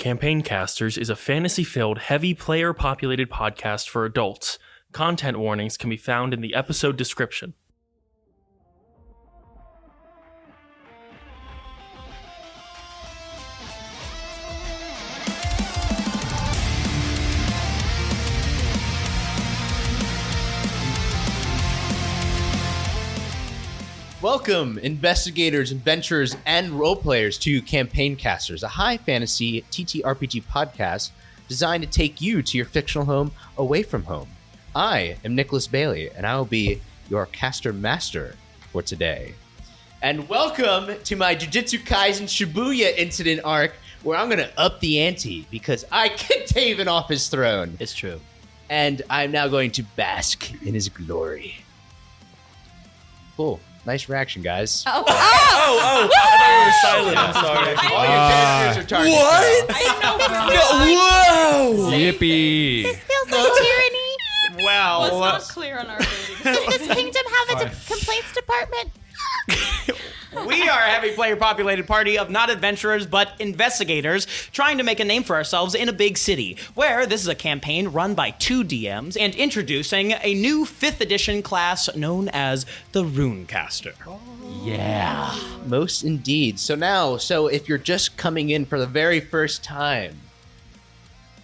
Campaign Casters is a fantasy-filled, heavy player-populated podcast for adults. Content warnings can be found in the episode description. Welcome, investigators, adventurers, and roleplayers to Campaign Casters, a high fantasy TTRPG podcast designed to take you to your fictional home away from home. I am Nicholas Bailey, and I will be your caster master for today. And welcome to my Jujutsu Kaisen Shibuya incident arc, where I'm going to up the ante because I kicked Haven off his throne. It's true. And I'm now going to bask in his glory. Cool. Nice reaction, guys. I thought you were silent. I'm sorry. All your characters are targeted. What? I Whoa! Yippee! This feels like tyranny. Wow. Well, it's not clear on our ratings. Does this kingdom have a complaints department? We are a heavy player-populated party of not adventurers, but investigators, trying to make a name for ourselves in a big city, where this is a campaign run by 2 DMs and introducing a new 5th edition class known as the Runecaster. Yeah. Most indeed. So if you're just coming in for the very first time,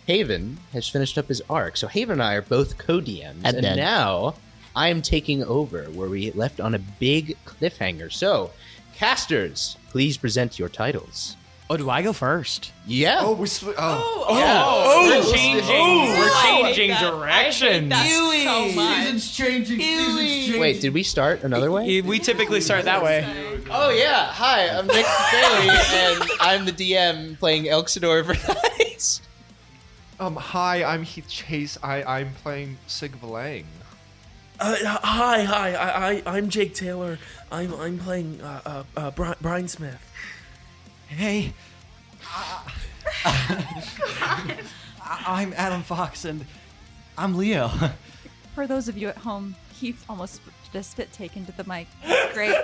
Haven has finished up his arc. So Haven and I are both co-DMs, and now I am taking over where we left on a big cliffhanger. So, casters, please present your titles. Oh, do I go first? Yeah. We're changing direction. I hate that so much. Season's changing. Wait, did we start another way? We typically start that way. Oh yeah. Hi, I'm Nick Bailey, and I'm the DM playing Elxidor Vernice. Hi, I'm Heath Chase. I'm playing Sigvalang. Hi, I'm Jake Taylor. I'm playing Brian Smith. Hey, I'm Adam Fox, and I'm Leo. For those of you at home, Heath almost did a spit take into the mic. It's great.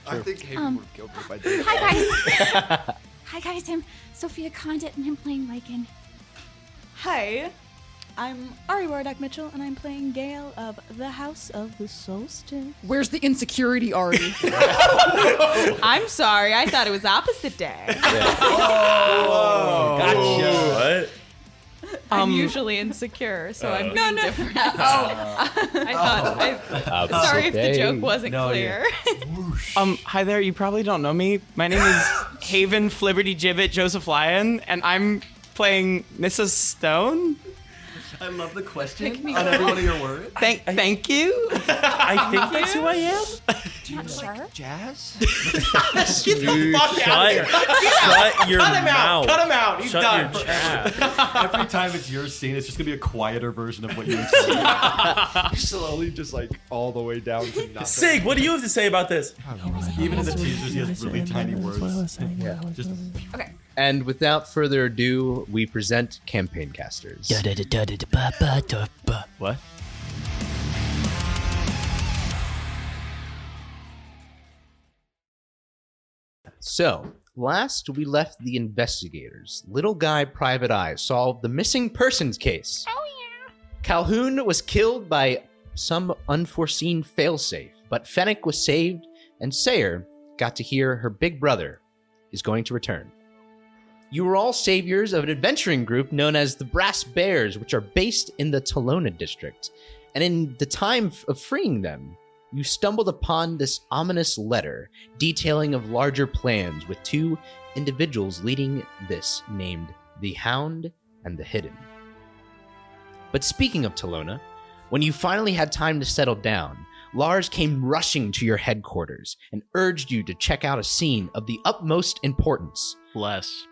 I think Haven would have killed me if I did. Hi guys. Hi guys, I'm Sophia Condit and I'm playing Lycan. Hi, I'm Ari Wardak Mitchell, and I'm playing Gale of the House of the Solstice. Where's the insecurity, Ari? I'm sorry, I thought it was opposite day. Oh, Gotcha. What? I'm usually insecure, so I'm being different. Sorry if the joke wasn't clear. Hi there, you probably don't know me. My name is Haven Flibberty Gibbet Joseph-Lyon, and I'm playing Mrs. Stone. I love the question on every one of your words. Thank you. I think that's who I am. Do you like jazz? Get the fuck out of here. Shut your mouth. Cut him out. He's Shut done. your trap. Every time it's your scene, it's just gonna be a quieter version of what you expect. Slowly, just like all the way down to nothing. Sig, what do you have to say about this? Even in the teasers, he has really tiny words. Yeah. Just Okay. And without further ado, we present Campaign Casters. What? So, last we left the investigators, Little Guy Private Eye solved the missing persons case. Oh yeah. Calhoun was killed by some unforeseen failsafe, but Fennec was saved, and Sayer got to hear her big brother is going to return. You were all saviors of an adventuring group known as the Brass Bears, which are based in the Telona District. And in the time of freeing them, you stumbled upon this ominous letter detailing of larger plans with 2 individuals leading this named the Hound and the Hidden. But speaking of Telona, when you finally had time to settle down, Lars came rushing to your headquarters and urged you to check out a scene of the utmost importance. Less.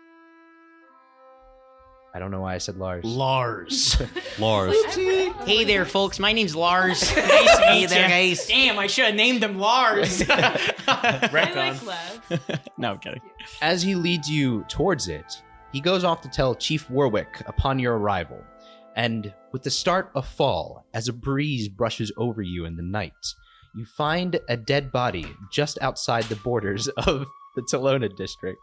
I don't know why I said Lars. Lars. Lars. Hey there, folks. My name's Lars. Nice to meet you. Guys. Damn, I should have named him Lars. I like Les. No, I'm kidding. As he leads you towards it, he goes off to tell Chief Warwick upon your arrival. And with the start of fall, as a breeze brushes over you in the night, you find a dead body just outside the borders of the Telona District.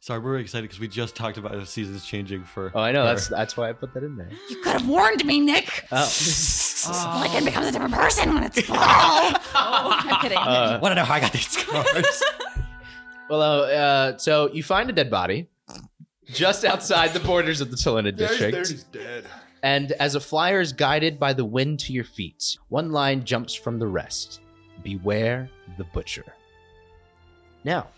Sorry, we're excited because we just talked about the seasons changing for. Oh, I know. her. That's why I put that in there. You could have warned me, Nick. Oh. Lycan becomes a different person when it's fall. I'm kidding. Want to know how I got these cards? Well, so you find a dead body just outside the borders of the Telona District. He's dead. And as a flyer is guided by the wind to your feet, one line jumps from the rest. Beware the butcher. Now,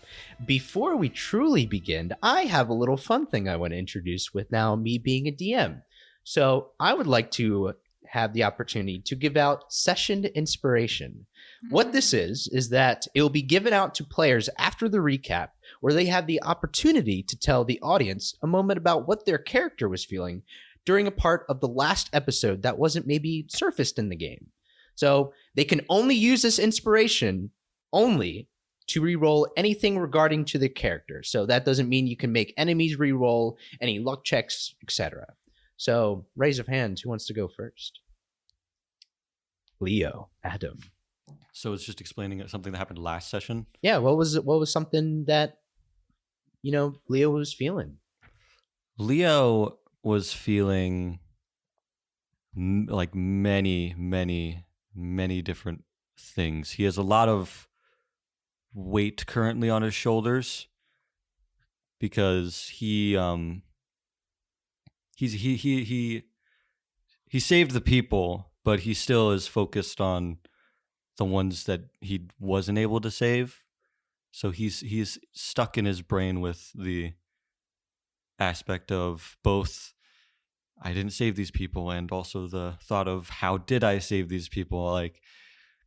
before we truly begin, I have a little fun thing I want to introduce with now me being a DM. So I would like to have the opportunity to give out session inspiration. What this is that it will be given out to players after the recap, where they have the opportunity to tell the audience a moment about what their character was feeling during a part of the last episode that wasn't maybe surfaced in the game. So they can only use this inspiration only to reroll anything regarding to the character. So that doesn't mean you can make enemies reroll, any luck checks, etc. So raise of hands, who wants to go first? Leo, Adam. So it's just explaining something that happened last session. Yeah, what was something that Leo was feeling? Leo was feeling like many, many, many different things. He has a lot of weight currently on his shoulders because he saved the people, but he still is focused on the ones that he wasn't able to save. So he's stuck in his brain with the aspect of both I didn't save these people and also the thought of how did I save these people, like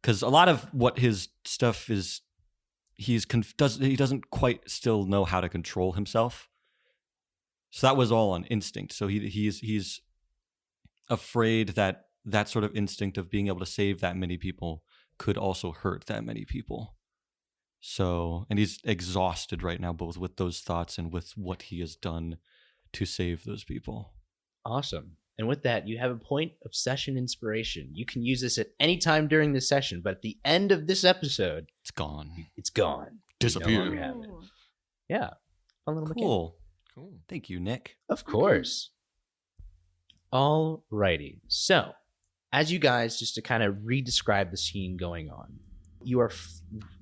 because a lot of what his stuff is he doesn't quite still know how to control himself. So that was all on instinct. So he's afraid that sort of instinct of being able to save that many people could also hurt that many people. So, and he's exhausted right now, both with those thoughts and with what he has done to save those people. Awesome. And with that, you have a point of session inspiration. You can use this at any time during the session, but at the end of this episode, It's gone. it's gone. Disappeared. You no longer have it. Yeah. Fun little mechanic. Cool. Thank you, Nick. Of course. Alrighty. So, as you guys, just to kind of re-describe the scene going on, you are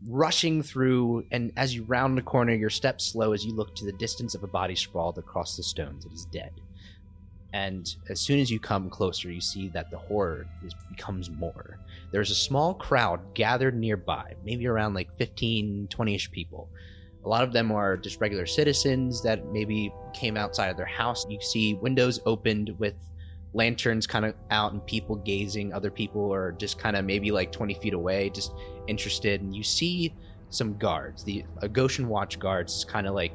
rushing through, and as you round the corner, your steps slow as you look to the distance of a body sprawled across the stones. It is dead. And as soon as you come closer, you see that the horror becomes more. There's a small crowd gathered nearby, maybe around like 15, 20-ish people. A lot of them are just regular citizens that maybe came outside of their house. You see windows opened with lanterns kind of out and people gazing. Other people are just kind of maybe like 20 feet away, just interested. And you see some guards, the Goshen Watch guards, kind of like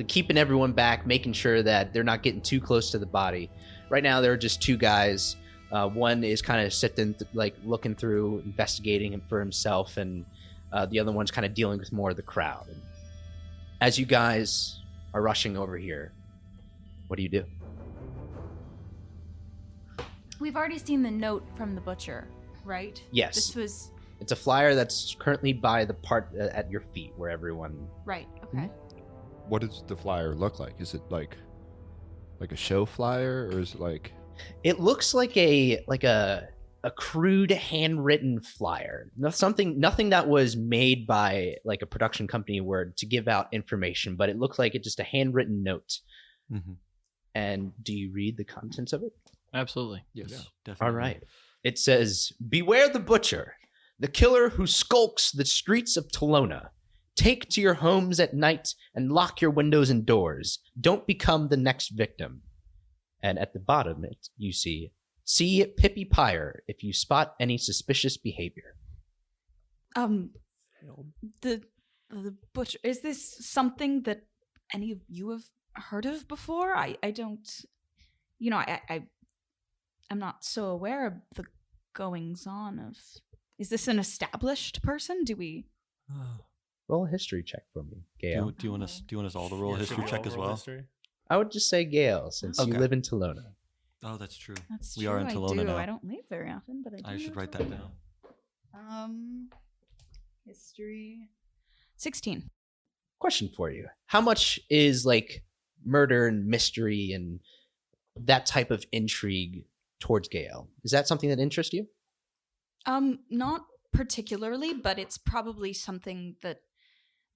keeping everyone back, making sure that they're not getting too close to the body. Right now, there are just two guys. One is kind of sitting, looking through, investigating him for himself, and the other one's kind of dealing with more of the crowd. And as you guys are rushing over here, what do you do? We've already seen the note from the butcher, right? Yes. This was It's a flyer that's currently by the part at your feet where everyone... right. Okay. What does the flyer look like? Is it like a show flyer, or is it like? It looks like a crude handwritten flyer. Nothing that was made by like a production company word to give out information, but it looks like it's just a handwritten note. Mm-hmm. And do you read the contents of it? Absolutely. Yes, Yeah. definitely. All right. It says, "Beware the butcher, the killer who skulks the streets of Telona. Take to your homes at night and lock your windows and doors. Don't become the next victim." And at the bottom of it, you see Pippi Pyre if you spot any suspicious behavior. The butcher, is this something that any of you have heard of before? I don't, I'm not so aware of the goings on of. Is this an established person? Do we? Roll a history check for me, Gail. Do you want us all to roll a history check as well? I would just say Gail, since you Okay. live in Telona. Oh, that's true. That's We true. are in Telona I do. now. I don't leave very often, but I do. I should know write that Telona. down. History. 16. question for you. How much is like murder and mystery and that type of intrigue towards Gael? Is that something that interests you? Not particularly, but it's probably something that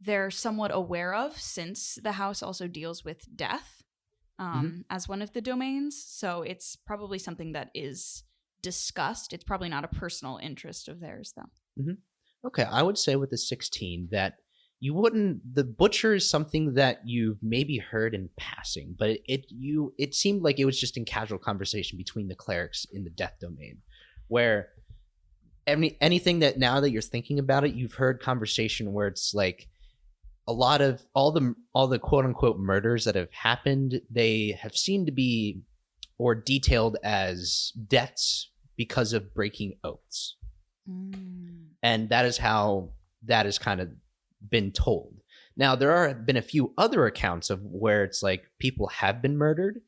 they're somewhat aware of, since the house also deals with death as one of the domains. So it's probably something that is discussed. It's probably not a personal interest of theirs, though. Okay, I would say with the 16 that you wouldn't. The butcher is something that you've maybe heard in passing, but it seemed like it was just in casual conversation between the clerics in the death domain, where anything that now that you're thinking about it, you've heard conversation where it's like a lot of all the quote unquote murders that have happened, they have seemed to be or detailed as deaths because of breaking oaths. And that is how that has kind of been told. Now, there have been a few other accounts of where it's like people have been murdered,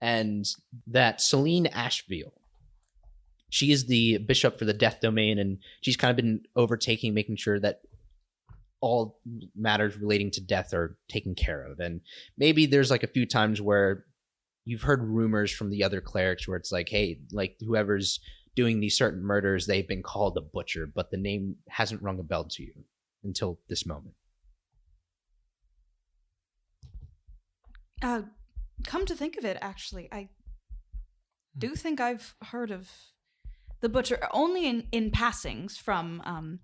and that Celine Asheville, she is the bishop for the death domain, and she's kind of been overtaking, making sure that all matters relating to death are taken care of. And maybe there's like a few times where you've heard rumors from the other clerics where it's like, hey, like whoever's doing these certain murders, they've been called a butcher, but the name hasn't rung a bell to you until this moment. Come to think of it, actually, I do think I've heard of the butcher only in passings from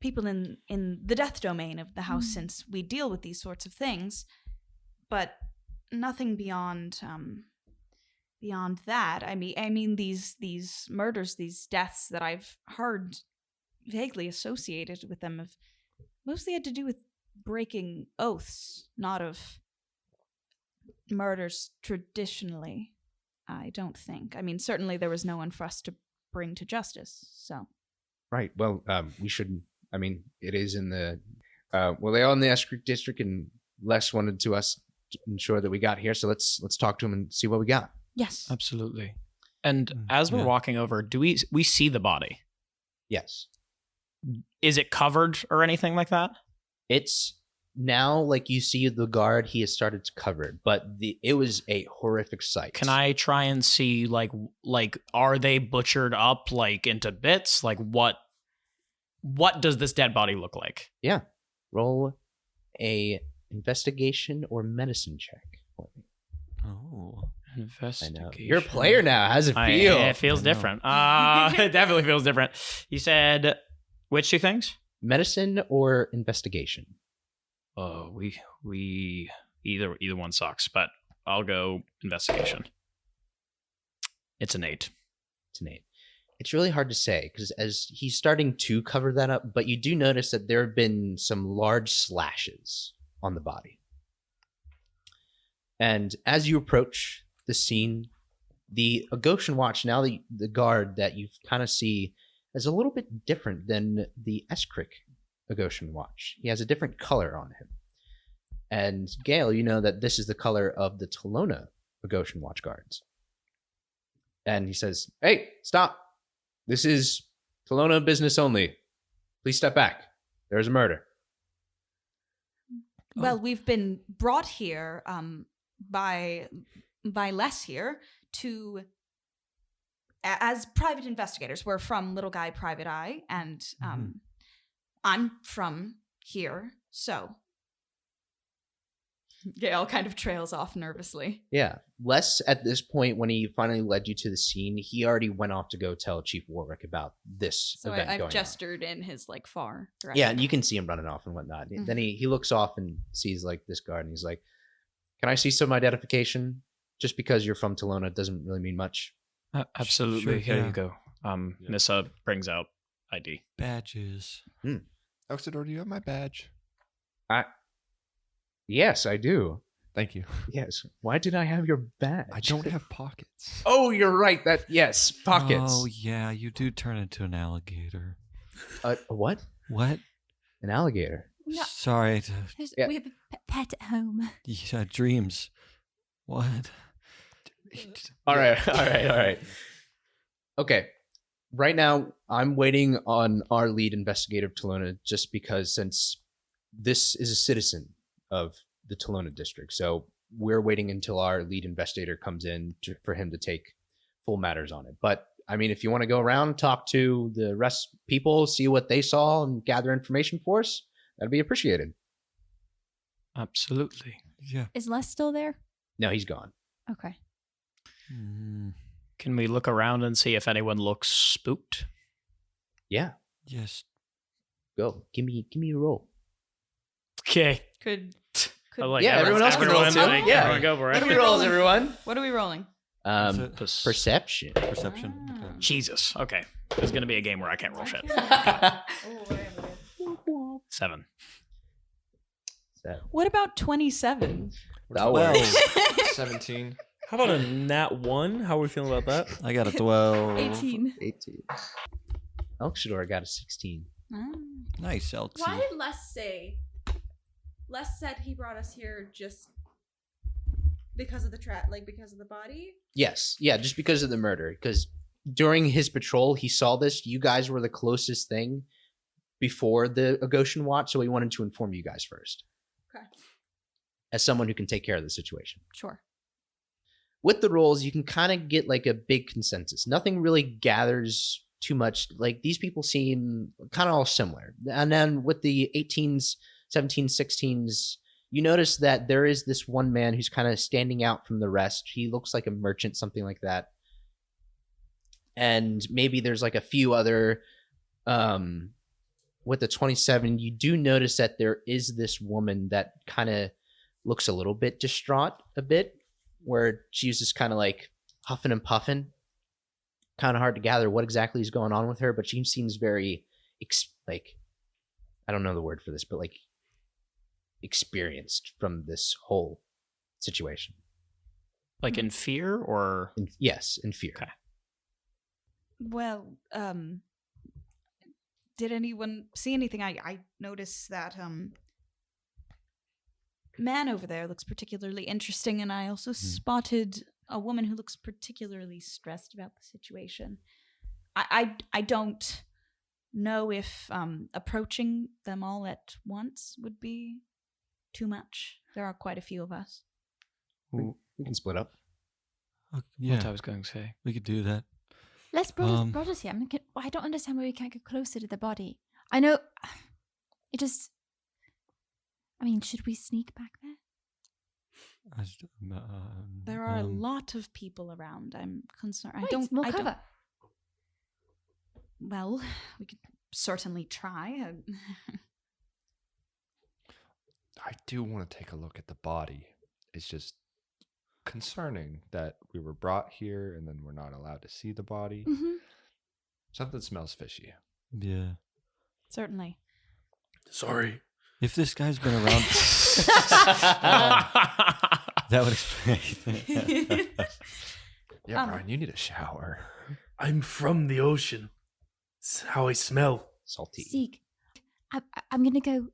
people in the death domain of the house, since we deal with these sorts of things, but nothing beyond that. I mean these murders, these deaths that I've heard vaguely associated with them have mostly had to do with breaking oaths, not of murders traditionally, I don't think. I mean, certainly there was no one for us to bring to justice, so. Right. Well, we should, I mean, it is in the, well, they are in the Escric district, and Les wanted to us to ensure that we got here, so let's talk to him and see what we got. Yes. Absolutely. And as we're walking over, do we see the body? Yes. Is it covered or anything like that? It's now like you see the guard, he has started to cover it, but it was a horrific sight. Can I try and see like are they butchered up like into bits? Like what does this dead body look like? Yeah. Roll a investigation or medicine check for me. Oh. Investigation. I know. You're a player now. How's it feel? It feels different. It definitely feels different. You said which two things? Medicine or investigation? Oh, we either one sucks, but I'll go investigation. It's an 8. It's an 8. It's really hard to say because as he's starting to cover that up, but you do notice that there have been some large slashes on the body. And as you approach the scene, the Agoshan Watch, now the guard that you kind of see, is a little bit different than the Escric Agoshan Watch. He has a different color on him. And Gale, you know that this is the color of the Telona Agoshan Watch guards. And he says, "Hey, stop. This is Telona business only. Please step back. There's a murder." Well, we've been brought here by Les here to as private investigators. We're from Little Guy Private Eye, and I'm from here, so Gail kind of trails off nervously. Yeah. Les, at this point, when he finally led you to the scene, he already went off to go tell Chief Warwick about this so event I've gestured in his like far direction. Yeah, and you can see him running off and whatnot. Mm-hmm. Then he looks off and sees like this guard, and he's like, "Can I see some identification? Just because you're from Telona doesn't really mean much." Absolutely. Sure, Here yeah. you go. Nissa brings out ID. Badges. Oxidor, do you have my badge? Yes, I do. Thank you. Yes. Why did I have your badge? I don't have pockets. Oh, you're right. Yes, pockets. Oh, yeah, you do turn into an alligator. What? What? An alligator? No. Sorry. Yeah. We have a pet at home. Yeah, dreams. What? All right. Okay. Right now, I'm waiting on our lead investigator, Telona, just because since this is a citizen, of the Telona District. So we're waiting until our lead investigator comes in for him to take full matters on it. But I mean, if you want to go around, talk to the rest people, see what they saw, and gather information for us, that'd be appreciated. Absolutely. Yeah. Is Les still there? No, he's gone. Okay. Can we look around and see if anyone looks spooked? Yeah, Yes. go. Give me a roll. Okay. Could Yeah, everyone else can roll too. Yeah. Everyone go for it. Give me rolls, everyone. What are we rolling? Perception. Perception. Okay. Jesus. Okay. There's going to be a game where I can't roll shit. 7. What about 27? That works. 17. How about a nat 1? How are we feeling about that? I got a 12. 18. 18. Elkshador got a 16. Nice, Elsie. Why did Les say? Les said he brought us here just because of the because of the body. Yes. Yeah, just because of the murder. Because during his patrol, he saw this. You guys were the closest thing before the Agoshan watch, so he wanted to inform you guys first. Okay. As someone who can take care of the situation. Sure. With the rolls, you can kind of get like a big consensus. Nothing really gathers too much. Like these people seem kind of all similar. And then with the 18s, 17s, 16s, you notice that there is this one man who's kind of standing out from the rest. He looks like a merchant, something like that. And maybe there's like a few other, with the 27, you do notice that there is this woman that kind of looks a little bit distraught a bit, where she's just kind of like huffing and puffing. Kind of hard to gather what exactly is going on with her, but she seems very, like, I don't know the word for this, but like experienced from this whole situation. Like in fear or? Yes, in fear. Okay. Well, did anyone see anything? I noticed that man over there looks particularly interesting, and I also spotted a woman who looks particularly stressed about the situation. I don't know if approaching them all at once would be too much. There are quite a few of us. We can split up. Yeah, What I was going to say. we could do that. Les brought us here. I don't understand why we can't get closer to the body. I know. It just. I mean, should we sneak back there? There are a lot of people around. I'm concerned. Wait, more cover. Well, we could certainly try. I do want to take a look at the body. It's just concerning that we were brought here and then we're not allowed to see the body. Mm-hmm. Something smells fishy. Yeah. Certainly. Sorry. If this guy's been around, that would explain. Yeah, Brian, you need a shower. I'm from the ocean. It's how I smell. Salty. Seek. I'm gonna go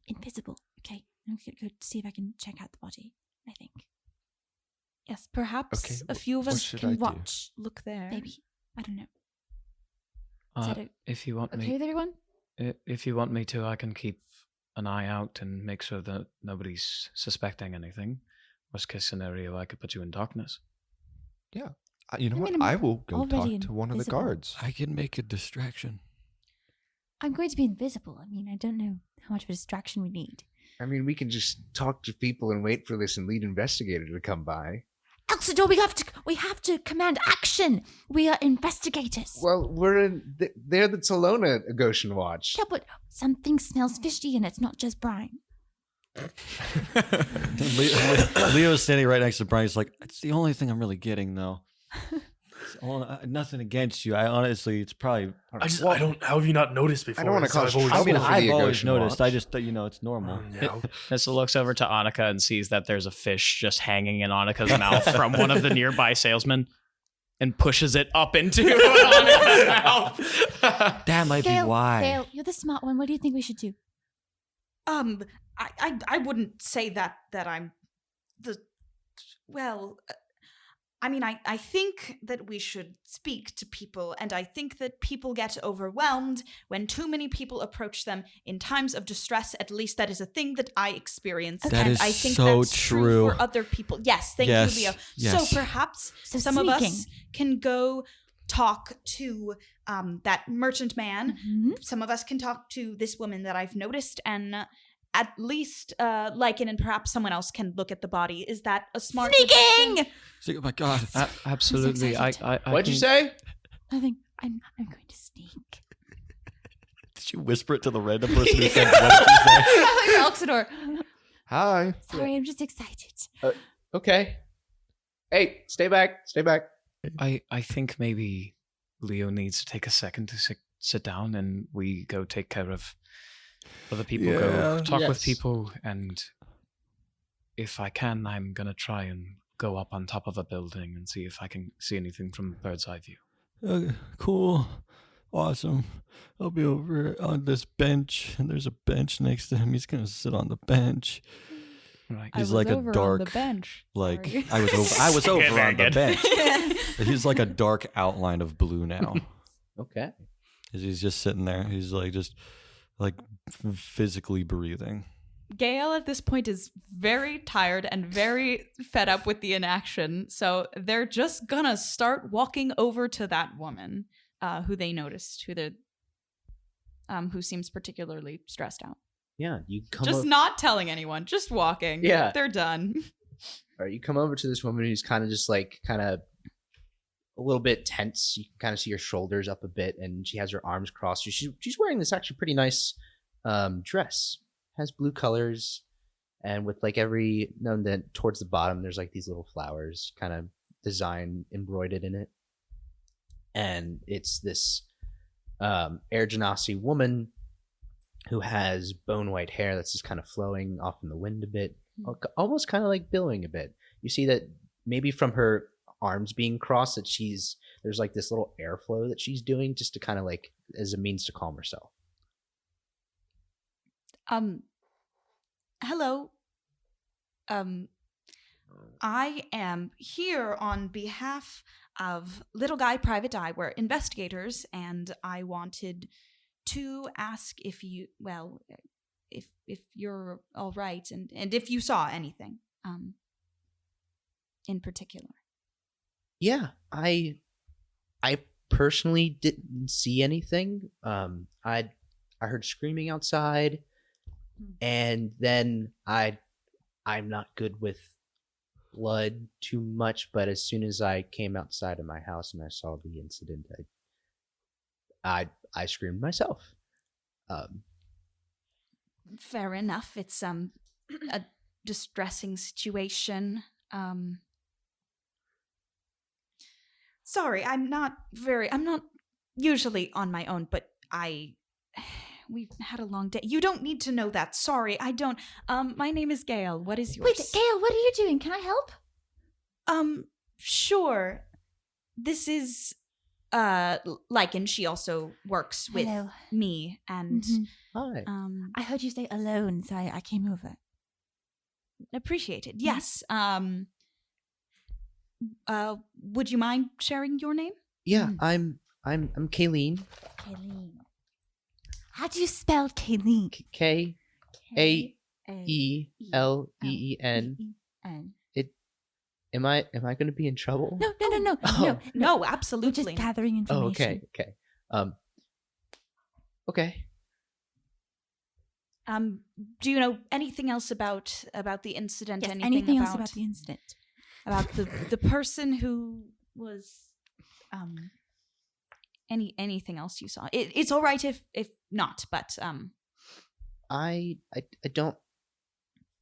invisible. Okay, I'm gonna go see if I can check out the body. I think Yes, perhaps Okay, a few of what us should can I do? watch. Look there. maybe. I don't know. Is that If you want okay with everyone? if you want me to, I can keep an eye out and make sure that nobody's suspecting anything. Worst case scenario, I could put you in darkness. Yeah. You know I what? mean, I'm I will go already talk to one of the invisible. guards. I can make a distraction. I'm going to be invisible. I mean, I don't know how much of a distraction we need. I mean, we can just talk to people and wait for this lead investigator to come by. Elxador, we have to command action. We are investigators. Well, they're the Telona Agoshan Watch. Yeah, but something smells fishy, and it's not just Brian. Leo's standing right next to Brian. He's like, "It's the only thing I'm really getting, though. Nothing against you. I honestly, it's probably. I don't. How have you not noticed before? I don't want to So cause I've always- trouble. I mean, for the I've always Agoshan noticed. Watch. I just, it's normal. Yeah. Nissa looks over to Annika and sees that there's a fish just hanging in Annika's mouth from one of the nearby salesmen and pushes it up into Annika's mouth. That might be why. Gail, you're the smart one. What do you think we should do? I wouldn't say that I'm the. Well, I mean, I think that we should speak to people, and I think that people get overwhelmed when too many people approach them in times of distress. At least that is a thing that I experience. That and is I think so that's true. for other people. Yes, thank Yes, you, Leo. yes. So perhaps So some of us sneaking. can go talk to that merchant man. Mhm. Some of us can talk to this woman that I've noticed, and at least Lycan and perhaps someone else can look at the body. Is that a smart Sneaking! suggestion? So, oh my god. Absolutely. I What'd you think- say? Nothing. I'm going to sneak. Did you whisper it to the random person who said, what did you say? Oxidor. Hi. Sorry, I'm just excited. Okay. Hey, stay back. Stay back. I think maybe Leo needs to take a second to sit down, and we go take care of other people. Yeah. Go talk with Yes. people, and if I can, I'm gonna try and go up on top of a building and see if I can see anything from bird's eye view. Okay, cool. Awesome. I'll be over on this bench, and there's a bench next to him. He's going to sit on the bench. Right. He's like a dark, bench. like, Sorry. I was over Very on the good. bench. He's like a dark outline of blue now. Okay. 'Cause he's just sitting there. He's like, just like physically breathing. Gail at this point is very tired and very fed up with the inaction, so they're just gonna start walking over to that woman who they noticed, who seems particularly stressed out. Yeah, you come Just over, not telling anyone, just walking. Yeah. They're done. all right, you come over to this woman who's kind of just like a little bit tense. You can kind of see her shoulders up a bit, and she has her arms crossed. She's wearing this actually pretty nice dress. Has blue colors, and with like every now and then towards the bottom, there's like these little flowers kind of design embroidered in it. And it's this Air Genasi woman who has bone white hair that's just kind of flowing off in the wind a bit, almost kind of like billowing a bit. You see that maybe from her arms being crossed that there's like this little airflow that she's doing just to kind of like as a means to calm herself. Hello. I am here on behalf of Little Guy Private Eye. We're investigators, and I wanted to ask if you're all right, and if you saw anything, in particular. Yeah, I personally didn't see anything. I heard screaming outside, and then I'm not good with blood too much, but as soon as I came outside of my house and I saw the incident, I screamed myself. Fair enough. It's a distressing situation. Sorry, I'm not usually on my own, but we've had a long day. You don't need to know that. Sorry, I don't. My name is Gail. What is yours? Wait, Gail, what are you doing? Can I help? Sure. This is Lycan. She also works with Hello. me, and Mhm. Hi. I heard you say alone, so I came over. appreciated. Yes. Would you mind sharing your name? Yeah, I'm Kayleen. Kayleen. How do you spell Kayleen? K-A-E-L-E-E-N. N. Am I going to be in trouble? No. Oh. No, We're absolutely. just gathering information. Oh, okay. Okay. Do you know anything else about the incident? Yes, anything else about about the incident? about the person who was anything else you saw? It's all right if not, but I don't.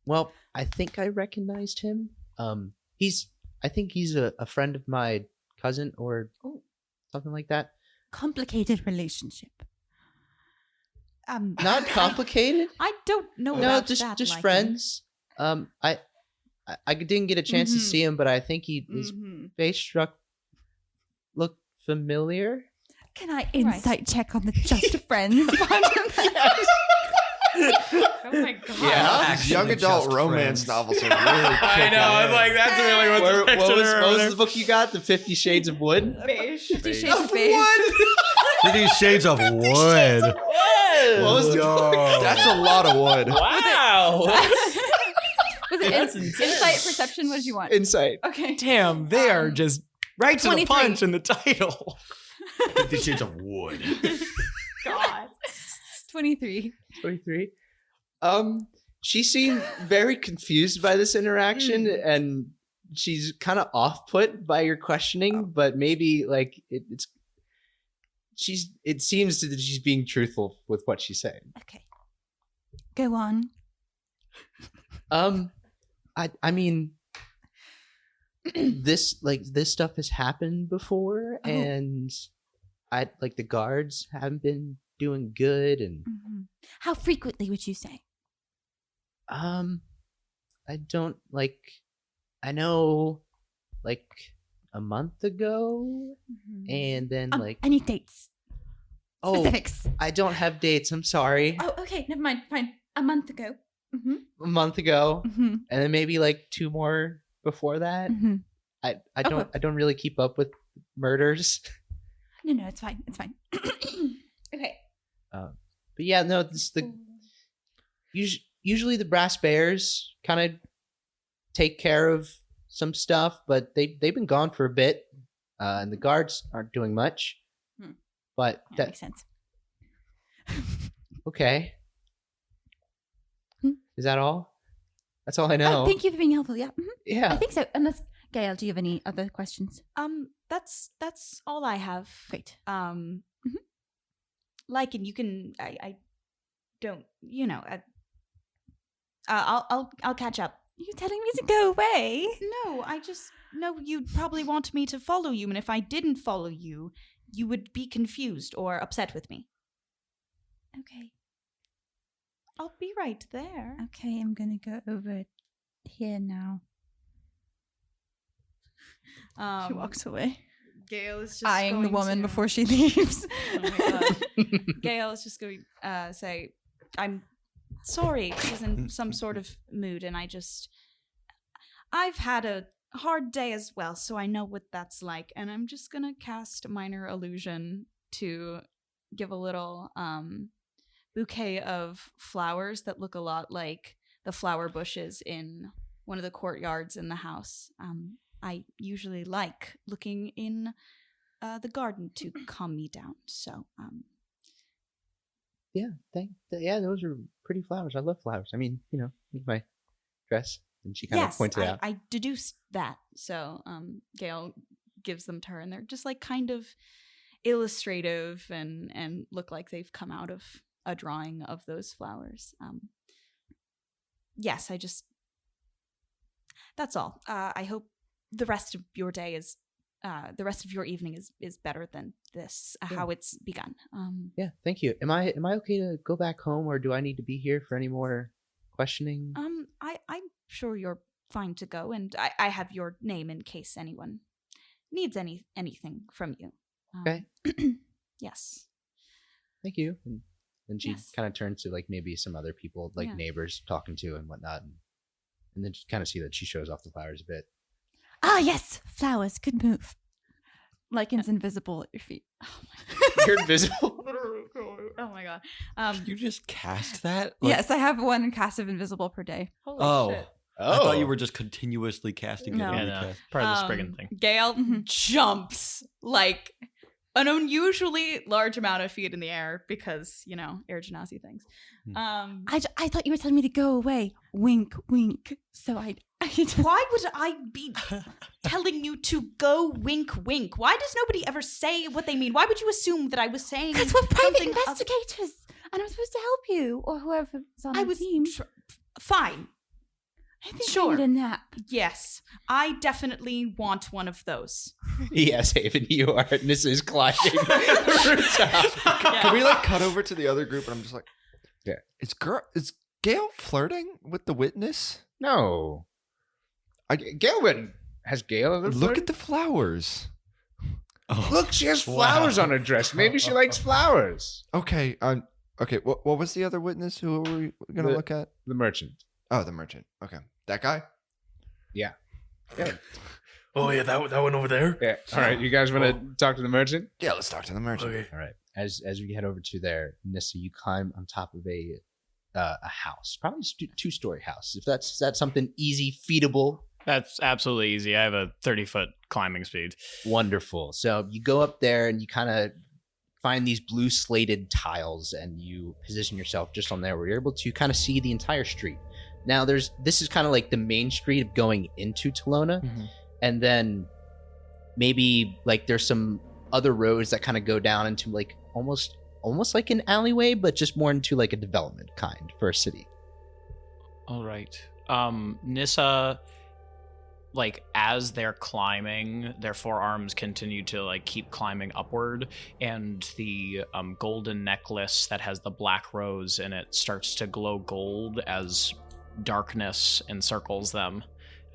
Well, I think I recognized him. I think he's a friend of my cousin or something like that. Complicated relationship. Not complicated. I don't know. No, about just that, just Lycan. friends. I didn't get a chance to see him, but I think his face looked familiar. Can I insight check on the just friends? Oh my god. Yeah. These young adult romance novels are really I know. I was like, that's really what the what was the book you got? The 50 Shades of Wood? Beige. 50 Shades of Beige. 50 Shades of Wood. What was the book? That's a lot of wood. Wow. Was it That's insight, perception? What did you want? Insight. Okay. Damn, they are just right to the 23. punch in the title. 50 Shades of Wood. God. 23. 23. She seemed very confused by this interaction, and she's kind of off-put by your questioning, but maybe like it seems that she's being truthful with what she's saying. Okay. Go on. I mean, this stuff has happened before, and the guards haven't been doing good, and How frequently would you say? I don't I know a month ago, and then I need dates. Specifics. I don't have dates. I'm sorry. Oh, okay. Never mind. Fine. A month ago. A month ago, and then maybe 2 more before that. I don't really keep up with murders. No, it's fine. It's fine. Okay. But yeah, no, usually the brass bears kind of take care of some stuff, but they've been gone for a bit, and the guards aren't doing much. But that makes sense. Okay. Is that all? That's all I know. Oh, thank you for being helpful. Yeah. Yeah. I think so. Unless Gail, do you have any other questions? That's all I have. Great. And you can I don't I'll catch up. You're telling me to go away? No, I just know you'd probably want me to follow you, and if I didn't follow you, you would be confused or upset with me. Okay. I'll be right there. Okay, I'm gonna go over here now. She walks away. Gail is just eyeing the going woman to- before she leaves. Oh my god. Gail is just going to say, I'm sorry. She's in some sort of mood, and I've had a hard day as well, so I know what that's like. And I'm just going to cast Minor Illusion to give a little bouquet of flowers that look a lot like the flower bushes in one of the courtyards in the house. I usually like looking in the garden to calm me down. So, Yeah, those are pretty flowers. I love flowers. I mean, my dress. And she kind of points it out. I deduced that. So, Gail gives them to her, and they're just kind of illustrative and look like they've come out of a drawing of those flowers. Yes, that's all. I hope the rest of your day is the rest of your evening is better than this, how it's begun. Yeah, thank you. Am I okay to go back home, or do I need to be here for any more questioning? I'm sure you're fine to go, and I have your name in case anyone needs anything from you. Okay. Yes. Thank you. And then she Yes. kind of turns to maybe some other people, Yeah. neighbors talking to and whatnot, and then just kind of see that she shows off the flowers a bit. Ah, yes, flowers. Good move. Lycan's invisible at your feet. You're invisible. Oh my god. Did you just cast that? Yes, I have one cast of invisible per day. Holy shit. I thought you were just continuously casting No. it. Yeah, every no. cast. Part of the Spriggan thing. Gail jumps an unusually large amount of feet in the air because, air genasi things. I thought you were telling me to go away. Wink, wink. So I just... Why would I be telling you to go wink, wink? Why does nobody ever say what they mean? Why would you assume that I was saying Because we're private something of- investigators, and I'm supposed to help you or whoever's on the team. Fine. I think Sure. I need a nap. Yes, I definitely want one of those. Yes, Haven, you are. And this is climbing the rooftop. Can we cut over to the other group? And I'm just like, yeah. Is Gail flirting with the witness? No. Gail wouldn't. Has Gail ever Look flirted? at the flowers. Look, she has flowers on her dress. Maybe she likes flowers. Okay, Okay, what was the other witness who were we going to look at? The merchant. Oh, the merchant. Okay. That guy? Yeah. Oh yeah, that one over there. Yeah. All right, you guys want to talk to the merchant? Yeah, let's talk to the merchant. Okay. All right. As we head over to there, Nissa, you climb on top of a house, probably a 2-story house. If that's something easy, featable. That's absolutely easy. I have a 30-foot climbing speed. Wonderful. So you go up there and you kind of find these blue slated tiles, and you position yourself just on there where you're able to kind of see the entire street. Now this is kind of like the main street of going into Telona, and then maybe like there's some other roads that kind of go down into like almost like an alleyway, but just more into like a development kind for a city. All right. Nissa, like as they're climbing, their forearms continue to like keep climbing upward, and the golden necklace that has the black rose in it starts to glow gold as darkness encircles them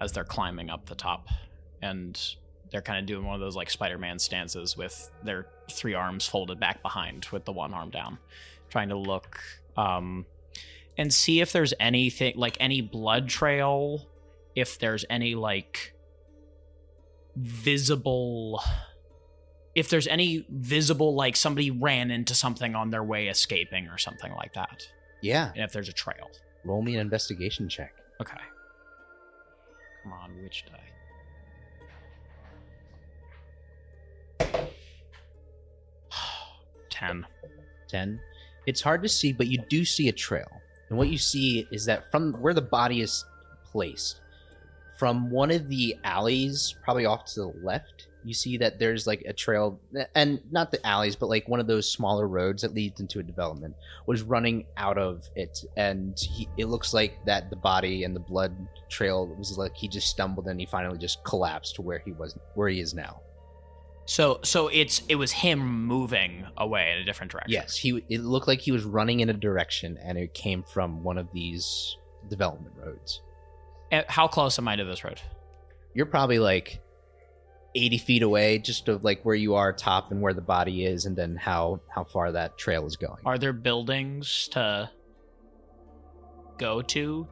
as they're climbing up the top. And they're kind of doing one of those like Spider-Man stances with their 3 arms folded back behind with the 1 arm down, trying to look and see if there's anything like any blood trail, if there's any like visible like somebody ran into something on their way escaping or something like that. Yeah. And if there's a trail. Roll me an investigation check. Okay. Come on, which die? 10. It's hard to see, but you do see a trail. And what you see is that from where the body is placed, from one of the alleys, probably off to the left, you see that there's like a trail, and not the alleys, but like one of those smaller roads that leads into a development was running out of it. And it looks like that the body and the blood trail was like he just stumbled and he finally just collapsed to where he is now. So it was him moving away in a different direction. Yes, it looked like he was running in a direction, and it came from one of these development roads. And how close am I to this road? You're probably like 80 feet away, just of like where you are top and where the body is, and then how far that trail is going. Are there buildings to go to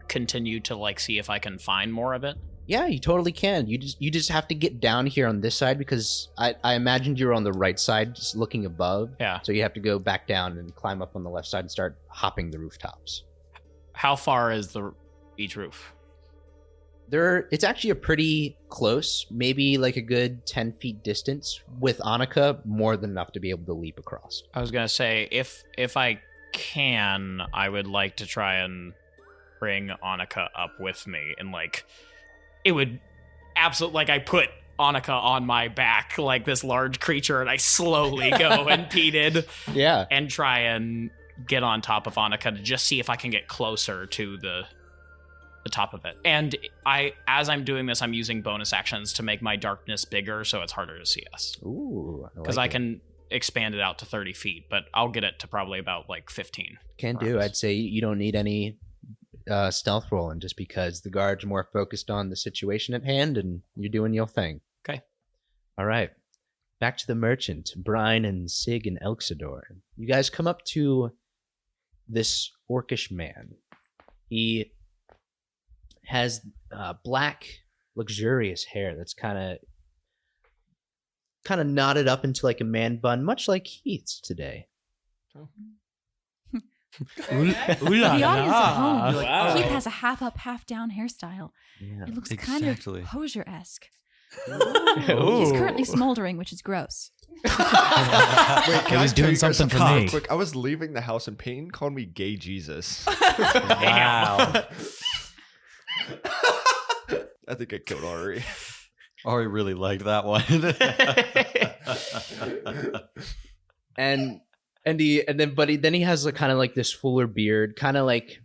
continue to like see if I can find more of it? Yeah, you totally can. You just have to get down here on this side, because I imagined you were on the right side, just looking above. Yeah. So you have to go back down and climb up on the left side and start hopping the rooftops. How far is each roof? It's actually a pretty close, maybe like a good 10 feet distance. With Annika, more than enough to be able to leap across. I was gonna say if I can, I would like to try and bring Annika up with me, and like it would absolutely like I put Annika on my back like this large creature, and I slowly go impeded, and try and get on top of Annika to just see if I can get closer to the top of it. And as I'm doing this, I'm using bonus actions to make my darkness bigger, so it's harder to see us. Ooh, because I can expand it out to 30 feet, but I'll get it to probably about like 15. Can do. I'd say you don't need any stealth rolling, just because the guards are more focused on the situation at hand, and you're doing your thing. Okay. All right. Back to the merchant, Brian and Sig and Elxidor. You guys come up to this orcish man. He has black, luxurious hair that's kind of knotted up into like a man bun, much like Heath's today. Oh. The audience at home, Wow. Keith has a half up, half down hairstyle. Yeah, it looks kind of Hosier-esque. Ooh. He's currently smoldering, which is gross. Wait, can He's doing something for me. Quick, I was leaving the house and Peyton called me gay Jesus. Wow. I think I killed Ari. Ari really liked that one. and then he has like kind of like this fuller beard, kind of like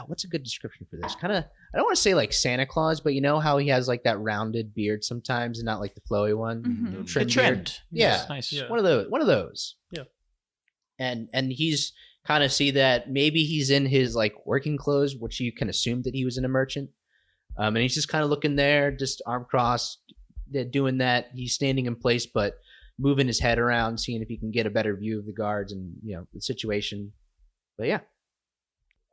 what's a good description for this? Kind of, I don't want to say like Santa Claus, but you know how he has like that rounded beard sometimes, and not like the flowy one. Mm-hmm. The trend. Yeah, Nice. One of those. Yeah. And he's kind of see that maybe he's in his like working clothes, which you can assume that he was in a merchant. And he's just kind of looking there, just arm crossed, doing that. He's standing in place, but moving his head around, seeing if he can get a better view of the guards and, the situation. But yeah.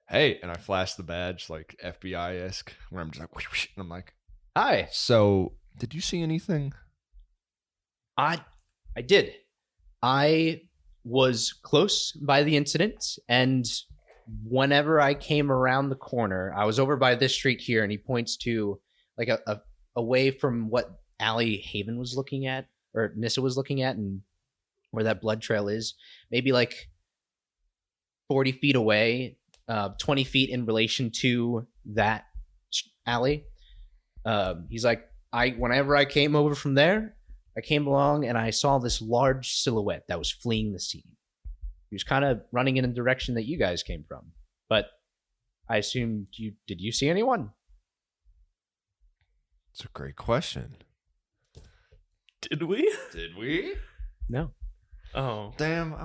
Hey, and I flash the badge like FBI-esque, where I'm just like, whoosh, and I'm like, hi. So, did you see anything? I did. I was close by the incident, and whenever I came around the corner, I was over by this street here, and he points to like away from what alley Haven was looking at, or Nissa was looking at, and where that blood trail is, maybe like 40 feet away, 20 feet in relation to that alley. He's like, whenever I came over from there, I came along and I saw this large silhouette that was fleeing the scene. He was kind of running in a direction that you guys came from, but I assumed did you see anyone? It's a great question. Did we? Did we? No. Oh. Damn, I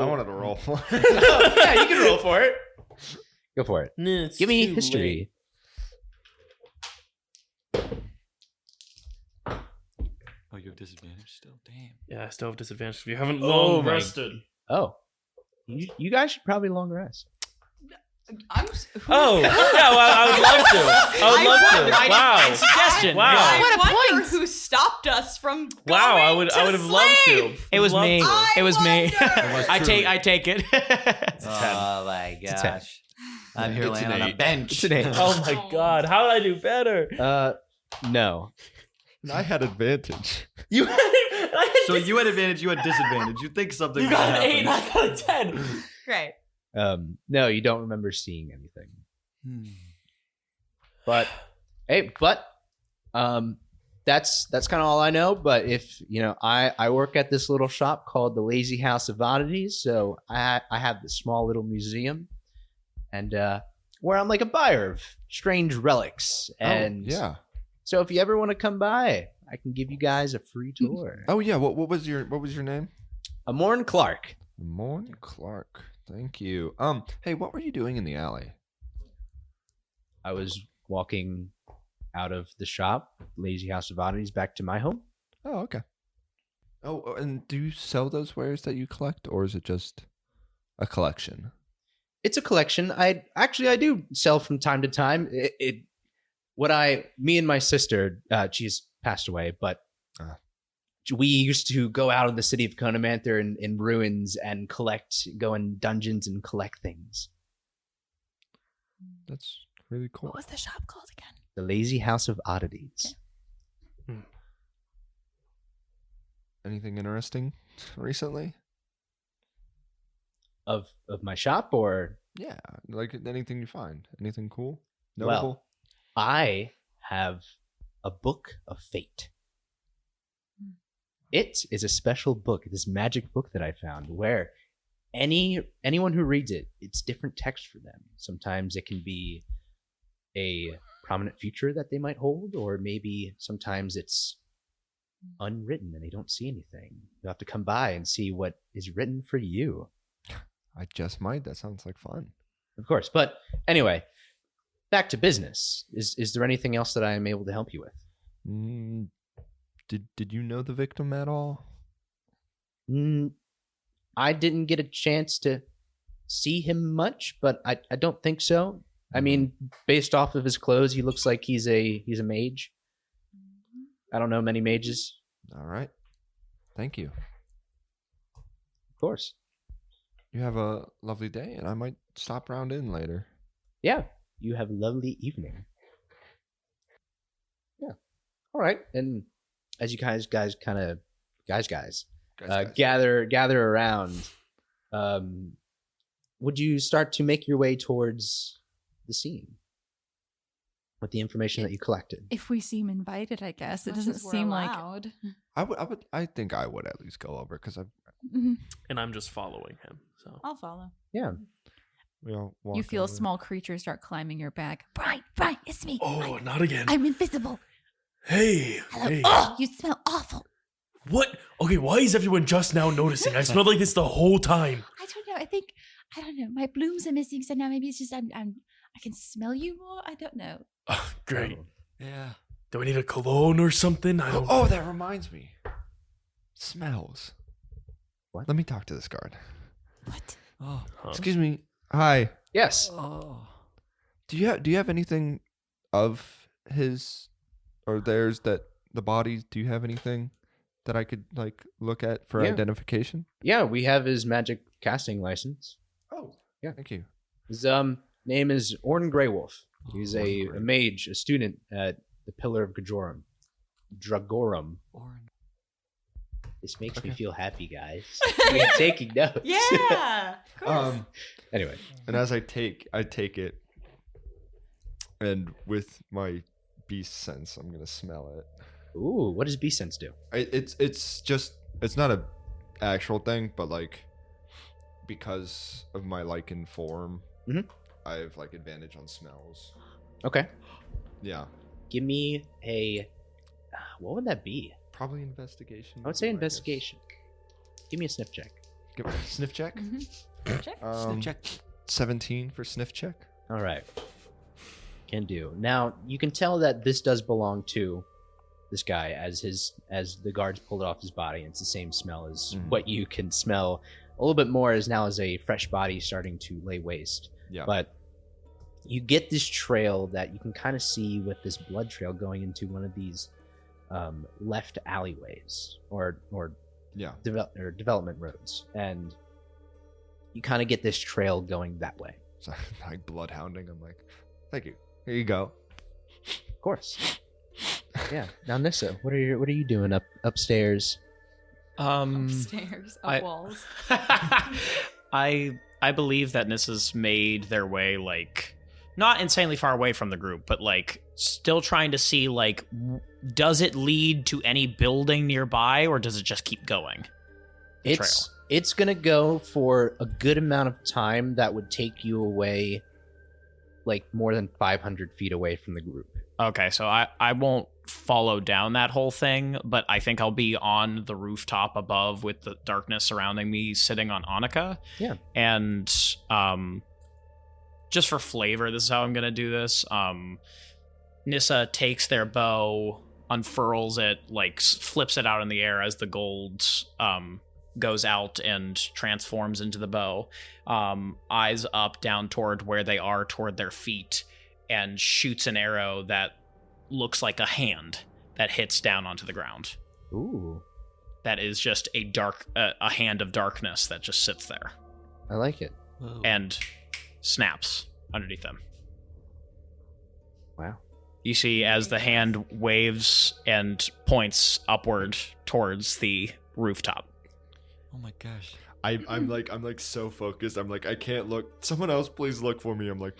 wanted to roll for it. Yeah, you can roll for it. Go for it. No, Give me history. Oh, you have disadvantage still? Damn. Yeah, I still have disadvantage if you haven't Oh long my- rested. Oh. You guys should probably long rest. Oh, yeah, well, I would love to. I would love to. Wow. Suggestion. Wow. I wonder who stopped us from going Wow, I would have loved to. sleep. It was Loved me. to. It was me. was I truly. take it. Oh my It's a 10. gosh. I'm here It's an laying on a 8. bench. It's an 8. Oh my god, how did I do better? No. I had advantage. You So you had advantage, you had disadvantage. You think something you might got an 8 happen. and I got a 10. Great. No, you don't remember seeing anything. Hmm. But that's kind of all I know. But if I work at this little shop called the Lazy House of Oddities, so I have this small little museum, and where I'm like a buyer of strange relics. And yeah. so if you ever want to come by, I can give you guys a free tour. Oh yeah. What was your name? Amorn Clark. Morn Clark. Thank you. Hey, what were you doing in the alley? I was walking out of the shop, Lazy House of Oddities, back to my home. Oh, okay. Oh, and do you sell those wares that you collect, or is it just a collection? It's a collection. I do sell from time to time. Me and my sister, she's passed away, but we used to go out of the city of Conamanther in ruins and go in dungeons and collect things. That's really cool. What was the shop called again? The Lazy House of Oddities. Okay. Anything interesting recently? Of my shop, or Yeah, like anything you find. Anything cool? Well, Notable? I have a book of fate. It is a special book, this magic book that I found, where anyone who reads it, it's different text for them. Sometimes it can be a prominent future that they might hold, or maybe sometimes it's unwritten and they don't see anything. You'll have to come by and see what is written for you. I just might. That sounds like fun. Of course. But anyway, back to business. Is there anything else that I am able to help you with? Did you know the victim at all? I didn't get a chance to see him much, but I don't think so. I mean, based off of his clothes, he looks like he's a mage. I don't know many mages. All right. Thank you. Of course. You have a lovely day, and I might stop round in later. Yeah. You have a lovely evening. Yeah. All right. And as you guys kind of gather around, would you start to make your way towards the scene with the information that you collected? If we seem invited, I guess. It Much doesn't as we're seem allowed. I think I would at least go over because I've. And I'm just following him. So I'll follow. Yeah. We all walk You feel a over. small creature start climbing your back. Brian, it's me. Oh, not again. I'm invisible. Hey, Hello. hey. Oh, you smell awful. What? Okay, why is everyone just now noticing? I smelled like this the whole time. I don't know. I don't know. My blooms are missing, so now maybe it's just I can smell you more. I don't know. Great. Yeah. Do I need a cologne or something? I don't. Oh, that reminds me. Smells. What? Let me talk to this guard. What? Oh, Excuse me. Hi. Yes. oh. Do you have anything of his or theirs that the bodies? Do you have anything that I could like look at for Yeah. identification? Yeah, we have his magic casting license. Oh, Yeah. Thank you. His name is Orn Greywolf. He's a Orn mage, a student at the Pillar of Dragorum. This makes me feel happy, guys. We're taking notes. Yeah. Anyway, And as I take it, and with my beast sense, I'm gonna smell it. ooh, what does beast sense do? It's not a actual thing, but like because of my lichen form, Mhm. I have like advantage on smells. Okay, Yeah, give me a. What would that be? probably investigation. I would say guess. investigation. Give me a sniff check. Give a sniff check. Check. Sniff check. 17 for sniff check. All right, can do. Now you can tell that this does belong to this guy, as the guards pulled it off his body. It's the same smell as what you can smell. A little bit more as now as a fresh body starting to lay waste. Yeah. But you get this trail that you can kind of see with this blood trail going into one of these left alleyways or Yeah. development roads, and you kind of get this trail going that way. So like bloodhounding. I'm like, thank you. Here you go. Of course. Yeah. Now, Nissa, what are you doing upstairs? Upstairs, up I- walls. I believe that Nissa's made their way, like, not insanely far away from the group, but like still trying to see, like, does it lead to any building nearby, or does it just keep going? The It's gonna go for a good amount of time that would take you away, like more than 500 feet away from the group. Okay, so I won't follow down that whole thing, but I think I'll be on the rooftop above with the darkness surrounding me, sitting on Annika. Yeah. And just for flavor, this is how I'm gonna do this. Nissa takes their bow, unfurls it, like flips it out in the air as the gold goes out and transforms into the bow. Eyes up, down toward where they are, toward their feet, and shoots an arrow that looks like a hand that hits down onto the ground. Ooh, That is just a hand of darkness that just sits there I like it. Whoa. and snaps underneath them. Wow. You see as the hand waves and points upward towards the rooftop. Oh my gosh. I'm like so focused. I'm like, I can't look. Someone else please look for me. I'm like,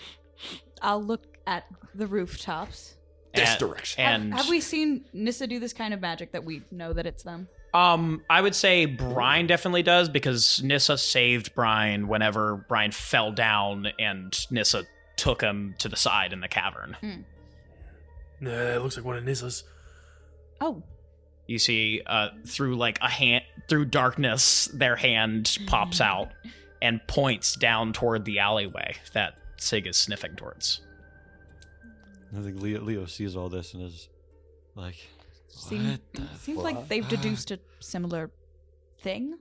I'll look at the rooftops. this direction. And Have we seen Nissa do this kind of magic that we know that it's them? I would say Brian definitely does, because Nissa saved Brian whenever Brian fell down and Nissa took him to the side in the cavern. Nah, it looks like one of Nissa's. Oh, You see, through like a hand, through darkness, their hand pops out and points down toward the alleyway that Sig is sniffing towards. I think Leo sees all this and is like, seems like they've deduced a similar thing.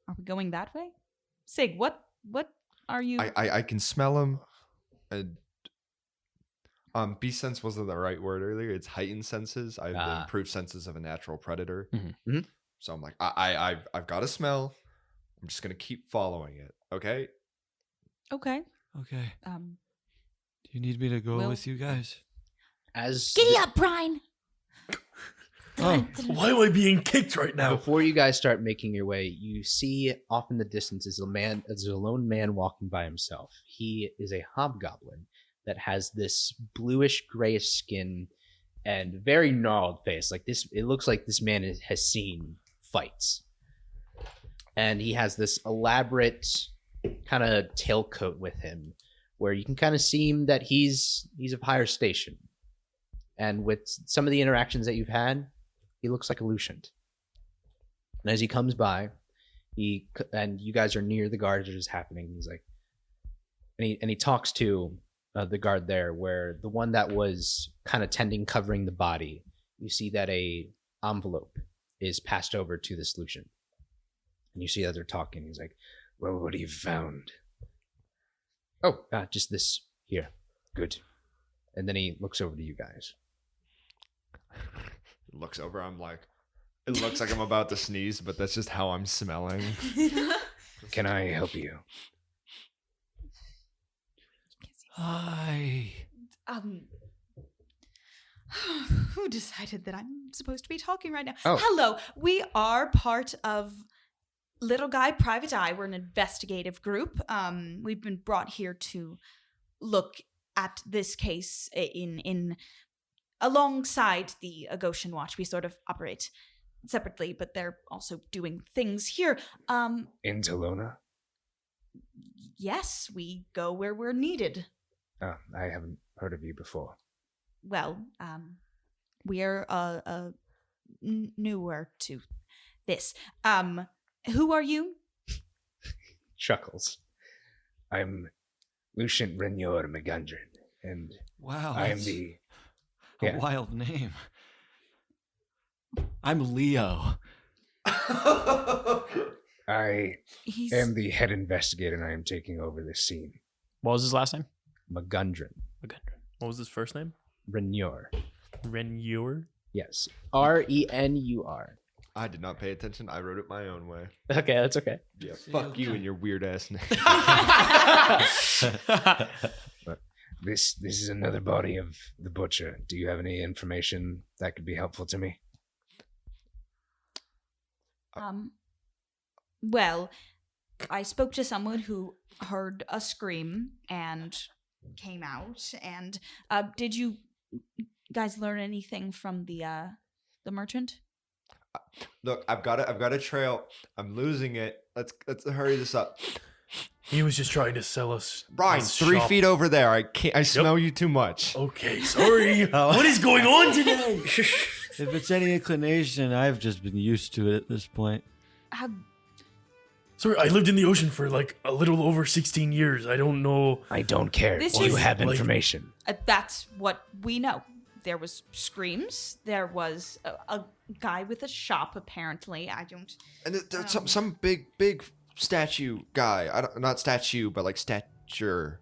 Are we going that way? Sig, what are you? I can smell him. And beast sense wasn't the right word earlier. It's heightened senses. I have the improved senses of a natural predator. Mhm. So I'm like, I've got a smell. I'm just gonna keep following it. Okay. Okay. okay. Do you need me to go Will- with you guys? As Giddy up, Brian! Oh, Why am I being kicked right now? Before you guys start making your way, you see off in the distance is a lone man walking by himself. He is a hobgoblin that has this bluish grayish skin and very gnarled face. Like this, it looks like this man has seen fights. And he has this elaborate kind of tailcoat with him, where you can kind of see him that he's of higher station. And with some of the interactions that you've had, he looks like a Lucian. And as he comes by, and you guys are near the guards that is happening. He's like, and he talks to the guard there, where the one that was kind of covering the body. You see that a envelope is passed over to the solution. And you see that they're talking. He's like, well, what have you found? Oh, just this here. Good. And then he looks over to you guys. Looks over, I'm like, it looks like I'm about to sneeze, but that's just how I'm smelling. Can I help you? Hi. Who decided that I'm supposed to be talking right now? Oh. Hello, we are part of Little Guy Private Eye. We're an investigative group. We've been brought here to look at this case in alongside the Agoshan Watch. We sort of operate separately, but they're also doing things here. In Telona? Yes, we go where we're needed. Oh, I haven't heard of you before. Well, we're newer to this. Who are you? Chuckles. I'm Lucian Renyor McGundren, and Wow. I am that's the... a Yeah. wild name. I'm Leo. I He's am the head investigator, and I am taking over this scene. What was his last name? McGundren. What was his first name? Renyor. Reneur? Yes. Renur. I did not pay attention. I wrote it my own way. Okay, that's okay. Yeah, fuck you and your weird ass name. But this is another body of the butcher. Do you have any information that could be helpful to me? well, I spoke to someone who heard a scream and came out. And did you guys learn anything from the merchant? Look, I've got a trail. I'm losing it. Let's hurry this up. He was just trying to sell us. Brian, his 3 shop. feet over there. I can't. I smell you too much. Okay, sorry. What is going on today? If it's any inclination, I've just been used to it at this point. Sorry, I lived in the ocean for like a little over 16 years. I don't know. I don't care. This Do you is- have like- information? That's what we know. There was screams. There was a guy with a shop, apparently. I don't... And there's some big statue guy. Not statue, but like stature.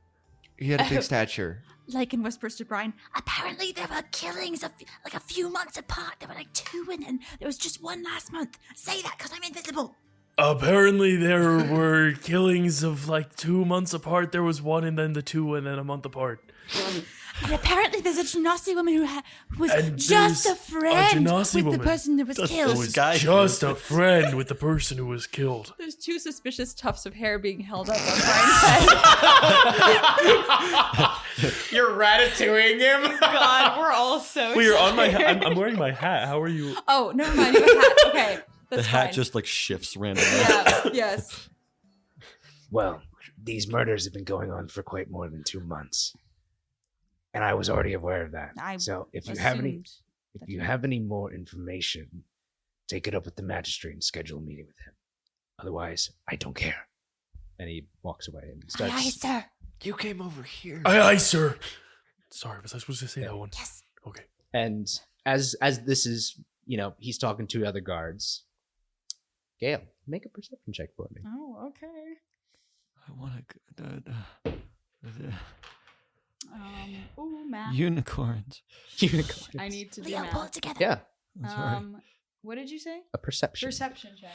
He had a big stature. Lycan whispers to Brian, apparently there were killings like a few months apart. There were like 2 and then there was just 1 last month. Say that because I'm invisible. Apparently, there were killings of like 2 months apart. There was 1 and then the 2 and then a month apart. And apparently there's a Genasi woman who was And just there's a friend Genasi with woman. the person that was killed. Was just a friend with the person who was killed. There's 2 suspicious tufts of hair being held up on Brian's head. You're ratatouilleing him? God, we're all so Well, you're on my. tired. I'm wearing my hat. How are you? Oh, never mind. You have a hat. Okay, The that's hat fine. just like shifts randomly. Yeah, yes. Well, these murders have been going on for quite more than 2 months, and I was already aware of that. So if you have any more information, take it up with the magistrate and schedule a meeting with him. Otherwise, I don't care. And he walks away and starts. Aye, sir. You came over here. Aye, sir. Sorry, was I supposed to say that one? Yes. Okay. And as this is, he's talking to other guards. Gail, make a perception check for me. Oh, okay. I want Ooh, math. unicorns. Unicorns. I need to do Leo, math. pull it together. Yeah, That's right. What did you say? a perception. Perception check.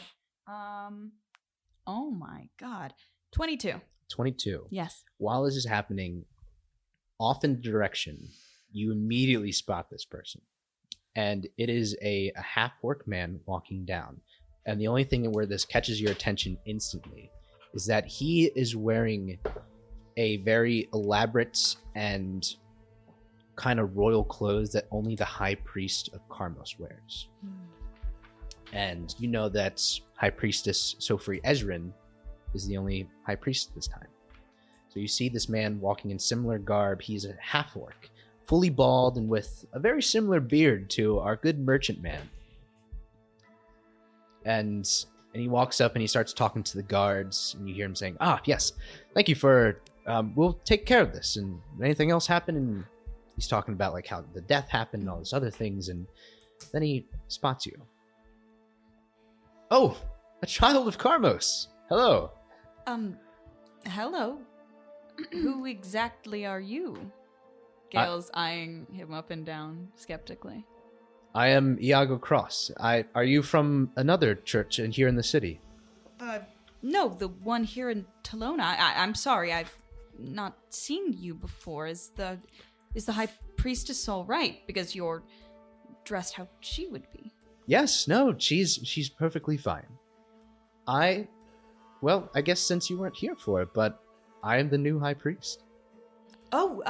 Oh my god. 22. 22. Yes. While this is happening, off in the direction, you immediately spot this person. And it is a half-orc man walking down. And the only thing where this catches your attention instantly is that he is wearing a very elaborate and kind of royal clothes that only the high priest of Karmos wears. And you know that High Priestess Sofri Ezrin is the only high priest at this time. So you see this man walking in similar garb. He's a half-orc, fully bald and with a very similar beard to our good merchant man. And he walks up and he starts talking to the guards, and you hear him saying, yes, thank you for, we'll take care of this. And anything else happen? And he's talking about like how the death happened and all these other things. And then he spots you. Oh, a child of Karmos. Hello. Hello. Who exactly are you? Gale's eyeing him up and down skeptically. I am Iago Cross. Are you from another church here in the city? No, the one here in Telona. I'm sorry, I've not seen you before. Is the High Priestess all right? Because you're dressed how she would be. Yes, no, she's perfectly fine. I guess since you weren't here for it, but I am the new High Priest. Oh,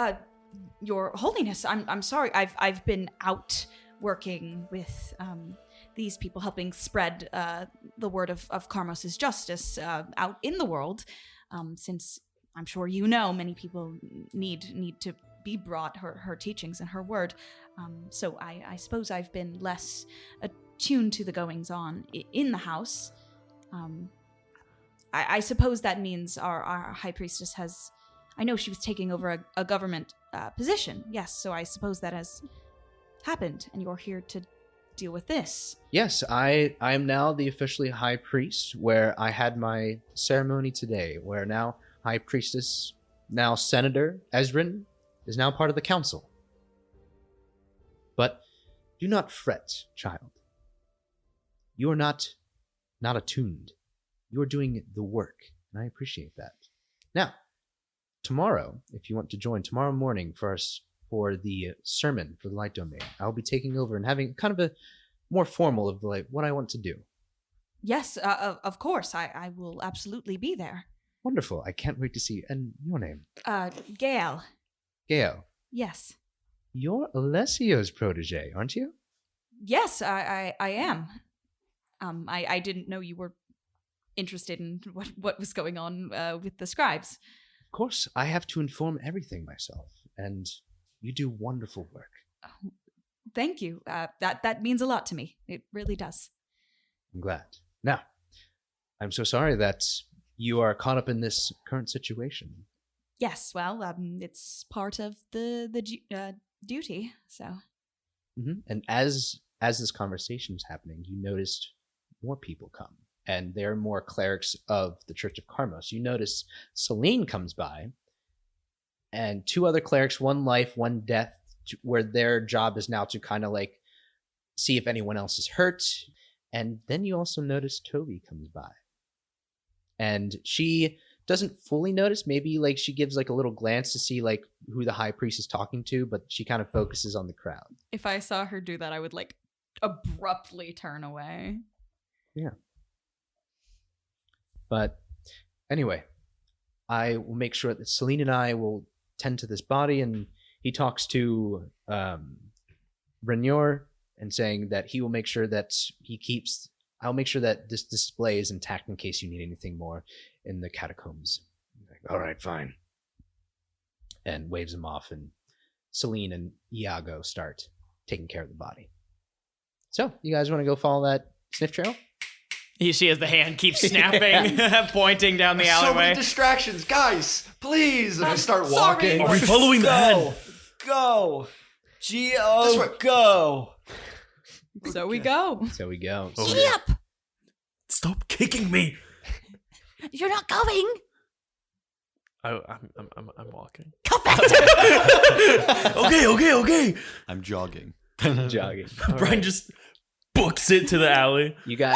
Your Holiness, I'm sorry. I've been out working with these people, helping spread the word of Karmos' justice out in the world, since I'm sure you know many people need to be brought her teachings and her word. So I suppose I've been less attuned to the goings-on in the house. I suppose that means our High Priestess has... I know she was taking over a government position, yes, so I suppose that has happened, and you're here to deal with this. Yes, I am now the officially High Priest, where I had my ceremony today, where now High Priestess, now Senator Ezrin, is now part of the council. But do not fret, child. You are not attuned. You are doing the work, and I appreciate that. Now, tomorrow, if you want to join tomorrow morning for the sermon for the Light Domain, I'll be taking over and having kind of a more formal of like what I want to do. Yes, of course. I will absolutely be there. Wonderful. I can't wait to see you. And your name? Gale. Gale. Yes. You're Alessio's protege, aren't you? Yes, I am. I didn't know you were interested in what was going on with the scribes. Of course, I have to inform everything myself, and you do wonderful work. Oh, thank you. That means a lot to me. It really does. I'm glad. Now, I'm so sorry that you are caught up in this current situation. Yes, well, it's part of the duty, so. Mm-hmm. And as this conversation is happening, you noticed more people come. And they're more clerics of the Church of Karmos. You notice Celine comes by, and two other clerics, one life, one death, where their job is now to kind of like see if anyone else is hurt. And then you also notice Toby comes by. And she doesn't fully notice. Maybe like she gives like a little glance to see like who the High Priest is talking to, but she kind of focuses on the crowd. If I saw her do that, I would like abruptly turn away. Yeah. But anyway, I will make sure that Celine and I will tend to this body, and he talks to Renyor and saying that he will make sure that I'll make sure that this display is intact in case you need anything more in the catacombs. Like, all right, fine. And waves him off, and Celine and Iago start taking care of the body. So, you guys want to go follow that sniff trail? You see as the hand keeps snapping, pointing down the alleyway. So many distractions, guys, please. And I start walking. Are we following the head? Go. G-O, go. So we go. So we go. Oh, Yep. Stop kicking me. You're not going. I'm walking. Go faster. Okay. I'm jogging. Jogging. Brian just books it to the alley. You guys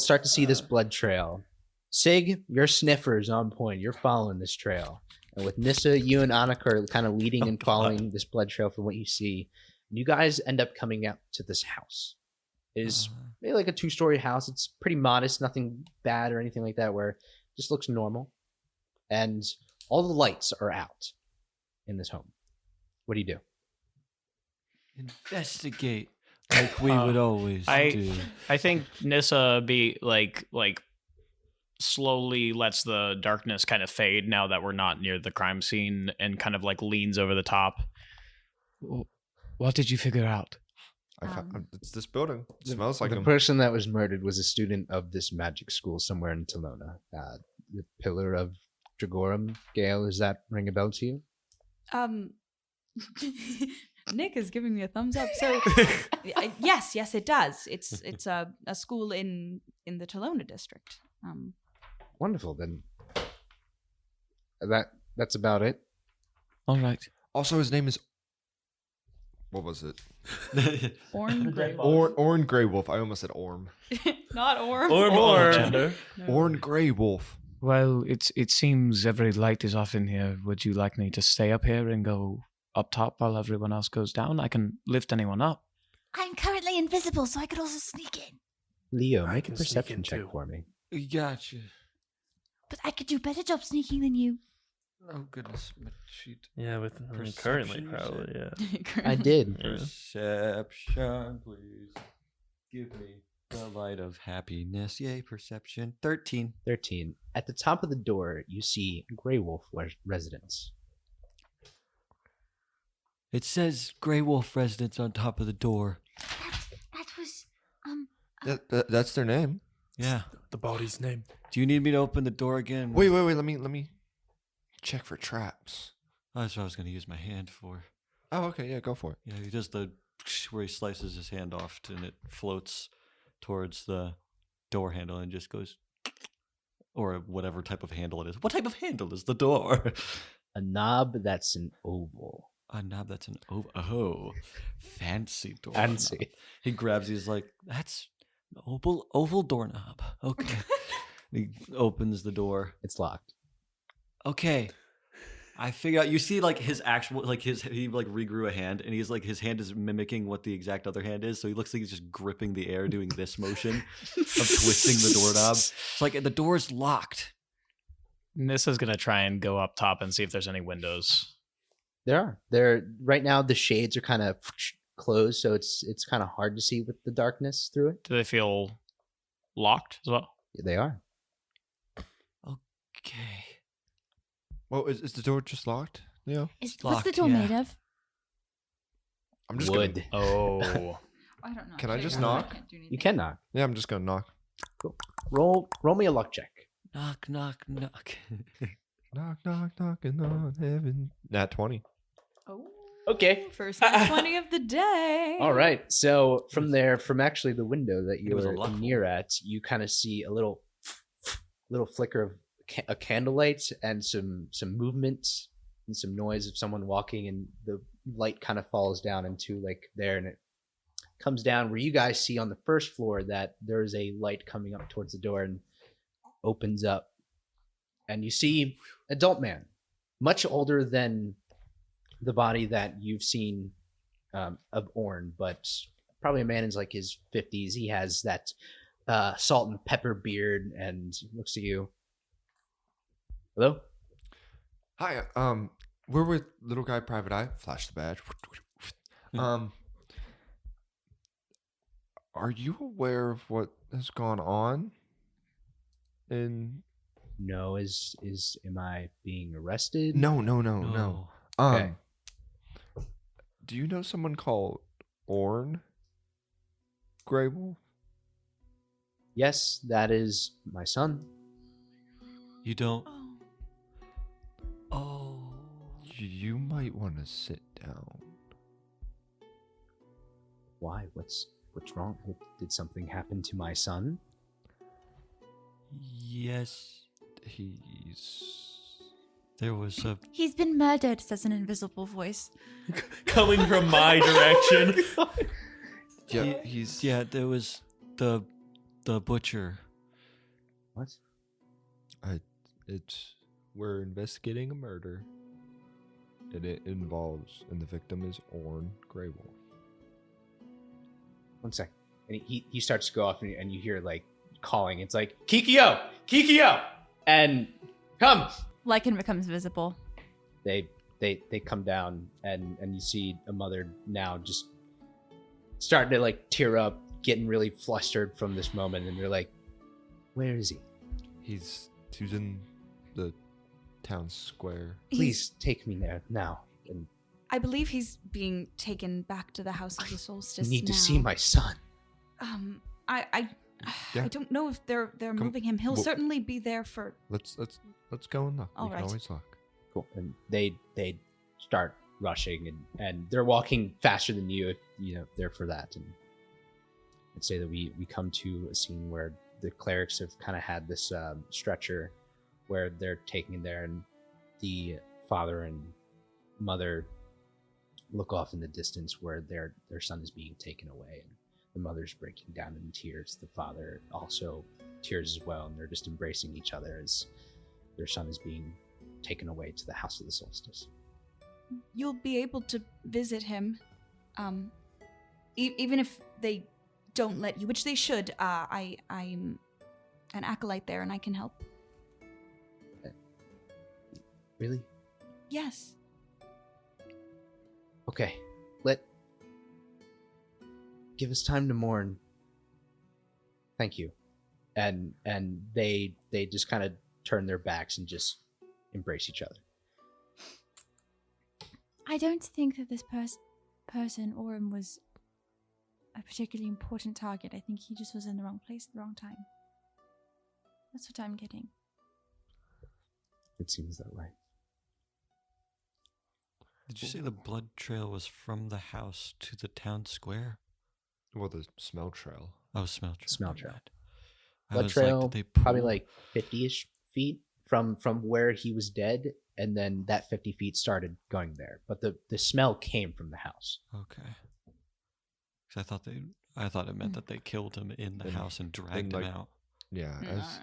start to see this blood trail. Sig, your sniffer is on point. You're following this trail. And with Nissa, you and Annika are kind of leading and following this blood trail from what you see. You guys end up coming up to this house. It is maybe like a 2-story house. It's pretty modest, nothing bad or anything like that, where it just looks normal. And all the lights are out in this home. What do you do? Investigate like we would always do. I think Nissa slowly lets the darkness kind of fade now that we're not near the crime scene, and kind of like leans over the top. What did you figure out? It's this building. It smells like the person that was murdered was a student of this magic school somewhere in Telona. The Pillar of Dragorum. Gale, does that ring a bell to you? Nick is giving me a thumbs up. So yes, it does. It's a school in the Telona District. Wonderful. Then that's about it. All right. Also, his name is. What was it? Orn Grey. Orn Grey Wolf. I almost said Orm. Not Orm. Orm. Orn Grey Wolf. Well, it seems every light is off in here. Would you like me to stay up here and go up top while everyone else goes down? I can lift anyone up. I'm currently invisible, so I could also sneak in. Leo, I make a can sneak perception in check too. for me. Gotcha. But I could do better job sneaking than you. Oh goodness, my sheet. Yeah, with currently Perception, probably, yeah. I did. Yeah. Perception, please. Give me the light of happiness. Yay, perception. 13. 13. At the top of the door, you see Grey Wolf residence. It says Grey Wolf residence on top of the door. That was That's their name. Yeah. The body's name. Do you need me to open the door again? Wait. Let me check for traps. Oh, that's what I was going to use my hand for. Oh, okay. Yeah, go for it. Yeah, he does the where he slices his hand off and it floats towards the door handle and just goes, or whatever type of handle it is. What type of handle is the door? A knob that's an oval. A knob that's an oval. Oh, fancy door. Fancy. Knob. He grabs. He's like, "That's an oval doorknob." Okay. He opens the door. It's locked. Okay. I figure out. You see, like his actual, like he like regrew a hand, and he's like his hand is mimicking what the exact other hand is. So he looks like he's just gripping the air, doing this motion of twisting the doorknob. It's like the door's locked. Nissa's gonna try and go up top and see if there's any windows. There are. There right now. The shades are kind of closed, so it's kind of hard to see with the darkness through it. Do they feel locked as well? They are. Okay. Well, is the door just locked? Yeah. What's the door made of? I'm just wood. I don't know. Can I just knock? You can knock. Yeah, I'm just gonna knock. Cool. Roll me a luck check. Knock, knock, knock. Knock, knock, knocking on heaven. Nat 20. Oh. Okay. First nat 20 of the day. All right. So from there, from actually the window that you was a were luck near at, you kind of see a little flicker of a candlelight and some movement and some noise of someone walking, and the light kind of falls down into like there, and it comes down where you guys see on the first floor that there is a light coming up towards the door and opens up, and you see adult man, much older than the body that you've seen of Orn, but probably a man in like his 50s. He has that salt and pepper beard and looks at you. Hello? Hi. We're with Little Guy Private Eye. Flash the badge. Are you aware of what has gone on? No, am I being arrested? No. Okay. Do you know someone called Orn Grey Wolf? Yes, that is my son. You don't. Oh. You might want to sit down. Why? What's wrong? Did something happen to my son? Yes. There was a. He's been murdered, says an invisible voice. Coming from my direction. Yeah, there was the butcher. What? We're investigating a murder. And and the victim is Orn Grey Wolf. 1 sec. And he starts to go off, and you hear like calling. It's like Kikyo, and come. Lycan becomes visible. They come down, and you see a mother now just starting to like tear up, getting really flustered from this moment, and they're like, "Where is he?" He's in the town square. Please take me there now. And I believe he's being taken back to the House of the Solstice. I need now. to see my son. I don't know if they're moving him. He'll certainly be there for. Let's go and look. All we right. can always look. Cool. And they start rushing, and they're walking faster than you. They're for that. And I'd say that we come to a scene where the clerics have kind of had this stretcher where they're taking it there, and the father and mother look off in the distance where their son is being taken away, and the mother's breaking down in tears. The father also tears as well, and they're just embracing each other as their son is being taken away to the House of the Solstice. You'll be able to visit him, even if they don't let you, which they should. I'm an acolyte there, and I can help. Really? Yes. Okay, give us time to mourn. Thank you. And they just kind of turn their backs and just embrace each other. I don't think that this person, Orem, was a particularly important target. I think he just was in the wrong place at the wrong time. That's what I'm getting. It seems that way. Did you say the blood trail was from the house to the town square? Well, the smell trail. Oh, smell trail. Smell trail. Blood Trail, probably like 50-ish feet from where he was dead, and then that 50 feet started going there. But the smell came from the house. Okay. Because I thought it meant that they killed him in the house and dragged him out. Yeah,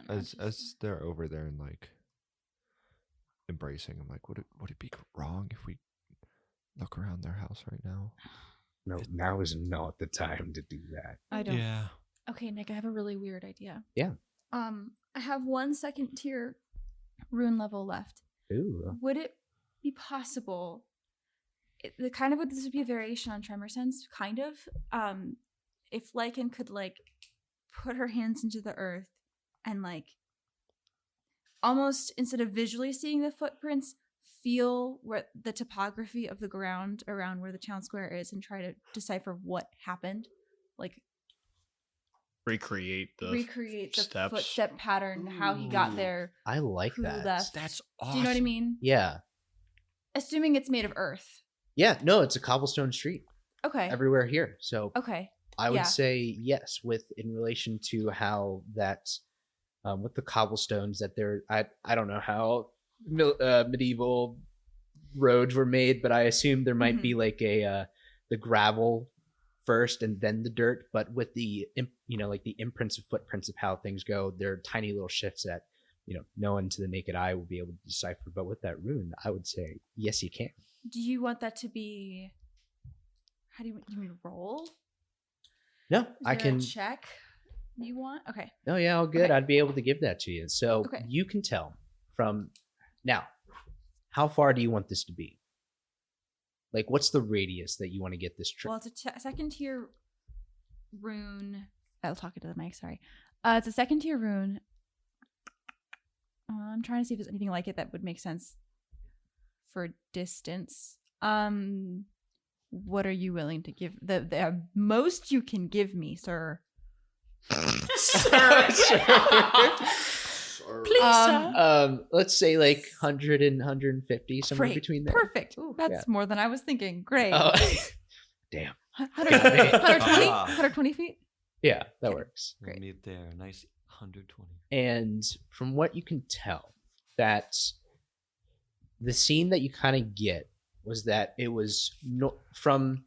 as they're over there and like embracing him, like, would it be wrong if we look around their house right now? No, now is not the time to do that. I don't. Yeah. Okay, Nick, I have a really weird idea. Yeah. I have 1 second tier rune level left. Ooh. Would it be possible? This would be a variation on Tremor Sense, kind of. If Lycan could like put her hands into the earth and like almost instead of visually seeing the footprints, feel where the topography of the ground around where the town square is and try to decipher what happened, like recreate the steps. footstep pattern, how he got there. I like that. That's awesome. Do you know what I mean? Yeah. Assuming it's made of earth. Yeah, no, it's a cobblestone street. Okay. Everywhere here. So Okay. I would say yes, in relation to how that with the cobblestones that I don't know how medieval roads were made, but I assume there might be like the gravel first and then the dirt, but with the like the imprints of footprints of how things go, they're tiny little shifts that no one to the naked eye will be able to decipher. But with that rune, I would say yes, you can. Do you want that to be? How do you mean roll? No, Is I there can a check. You want? Okay. No, yeah, all good. Okay. I'd be able to give that to you. So Okay. you can tell from now. How far do you want this to be? Like, what's the radius that you want to get this trip? Well, it's a second tier rune. I'll talk into the mic. Sorry. It's a second tier rune. I'm trying to see if there's anything like it that would make sense for distance. What are you willing to give? The most you can give me, sir. Sir. Please, sir. Let's say like 100 and 150, somewhere Great. between there. Perfect. That's more than I was thinking. Great. Damn. 120 feet? Yeah, that works. We'll meet there. Nice 120. And from what you can tell, that the scene that you kind of get was that it was from.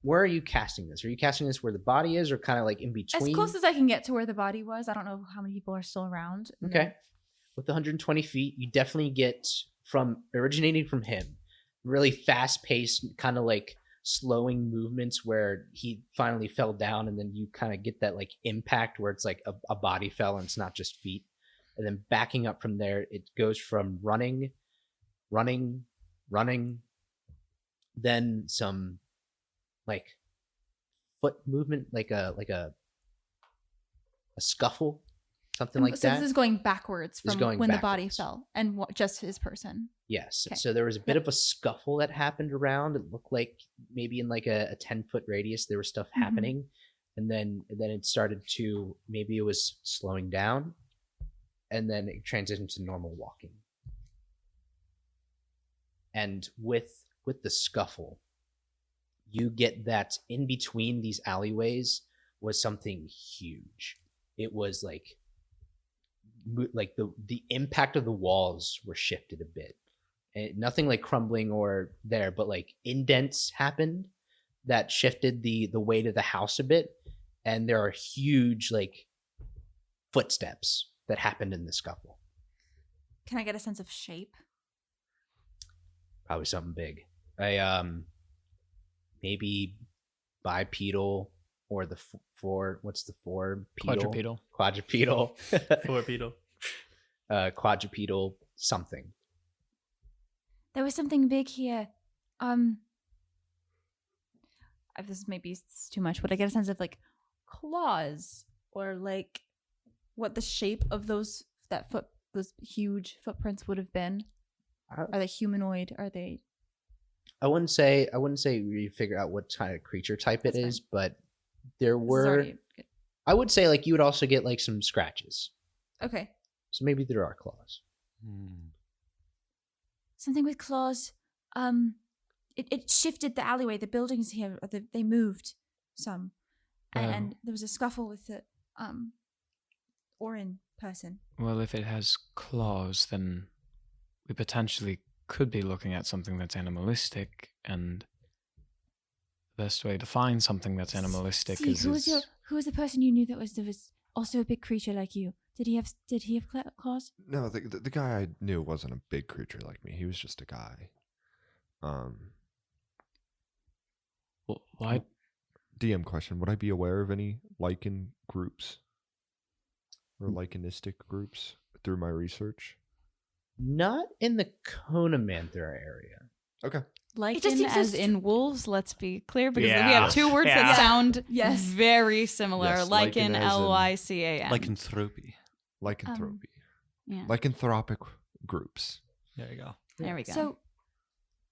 Where are you casting this? Are you casting this where the body is, or kind of like in between? As close as I can get to where the body was. I don't know how many people are still around. Okay. With the 120 feet, you definitely get originating from him, really fast paced, kind of like slowing movements where he finally fell down, and then you kind of get that like impact where it's like a body fell and it's not just feet. And then backing up from there, it goes from running, then some like foot movement, like a scuffle, something like so that. This is going backwards from when the body backwards. fell and just his person. Yes. Okay. So there was a bit of a scuffle that happened around. It looked like maybe in like a 10-foot radius there was stuff happening, and then it started to, maybe it was slowing down, and then it transitioned to normal walking. And with with the scuffle, you get that in between these alleyways was something huge. It was like the impact of the walls were shifted a bit. And nothing like crumbling or there, but like indents happened that shifted the weight of the house a bit. And there are huge like footsteps that happened in the scuffle. Can I get a sense of shape? Probably something big. Maybe bipedal or the what's the four? Quadrupedal. Quadrupedal. Fourpedal. Quadrupedal something. There was something big here. This maybe it's too much, but I get a sense of like claws or like what the shape of those huge footprints would have been. Are they humanoid? Are they? I wouldn't say we figure out what kind of creature type it is, but there were. I would say like you would also get like some scratches. Okay. So maybe there are claws. Something with claws. It shifted the alleyway. The buildings here, they moved some, and there was a scuffle with the Orin person. Well, if it has claws, then we potentially could be looking at something that's animalistic, and the best way to find something that's animalistic is. Who was the person you knew there was also a big creature like you? Did he have claws? No, the guy I knew wasn't a big creature like me. He was just a guy. Well, why? DM question: would I be aware of any lichen groups or lichenistic groups through my research? Not in the Conamanther area. Okay. Lichen as in wolves, let's be clear, because we have two words that sound very similar. Yes, lichen, lichen as in- Lycan. Lycanthropy. Lycanthropy. Yeah. Lycanthropic groups. There you go. There we go. So,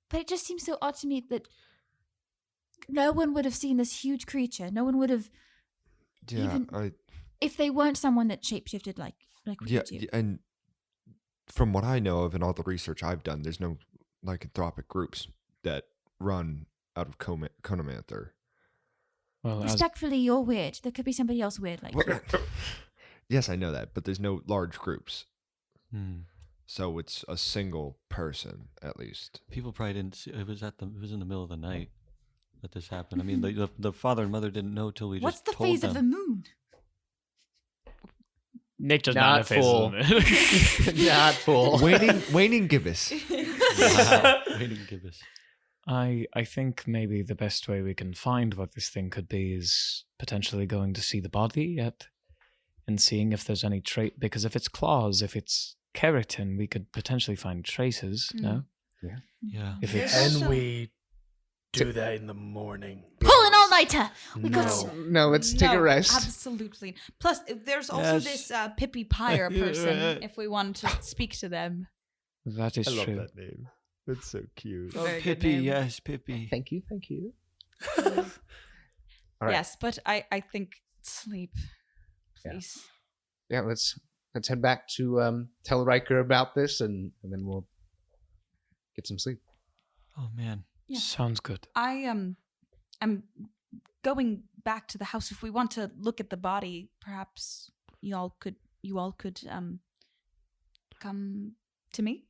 but it just seems so odd to me that no one would have seen this huge creature. No one would have. Yeah, if they weren't someone that shapeshifted like we do. And from what I know of and all the research I've done, there's no lycanthropic groups that run out of Conamanther. Well, Respectfully, you're weird. There could be somebody else weird like you. Yes, I know that, but there's no large groups. So it's a single person at least. People probably didn't see, it was in the middle of the night that this happened. I mean, the father and mother didn't know till we What's just the told phase them. of the moon? Nick does Not not have full. Not full. Waning gibbous. Waning gibbous. I think maybe the best way we can find what this thing could be is potentially going to see the body and seeing if there's any trait. Because if it's claws, if it's keratin, we could potentially find traces. No. Yeah. If it's And we do that in the morning. Pull an all-nighter! No, let's take a rest. Absolutely. Plus, there's also this Pippi Pyre person, if we want to speak to them. That is I love true. that name. It's so cute. Oh, Very good Pippi, name. yes, Pippi. Thank you. All right. Yes, but I think sleep, Yeah. please. Yeah, let's head back to tell Riker about this, and then we'll get some sleep. Oh man. Yeah. Sounds good. I'm going back to the house. If we want to look at the body, perhaps you all could come to me.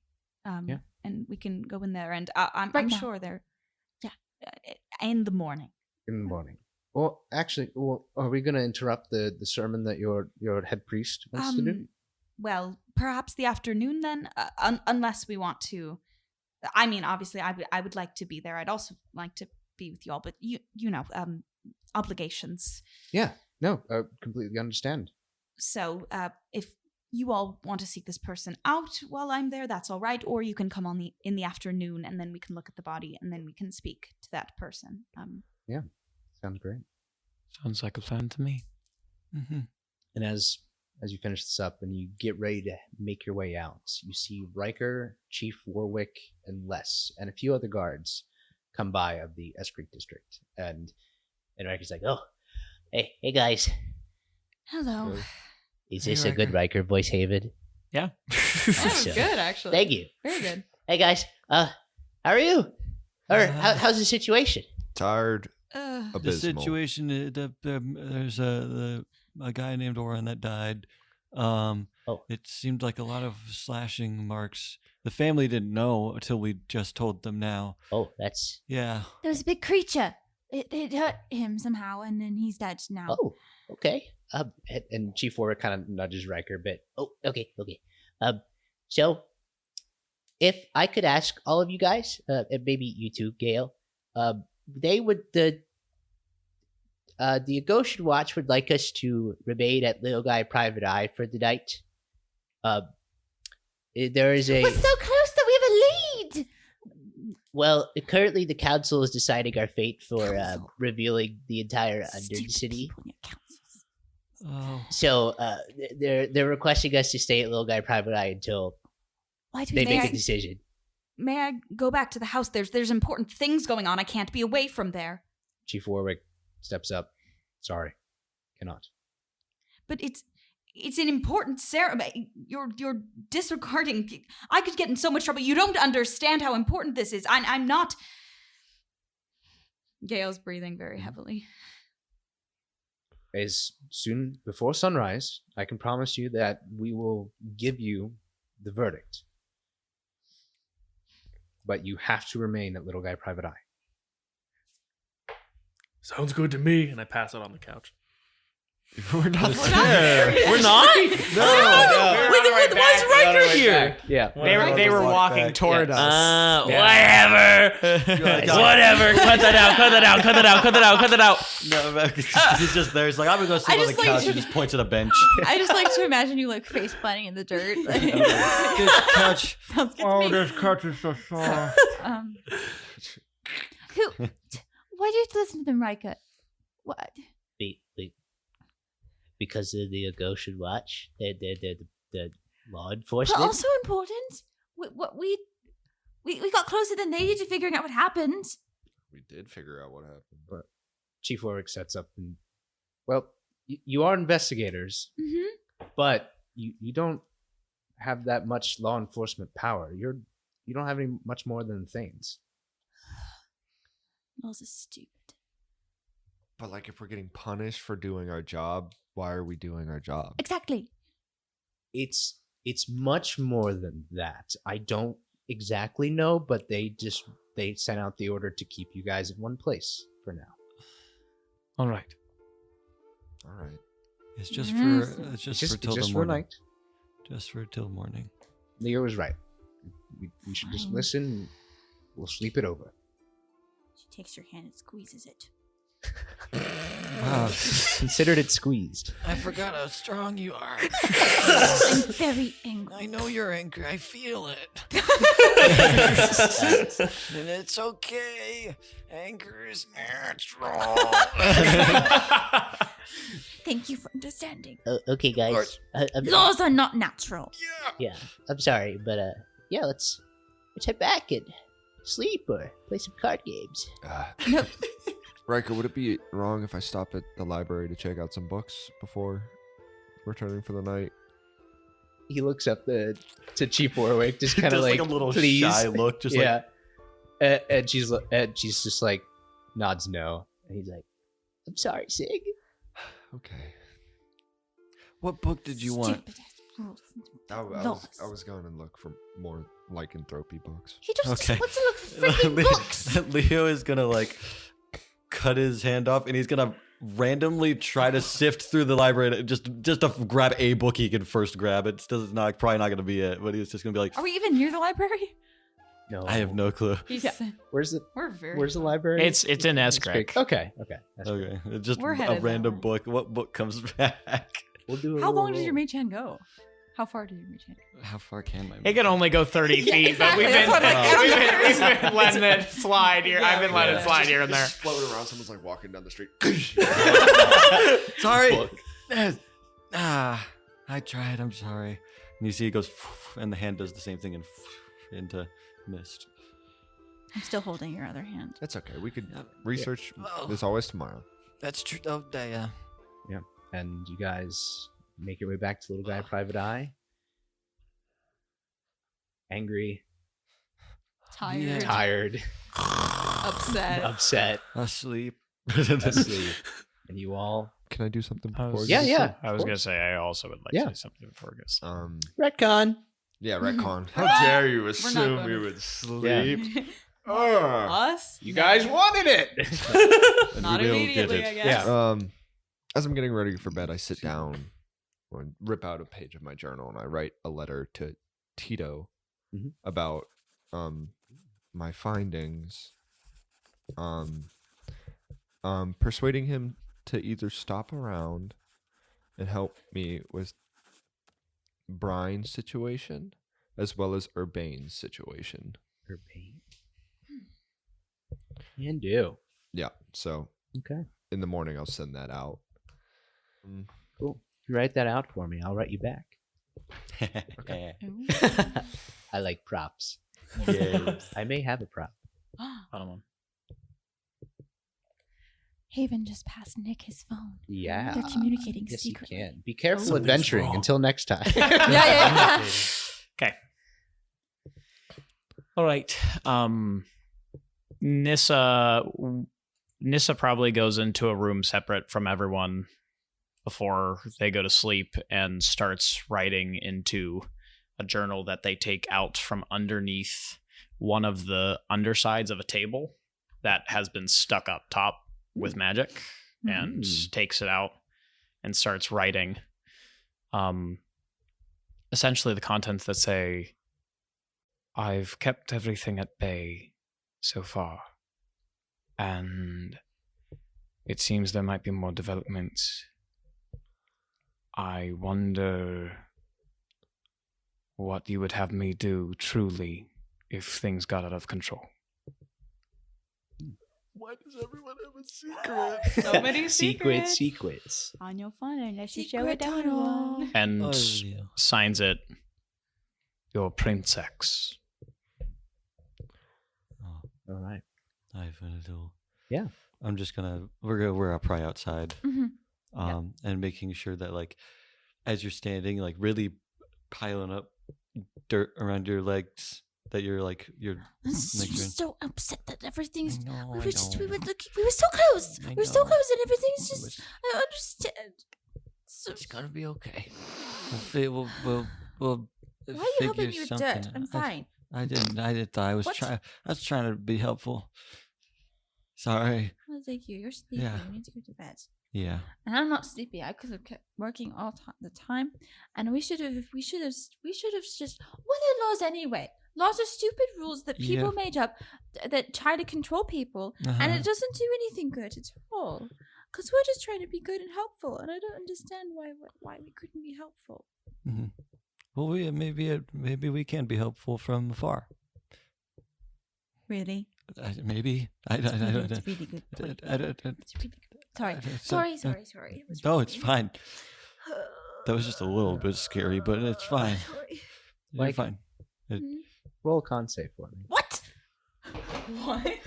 Yeah. And we can go in there, and I'm Right now. sure they're in the morning. In the morning. Well, actually, are we going to interrupt the sermon that your head priest wants to do? Well, perhaps the afternoon then, unless we want to. I mean, obviously, I would like to be there. I'd also like to be with you all, but you know, obligations. Yeah. No, I completely understand. So, if you all want to seek this person out while I'm there, that's all right. Or you can come in the afternoon, and then we can look at the body, and then we can speak to that person. Yeah, sounds great. Sounds like a plan to me. Mm-hmm. And as you finish this up and you get ready to make your way out, you see Riker, Chief Warwick, and Les, and a few other guards come by of the Creek District. And Riker's like, "Oh, hey guys, Hello. is this a good Riker voice, Haven?" Yeah. That was good, actually. Thank you. Very good. Hey guys, how are you? Or how's the situation? Tired. The Abysmal. situation. There's a guy named Oren that died. It seemed like a lot of slashing marks. The family didn't know until we just told them now. Oh, that's... Yeah. There was a big creature. It hurt him somehow, and then he's dead now. Oh, okay. And Chief Warwick kind of nudges Riker a bit. Oh, okay. So, if I could ask all of you guys, and maybe you too, Gale, the Agoshan Watch would like us to remain at Little Guy Private Eye for the night. There is a... We're so close that we have a lead! Well, currently the council is deciding our fate for revealing the entire Undercity. Oh. So they're requesting us to stay at Little Guy Private Eye until they make a decision. May I go back to the house? There's important things going on. I can't be away from there. Chief Warwick steps up. Sorry, cannot. But it's an important ceremony. You're disregarding. I could get in so much trouble. You don't understand how important this is. I'm not. Gale's breathing very heavily. As soon before sunrise, I can promise you that we will give you the verdict. But you have to remain at Little Guy Private Eye. Sounds good to me. And I pass out on the couch. We're not there. We're not? No. Why's Riker here? Yeah. They were walking toward us. Whatever. Whatever. Cut that out. No, he's just there. He's like, I'm gonna go sit on the couch. He just points at a bench. I just like to imagine you like face planting in the dirt. This couch. Sounds good to me. This couch is so soft. Why do you listen to them, Riker? What? Because of the Agoshan Watch, they're the law enforcement. But also important. We got closer than they did to figuring out what happened. We did figure out what happened. But Chief Warwick sets up and, well, you are investigators, but you don't have that much law enforcement power. You don't have any much more than Thanes. Laws are stupid. But like, if we're getting punished for doing our job, why are we doing our job? Exactly. It's much more than that. I don't exactly know, but they sent out the order to keep you guys in one place for now. All right. It's just for till the morning. Night. Just for till morning. Leo was right. We should just listen. And we'll sleep it over. She takes your hand and squeezes it. Wow. Considered it squeezed. I forgot how strong you are. I'm very angry. I know you're angry. I feel it. And it's okay. Anger is natural. Thank you for understanding. Okay, guys. Laws are not natural. Yeah. I'm sorry, but yeah, let's head back and sleep or play some card games. Nope. Riker, would it be wrong if I stopped at the library to check out some books before returning for the night? He looks up to Chief Warwick, just kind of Just like a little please. shy look, just yeah. And she's just like nods no, and he's like, "I'm sorry, Sig." Okay. What book did you want? I was going to look for more lycanthropy books. He just wants to look for freaking books. Leo is gonna like cut his hand off, and he's gonna randomly try to sift through the library just to grab a book he can first grab. It's probably not gonna be it, but he's just gonna be like, Are we even near the library? No, I have no clue. Where's the Where's the library? It's in Eskrek. Okay. Okay, it's just We're a headed that random way. book. What book comes back? We'll do How long does your mage hand go? How far did your mage hand go? How far can my? It can only go 30 feet, exactly. but That's what we've been letting it slide here. I've been letting it slide here and there. Just floating around. Someone's like walking down the street. Sorry. I tried. I'm sorry. And you see it goes, and the hand does the same thing and into mist. I'm still holding your other hand. That's okay. We could research this always tomorrow. That's true. Oh, yeah. Yeah. And you guys make your way back to Little Guy Private Eye. Angry. Tired. Tired. Upset. Asleep. Asleep. And you all... Can I do something before? Yeah. I was gonna say I also would like to say something before it goes. Retcon. Yeah, retcon. How dare you assume we would sleep? Us? You guys wanted it. Not immediately, I guess. Yeah. As I'm getting ready for bed, I sit down and rip out a page of my journal and I write a letter to Tito about my findings. Persuading him to either stop around and help me with Brian's situation as well as Urbane's situation. Urbane. Can do. Yeah, so Okay. in the morning I'll send that out. Cool. You write that out for me. I'll write you back. Okay. I like props. Yes. I may have a prop. Haven just passed Nick his phone. Yeah. They're communicating Yes, secretly. you can. Be careful Something's adventuring wrong. until next time. Yeah. Okay. All right. Nissa probably goes into a room separate from everyone before they go to sleep and starts writing into a journal that they take out from underneath one of the undersides of a table that has been stuck up top with magic, and takes it out and starts writing essentially the contents that say, I've kept everything at bay so far, and it seems there might be more developments. I wonder what you would have me do truly if things got out of control. Why does everyone have a secret? So many secrets. On your phone, unless you show Secret it to tunnel. anyone. And signs it, your princess. All right. I have a little. Yeah. I'm just gonna. We're probably outside, and making sure that like, as you're standing, like really piling up dirt around your legs, that you're like you're. I'm make sure- so upset that everything's. I know, we I were just. We know. were looking. We were so close. I We were so know. close, and everything's just. I understand. So, It's gonna be okay. We'll Why are you figure helping your something dirt? I'm out. fine. I didn't. I was What? trying. I was trying to be helpful. Sorry. Oh, thank you. You're sleepy. Yeah. You need to go to bed. Yeah. And I'm not sleepy. I could have kept working all the time, and we should have just. What are laws anyway? Laws are stupid rules that people made up that try to control people, and Uh-huh. it doesn't do anything good at all. Because we're just trying to be good and helpful, and I don't understand why we couldn't be helpful. Mm-hmm. Well, maybe we can be helpful from afar. Really? Maybe. I It's don't. really- it's a really good point. It's really good. Sorry. It was No, really- it's fine. That was just a little bit scary, but it's fine. You're Like- fine. Roll a con save for me. What? What?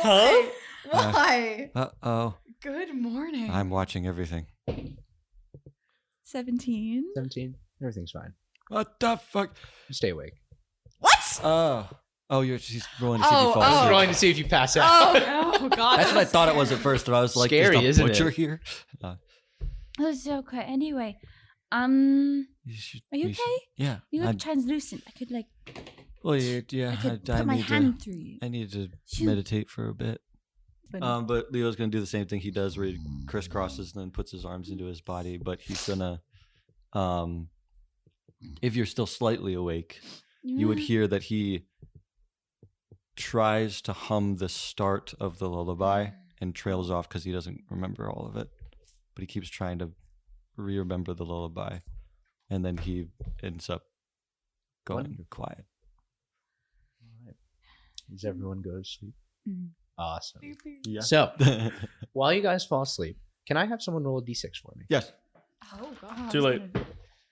Huh? Why? Uh-oh. Good morning. I'm watching everything. 17. 17. Everything's fine. What the fuck? You stay awake. What? Oh, she's rolling to see if you fall I was asleep. rolling to see if you pass out. Oh God. That's what I thought it was at first, but I was like, Scary, there's isn't a butcher it? here. Oh, it's okay. Anyway, are You you okay? Yeah. You look translucent. I could like. Well, yeah. I could put my hand through you. I need to Shoot. meditate for a bit. But- But Leo's gonna do the same thing he does, where he crisscrosses and then puts his arms into his body. But he's gonna, if you're still slightly awake, you would hear that he tries to hum the start of the lullaby and trails off because he doesn't remember all of it. But he keeps trying to remember the lullaby, and then he ends up going quiet. Does everyone go to sleep? Awesome. Yeah. So, while you guys fall asleep, can I have someone roll a d6 for me? Yes. Oh God. Too late.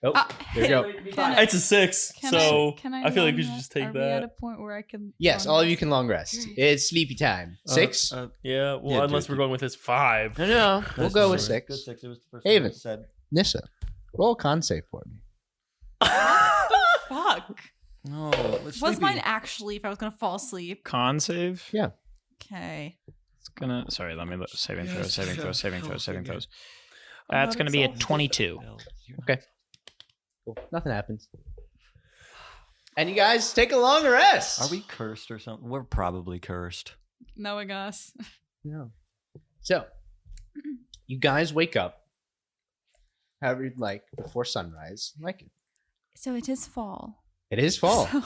Oh, there you go. It's a 6, so I feel like we should just take Are we at a that. point where I can? Yes, all of you can long rest. It's sleepy time. 6? Yeah, well, unless we're going with this 5. No, we'll go with 6. Good 6. It was the first Haven, thing I said. Nissa, roll a con save for me. Fuck. No, Was mine actually if I was gonna fall asleep? Con save? Yeah. Okay. It's gonna. Sorry, let me look. Saving throws. That's not gonna be a exhausted. 22. Okay. Cool. Nothing happens. And you guys take a long rest. Are we cursed or something? We're probably cursed. Knowing us. No. So, you guys wake up. However you'd like before sunrise. Like it. So it is fall. It is fall. So-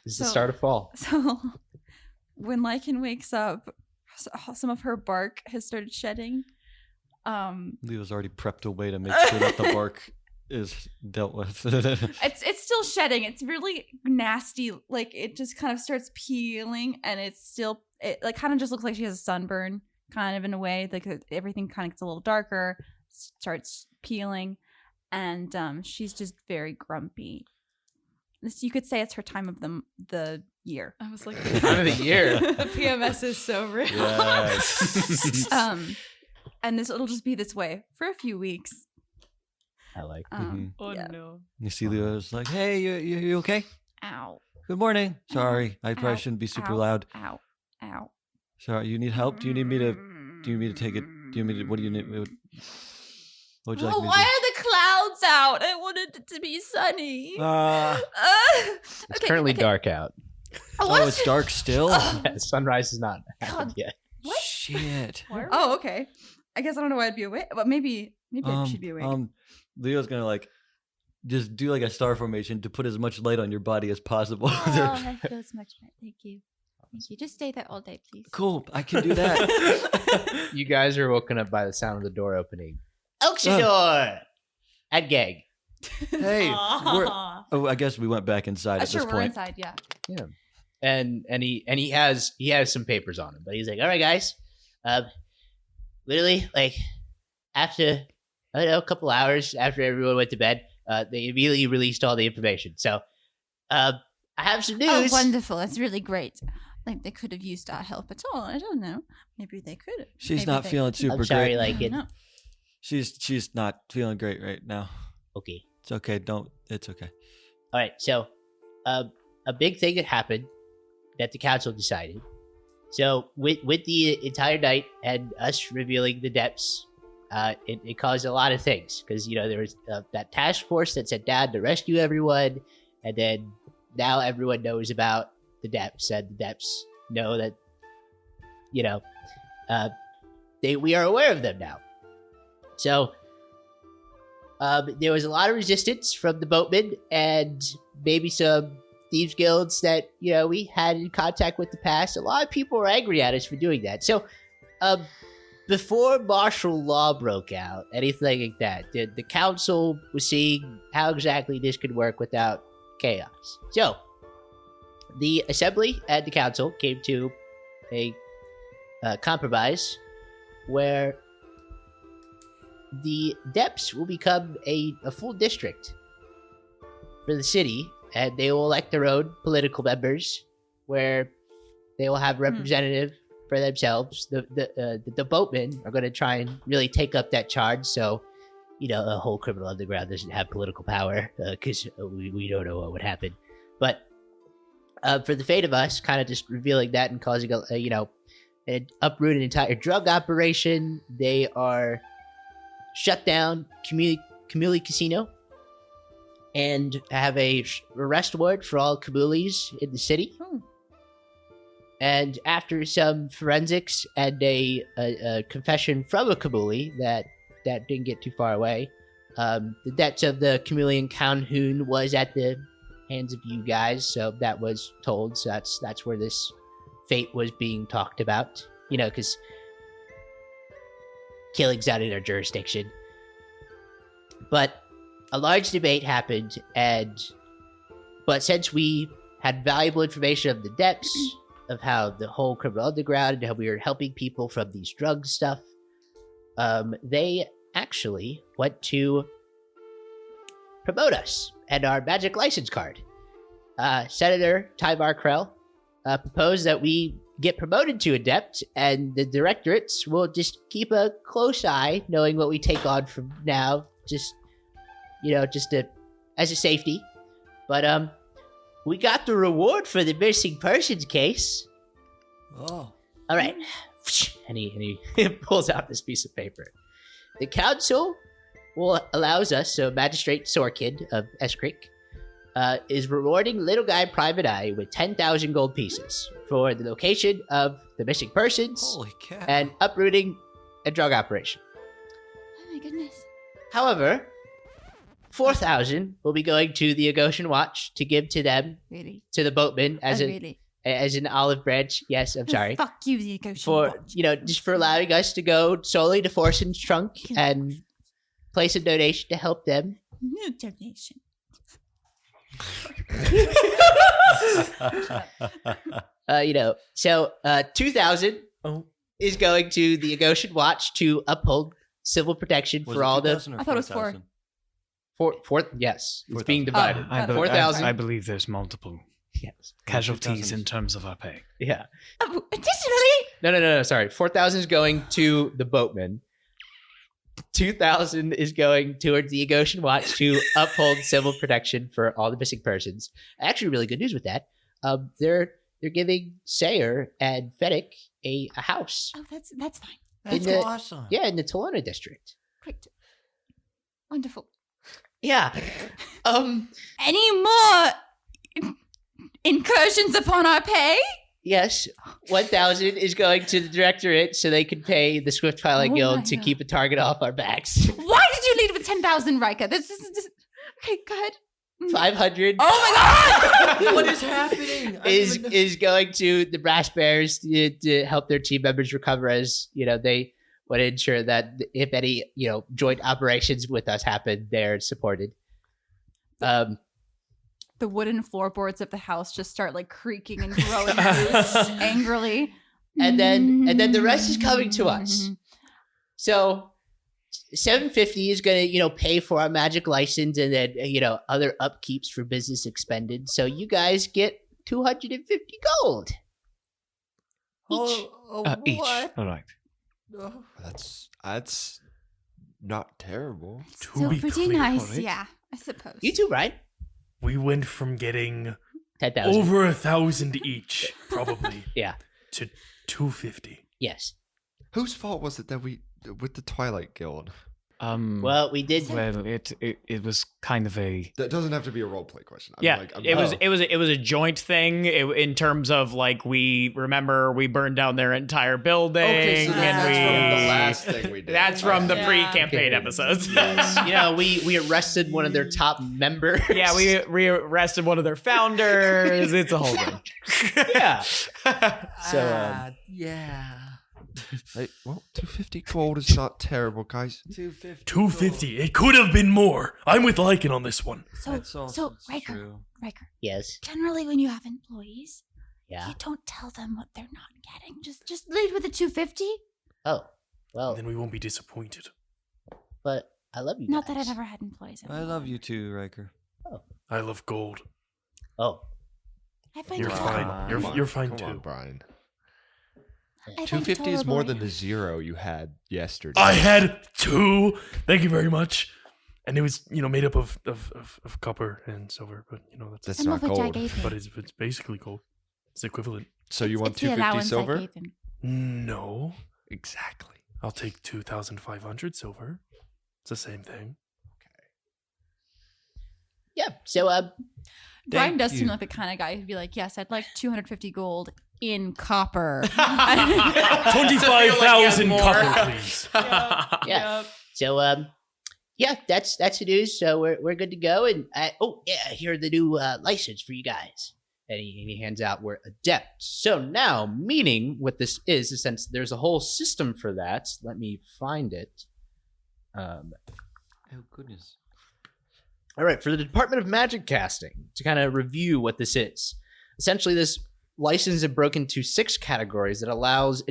It's the so- start of fall. So when Lycan wakes up, some of her bark has started shedding. Leo's already prepped a way to make sure that the bark is dealt with. It's still shedding. It's really nasty. Like it just kind of starts peeling, and it like kind of just looks like she has a sunburn, kind of in a way. Like everything kind of gets a little darker, starts peeling, and she's just very grumpy. This, you could say it's her time of the year. I was like, Time of the year. The PMS is so real. Yes. And it'll just be this way for a few weeks. I like. Oh yeah. no. You see Leo's like, hey, you okay? Ow. Good morning. Sorry, I probably Ow. shouldn't be super Ow. loud. Ow. Ow. Sorry, you need help? Do you need me to take it? Do you need me to, what do you need? What would you like me to Why do? are the clouds out? I wanted it to be sunny. It's currently dark out. Oh, it's dark still? Yeah, sunrise is not happened yet. What? Shit. Oh, okay. I guess I don't know why I'd be awake, but maybe I should be awake. Leo's gonna like just do like a star formation to put as much light on your body as possible. Oh, that feels much better. Thank you. Thank you. Just stay there all day, please. Cool, I can do that. You guys are woken up by the sound of the door opening. Oxidor! And Gag. Hey, I guess we went back inside at Sure, this we're point. inside. Yeah. Yeah. And he has some papers on him, but he's like, All right, guys. Literally, like, after, I don't know, a couple hours after everyone went to bed, they immediately released all the information. So, I have some news. Oh, wonderful. That's really great. Like, they could have used our help at all. I don't know. Maybe they could. She's Maybe not they feeling couldn't. super I'm sorry, great. like it. No. She's not feeling great right now. Okay. It's okay. It's okay. All right. So, a big thing that happened that the council decided. So, with the entire night and us revealing the depths, it caused a lot of things because there was that task force that sent down to rescue everyone, and then now everyone knows about the depths, and the depths know that we are aware of them now. So, there was a lot of resistance from the boatmen and maybe some thieves guilds that, we had in contact with the past. A lot of people were angry at us for doing that. So, before martial law broke out, anything like that, the council was seeing how exactly this could work without chaos. So, the assembly and the council came to a compromise where the depths will become a full district for the city, and they will elect their own political members, where they will have representative for themselves. The boatmen are going to try and really take up that charge, so a whole criminal underground doesn't have political power because we don't know what would happen. But for the fate of us, kind of just revealing that and causing an uproot an entire drug operation, they are shut down Kamuli Casino and have a arrest warrant for all Kamulis in the city. And after some forensics and a confession from a Kamuli that didn't get too far away, the debts of the Kamulian Calhoun was at the hands of you guys, so that was told. So that's where this fate was being talked about. Because killing's out in our jurisdiction. But a large debate happened, but since we had valuable information of the depths, of how the whole criminal underground and how we were helping people from these drug stuff, they actually went to promote us and our magic license card. Senator Ty Markrell proposed that we get promoted to adept, and the directorates will just keep a close eye, knowing what we take on from now, just as a safety. But we got the reward for the missing persons case. Oh. All right. And he pulls out this piece of paper. The council allows us, so Magistrate Sorkid of Eskrick, is rewarding little guy Private Eye with 10,000 gold pieces for the location of the missing persons and uprooting a drug operation. Oh my goodness. However, 4,000 will be going to the Agosian Watch to give to them, to the boatmen as an olive branch. Yes, I'm sorry. Fuck you, the Agosian Watch. Just for allowing us to go solely to Forson's trunk and place a donation to help them. No donation. So 2,000 is going to the Agosian Watch to uphold civil protection for all the. I thought it was 4. Four, yes, it's being divided. 4,000. I believe there's multiple casualties in terms of our pay. Yeah. Additionally. No. Sorry, 4,000 is going to the boatmen. 2,000 is going towards the Agosian Watch to uphold civil protection for all the missing persons. Actually, really good news with that. They're giving Sayer and Fennec a house. Oh, that's fine. That's awesome. Yeah, in the Telona District. Great. Wonderful. Yeah. Any more incursions upon our pay? Yes, 1,000 is going to the directorate so they can pay the Swift Twilight Guild to keep a target off our backs. Why did you lead with 10,000, Rika? This is okay. Go ahead. 500. Oh my God! What is happening? Is going to the Brass Bears to help their team members recover, as they would ensure that if any joint operations with us happen, they're supported. The wooden floorboards of the house just start like creaking and growing loose angrily. And then the rest is coming to us. So 750 is going to, pay for our magic license and then, other upkeeps for business expended. So you guys get 250 gold. Each. All right. That's not terrible. So pretty nice, yeah, I suppose. You too, right? We went from getting 10,000 over 1,000 each, probably. Yeah. To 250. Yes. Whose fault was it that we with the Twilight Guild? Well, we did. Well, it was kind of a. That doesn't have to be a role play question. It was a joint thing in terms of like we burned down their entire building. Okay, so that's from the last thing we did. That's from the pre-campaign episodes. Yes. We arrested one of their top members. Yeah, we arrested one of their founders. It's a whole thing. Yeah. So yeah. Hey, well, 250 gold is not terrible, guys. 250. It could have been more. I'm with Lycan on this one. So Riker. Yes. Generally, when you have employees, you don't tell them what they're not getting. Just lead with the 250. Oh, well. Then we won't be disappointed. But I love you. Not guys. that I've ever had employees. I love you too, Riker. Oh. I love gold. Oh. I find You're fine. You're fine Come too. on, Brian. I 250 is more than the 0 you had yesterday. I had 2. Thank you very much. And it was, made up of copper and silver, but that's Some not of which I gold. gave him. But it's basically gold. It's equivalent. So you want It's the 250 allowance I silver? gave him. No. Exactly. I'll take 2,500 silver. It's the same thing. Yeah. So Brian does you. seem like the kind of guy who'd be like, yes, I'd like 250 gold in copper. 25,000 copper, please. Yeah. So that's the news. So we're good to go. And here are the new license for you guys. And he hands out, we're adept. So now, meaning what this is, since there's a whole system for that. Let me find it. Oh goodness. All right, for the Department of Magic Casting, to kind of review what this is. Essentially, this license is broken into 6 categories that allows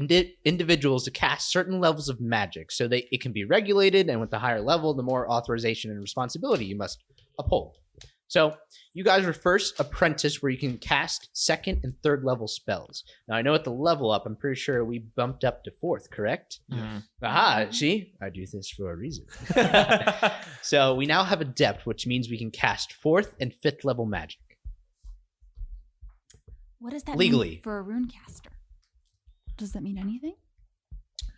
individuals to cast certain levels of magic. So it can be regulated, and with the higher level, the more authorization and responsibility you must uphold. So you guys were first apprentice, where you can cast 2nd and 3rd level spells. Now, I know at the level up, I'm pretty sure we bumped up to 4th, correct? Mm-hmm. Aha, see? I do this for a reason. So we now have adept, which means we can cast 4th and 5th level magic. What does that Legally. mean for a rune caster? Does that mean anything?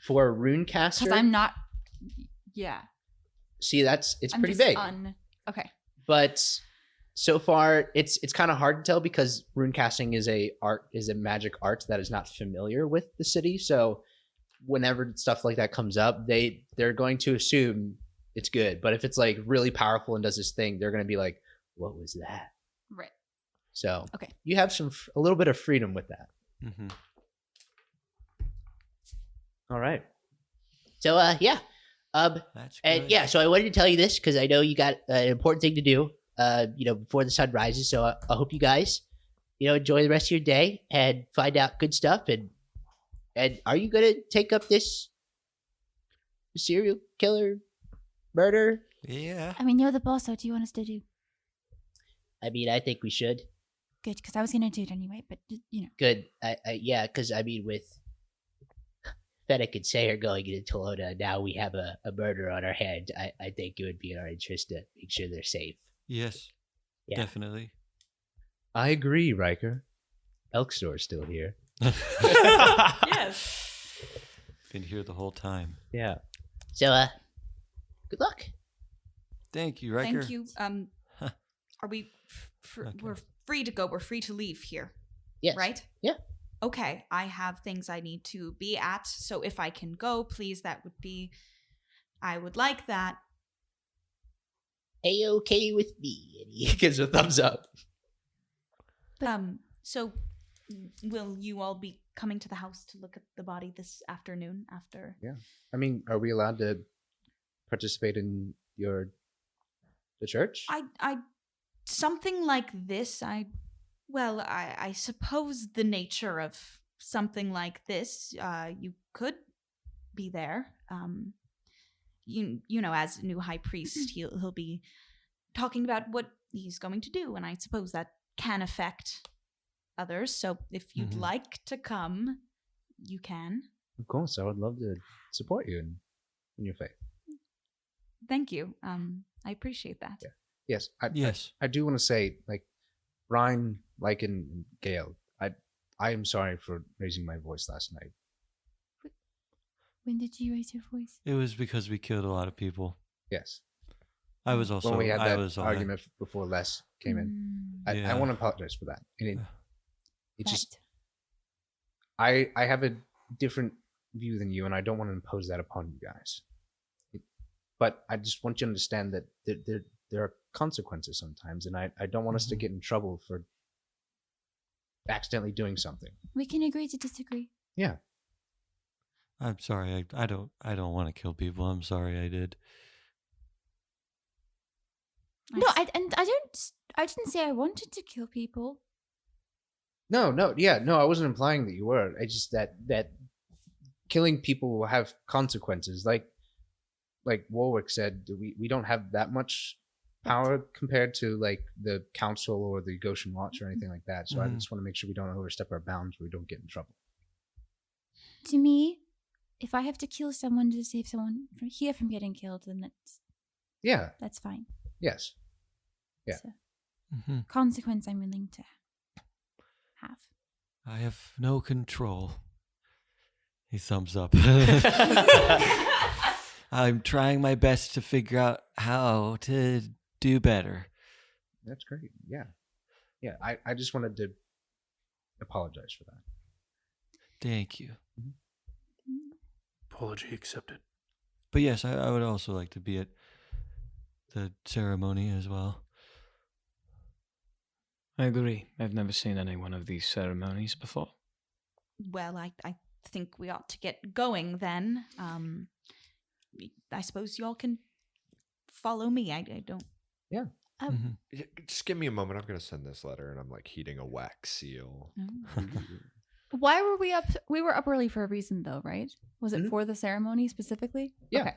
For a runecaster? Because I'm not. Yeah. See, it's I'm pretty just big. Okay. But so far, it's kind of hard to tell because runecasting is a magic art that is not familiar with the city. So whenever stuff like that comes up, they're going to assume it's good. But if it's like really powerful and does this thing, they're going to be like, "What was that?" Right. So okay, you have a little bit of freedom with that. Mm-hmm. All right. So yeah. That's and good. yeah, so I wanted to tell you this because I know you got an important thing to do, before the sun rises. So I hope you guys, enjoy the rest of your day and find out good stuff. And are you gonna take up this serial killer murder? Yeah. I mean, you're the boss. So what do you want us to do? I mean, I think we should. Good, because I was gonna do it anyway. But Good. Yeah, because I mean, with Fennec and Sayer going into Telona, now we have a murder on our hands. I think it would be in our interest to make sure they're safe. Yes. Yeah. Definitely. I agree, Riker. Elkstor's still here. Yes. Been here the whole time. Yeah. So, good luck. Thank you, Riker. Thank you. Are we? We're free to go. We're free to leave here. Yes. Right? Yeah. Okay. I have things I need to be at, so if I can go, please, I would like that. A-okay with me. And He gives a thumbs up. So will you all be coming to the house to look at the body this afternoon after? Yeah. I mean, are we allowed to participate in the church? I something like this, I suppose the nature of something like this, you could be there. As new high priest, he'll be talking about what he's going to do, and I suppose that can affect others. So if you'd like to come, you can. Of course, I would love to support you in your faith. Thank you. I appreciate that. Yeah. Yes. Yes. I do want to say, like, Ryan, Lycan, and Gale, I am sorry for raising my voice last night. when did you raise your voice? It was because we killed a lot of people. Yes. I was also. When we had I that was argument before Les came in. I want to apologize for that. And it just, I have a different view than you, and I don't want to impose that upon you guys. But I just want you to understand that there are consequences sometimes, and I don't want us to get in trouble for accidentally doing something. We can agree to disagree. Yeah. I'm sorry. I don't want to kill people. I'm sorry. I did. No, I didn't say I wanted to kill people. No, I wasn't implying that you were. It's just that killing people will have consequences. Like Warwick said, we don't have that much power compared to like the council or the Goshen Watch or anything like that. So I just want to make sure we don't overstep our bounds where we don't get in trouble. To me, if I have to kill someone to save someone from getting killed, then that's fine. Yes. Yeah. So, consequence I'm willing to have. I have no control. He thumbs up. I'm trying my best to figure out how to do better. That's great. Yeah. Yeah. I just wanted to apologize for that. Thank you. Apology accepted. But yes, I would also like to be at the ceremony as well. I agree. I've never seen any one of these ceremonies before. Well, I think we ought to get going then. I suppose y'all can follow me. I don't. Yeah. Just give me a moment. I'm going to send this letter, and I'm like heating a wax seal. Why were we up? We were up early for a reason, though, right? Was it for the ceremony specifically? Yeah. Okay.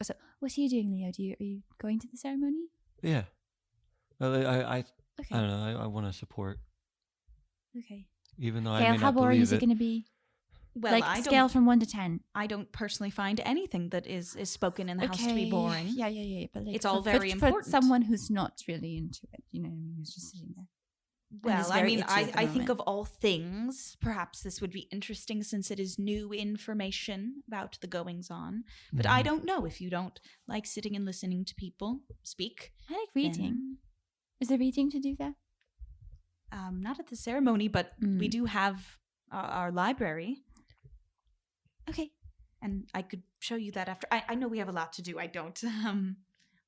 So, what are you doing, Leo? Are you going to the ceremony? Yeah. I Okay. don't know. I want to support. Okay. Even though I Gail, may how not boring believe is it going to be? Well, like, scale from 1 to 10. I don't personally find anything that is spoken in the house to be boring. Yeah. But like, it's all very important. For someone who's not really into it, who's just sitting there. Well, I mean, I think of all things, perhaps this would be interesting since it is new information about the goings-on. But I don't know if you don't like sitting and listening to people speak. I like reading. Is there reading to do there? Not at the ceremony, but we do have our library. Okay. And I could show you that after. I know we have a lot to do. I don't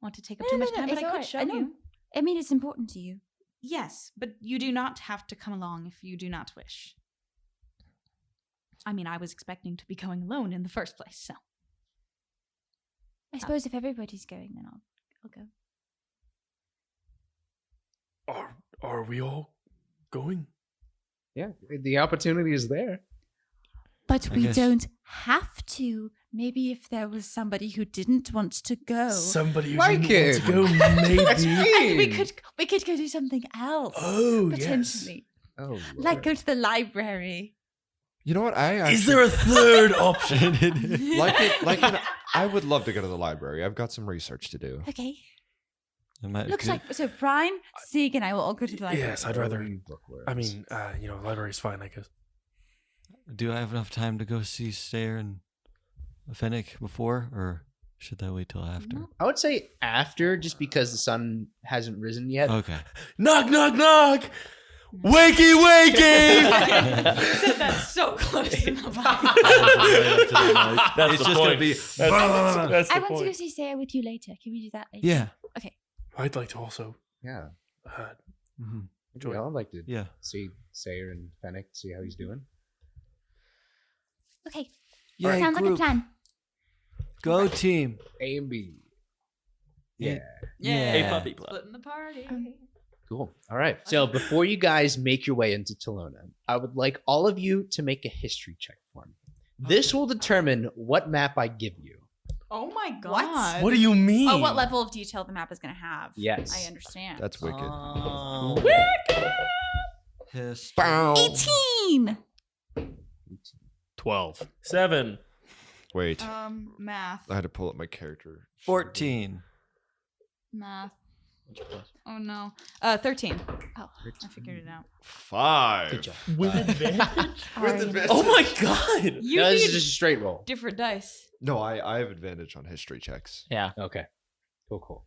want to take up too much time, but I could show you. I mean, it's important to you. Yes, but you do not have to come along if you do not wish. I mean, I was expecting to be going alone in the first place, so. I suppose if everybody's going, then I'll go. Are we all going? Yeah, the opportunity is there. But we don't have to. Maybe if there was somebody who didn't want to go. Somebody who didn't want to go, maybe. we could go do something else. Oh, potentially. Yes. Oh, like go to the library. You know what? Is there a third option? I would love to go to the library. I've got some research to do. Okay. Looks like so. Brian, Sieg, and I will all go to the library. Yes, I'd rather. I mean, library's fine, I guess. Do I have enough time to go see Stair and Fennec before, or should I wait till after? I would say after, just because the sun hasn't risen yet. Okay. Knock, knock, knock! Wakey, wakey! You said that so close enough. That's It's the just point. gonna be. That's the I want point. to go see Sarah with you later. Can we do that later? Yeah. Okay. I'd like to also. Yeah. Enjoy. I'd like to Yeah. see Sayer and Fennec, see how he's doing. Okay. Yay, Sounds like a group. plan. Go team. A and B. Yeah. A puppy plot. Splitting the party. Cool. All right. So before you guys make your way into Telona, I would like all of you to make a history check for me. This will determine what map I give you. Oh my god. What do you mean? Oh, what level of detail the map is going to have. Yes. I understand. That's wicked. Oh. History. 18. 12. 7. Wait, Math. I had to pull up my character. 14. Math. Oh no. 13. Oh, I figured it out. 5. Good job. With advantage? With advantage. Oh my god! You No, this need is just a straight roll. different dice. No, I have advantage on history checks. Yeah. Okay. Cool.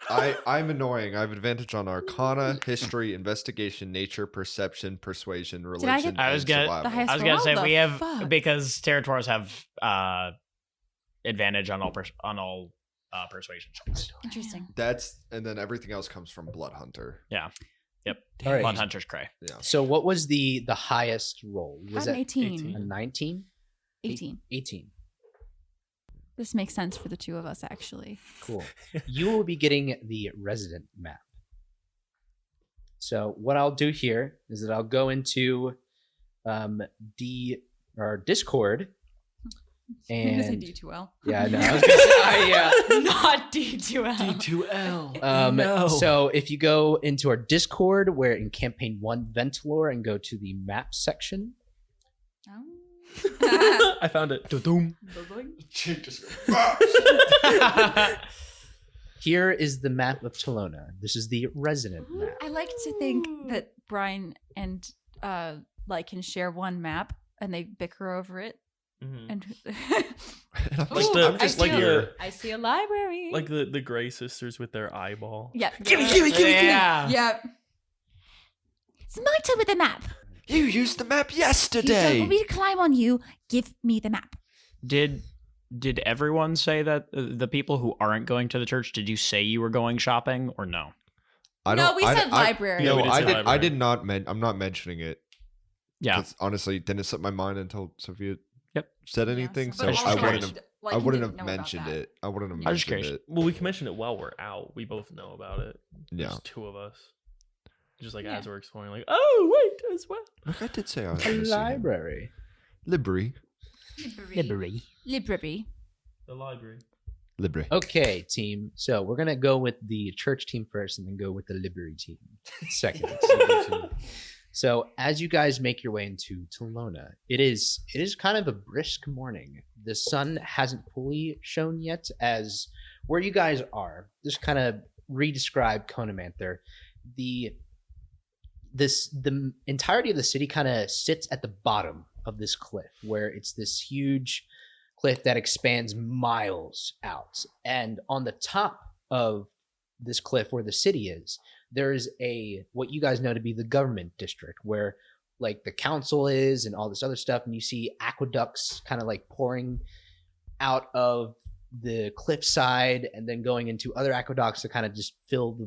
I'm annoying. I have advantage on Arcana, History, Investigation, Nature, Perception, Persuasion, I Religion, get I was and gonna- Survival. the highest I was gonna roll? say The we have fuck? because territories have advantage on all persuasion checks. Interesting. That's and then everything else comes from Blood Hunter. Yeah. Yep. All right. Blood Hunter's Cray. Yeah. So what was the highest roll? Was I'm it 18. a 19? 18. 18. This makes sense for the two of us, actually. Cool. You will be getting the resident map. So what I'll do here is that I'll go into Discord. You're gonna say And D2L. yeah, I know. I was gonna say, Not D2L. D2L. No. So if you go into our Discord, where in campaign 1 Ventalor, and go to the map section, I found it. Doom. here is the map of Telona. This is the resident map. I like to think that Brian and can share one map and they bicker over it. And Like the I see your I see a library. like the Gray sisters with their eyeball. yeah, Gimme. Yeah. yeah. It's my turn with the map. You used the map You don't yesterday. want me to climb on you. Give me the map. Did everyone say that the people who aren't going to the church? Did you say you were going shopping or no? No, we said library. Yeah, No, we did I say did. I library. did not. I'm not mentioning it. Yeah. 'Cause honestly, didn't slip my mind until Sophia Yep. said anything. But So also I like, wouldn't have. like, I he wouldn't didn't have know about mentioned that. it. I wouldn't have I was just mentioned curious. it. Well, we can mention it while we're out. We both know about it. Yeah. There's two of us. Just like Yeah. as we're exploring, like, oh wait, as well. Look, I did say I was A gonna see him. library. Library. Library. Library. The library. Library. Okay, team. So we're gonna go with the church team first, and then go with the library team second. So as you guys make your way into Telona, it is kind of a brisk morning. The sun hasn't fully shone yet, as where you guys are. Just kind of re-describe Conamanther. the entirety of the city kind of sits at the bottom of this cliff, where it's this huge cliff that expands miles out. And on the top of this cliff where the city is, there's what you guys know to be the government district, where like the council is and all this other stuff. And you see aqueducts kind of like pouring out of the cliffside and then going into other aqueducts to kind of just fill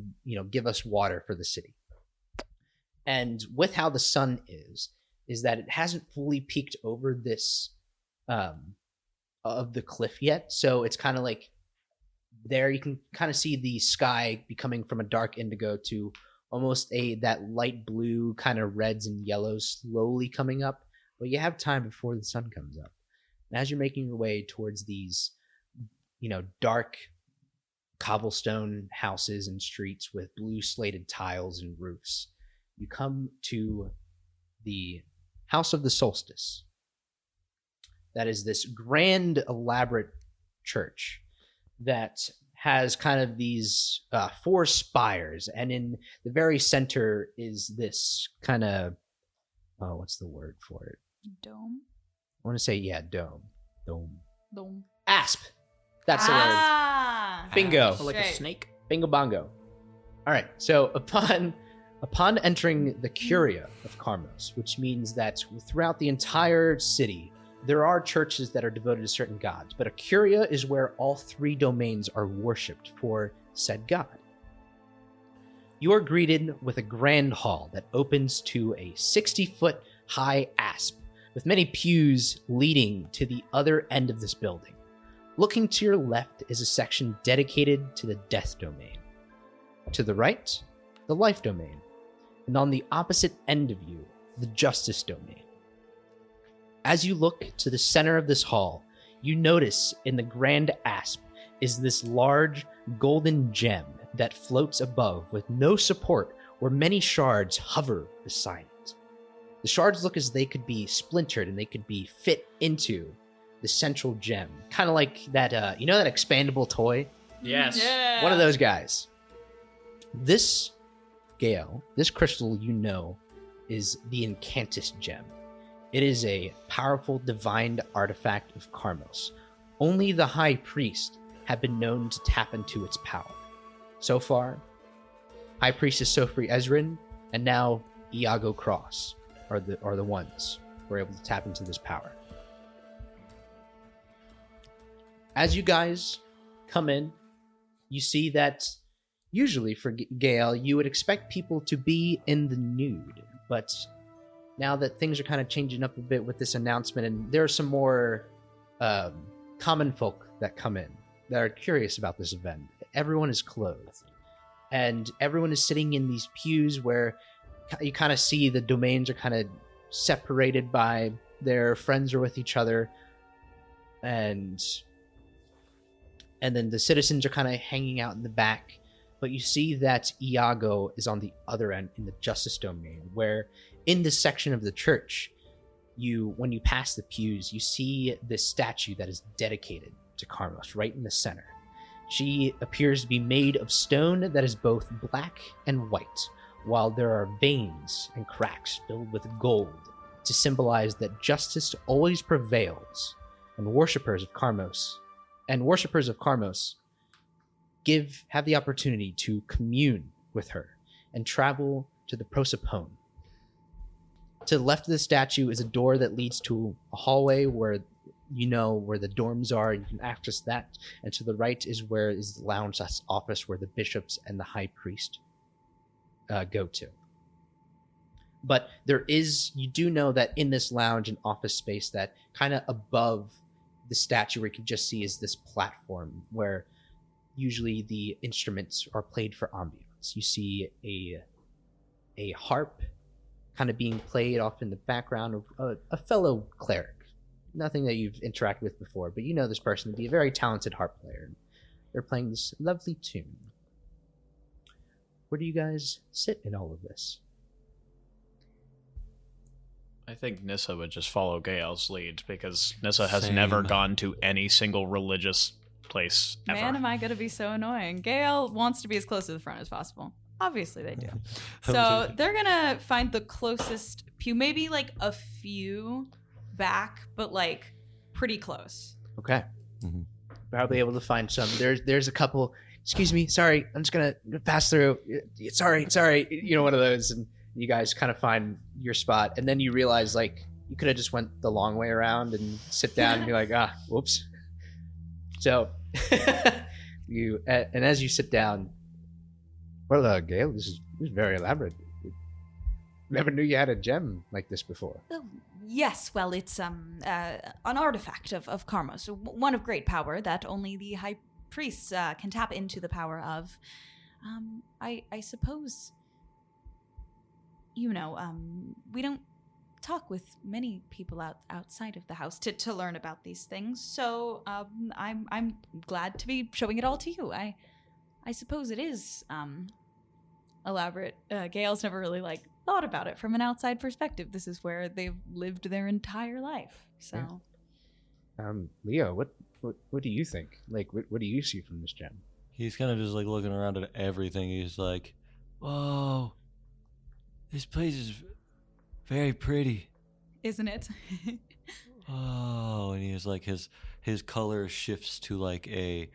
give us water for the city. And with how the sun is that it hasn't fully peaked over this of the cliff yet. So it's kind of like there you can kind of see the sky becoming from a dark indigo to almost that light blue, kind of reds and yellows slowly coming up. But you have time before the sun comes up. And as you're making your way towards these, dark cobblestone houses and streets with blue slated tiles and roofs, you come to the House of the Solstice. That is this grand, elaborate church that has kind of these 4 spires, and in the very center is this kind of what's the word for it? Dome. I want to say dome. Asp. That's the word. Bingo. Like a snake. Bingo bongo. All right. So upon entering the Curia of Carmos, which means that throughout the entire city, there are churches that are devoted to certain gods, but a Curia is where all 3 domains are worshipped for said god. You are greeted with a grand hall that opens to a 60-foot high asp, with many pews leading to the other end of this building. Looking to your left is a section dedicated to the death domain. To the right, the life domain. And on the opposite end of you, the justice domain. As you look to the center of this hall, you notice in the grand asp is this large golden gem that floats above with no support, where many shards hover beside it. The shards look as they could be splintered and they could be fit into the central gem. Kind of like that, that expandable toy? Yes. Yeah. One of those guys. This Gale, this crystal is the Incantus gem. It is a powerful divine artifact of Carmos. Only the High Priest have been known to tap into its power. So far, High Priestess Sofri Ezrin and now Iago Cross are the ones who are able to tap into this power. As you guys come in, you see that usually for Gale, you would expect people to be in the nude, but now that things are kind of changing up a bit with this announcement, and there are some more common folk that come in that are curious about this event. Everyone is clothed, and everyone is sitting in these pews where you kind of see the domains are kind of separated by their friends are with each other, and then the citizens are kind of hanging out in the back. But you see that Iago is on the other end in the justice domain, where in this section of the church, when you pass the pews, you see this statue that is dedicated to Carmos right in the center. She appears to be made of stone that is both black and white, while there are veins and cracks filled with gold to symbolize that justice always prevails, and worshippers of Carmos have the opportunity to commune with her and travel to the Prosopone. To the left of the statue is a door that leads to a hallway where where the dorms are, and you can access that. And to the right is the lounge office where the bishops and the high priest go to. But you do know that in this lounge and office space, that kind of above the statue where you can just see is this platform where usually the instruments are played for ambiance. You see a harp kind of being played off in the background of a fellow cleric. Nothing that you've interacted with before, but you know this person to be a very talented harp player. They're playing this lovely tune. Where do you guys sit in all of this? I think Nissa would just follow Gale's lead, because Nissa has never gone to any single religious place ever. Man, am I going to be so annoying. Gale wants to be as close to the front as possible. Obviously they do. So they're gonna find the closest pew, maybe like a few back, but like pretty close. Okay. Probably able to find some. There's a couple. Excuse me, sorry, I'm just gonna pass through. Sorry. You know, one of those, and you guys kind of find your spot, and then you realize like you could have just went the long way around and sit down and be like, whoops. So you and as you sit down, well, Gail, this is very elaborate. Never knew you had a gem like this before. Oh, yes, well, it's an artifact of Karmos, one of great power that only the high priests can tap into the power of. I suppose, you know, we don't talk with many people outside of the house to learn about these things, so I'm glad to be showing it all to you. I suppose it is elaborate. Gail's never really like thought about it from an outside perspective. This is where they've lived their entire life. So, Leo, what do you think? Like, what do you see from this gem? He's kind of just like looking around at everything. He's like, "Whoa, this place is very pretty, isn't it?" Oh, and he's like his color shifts to like a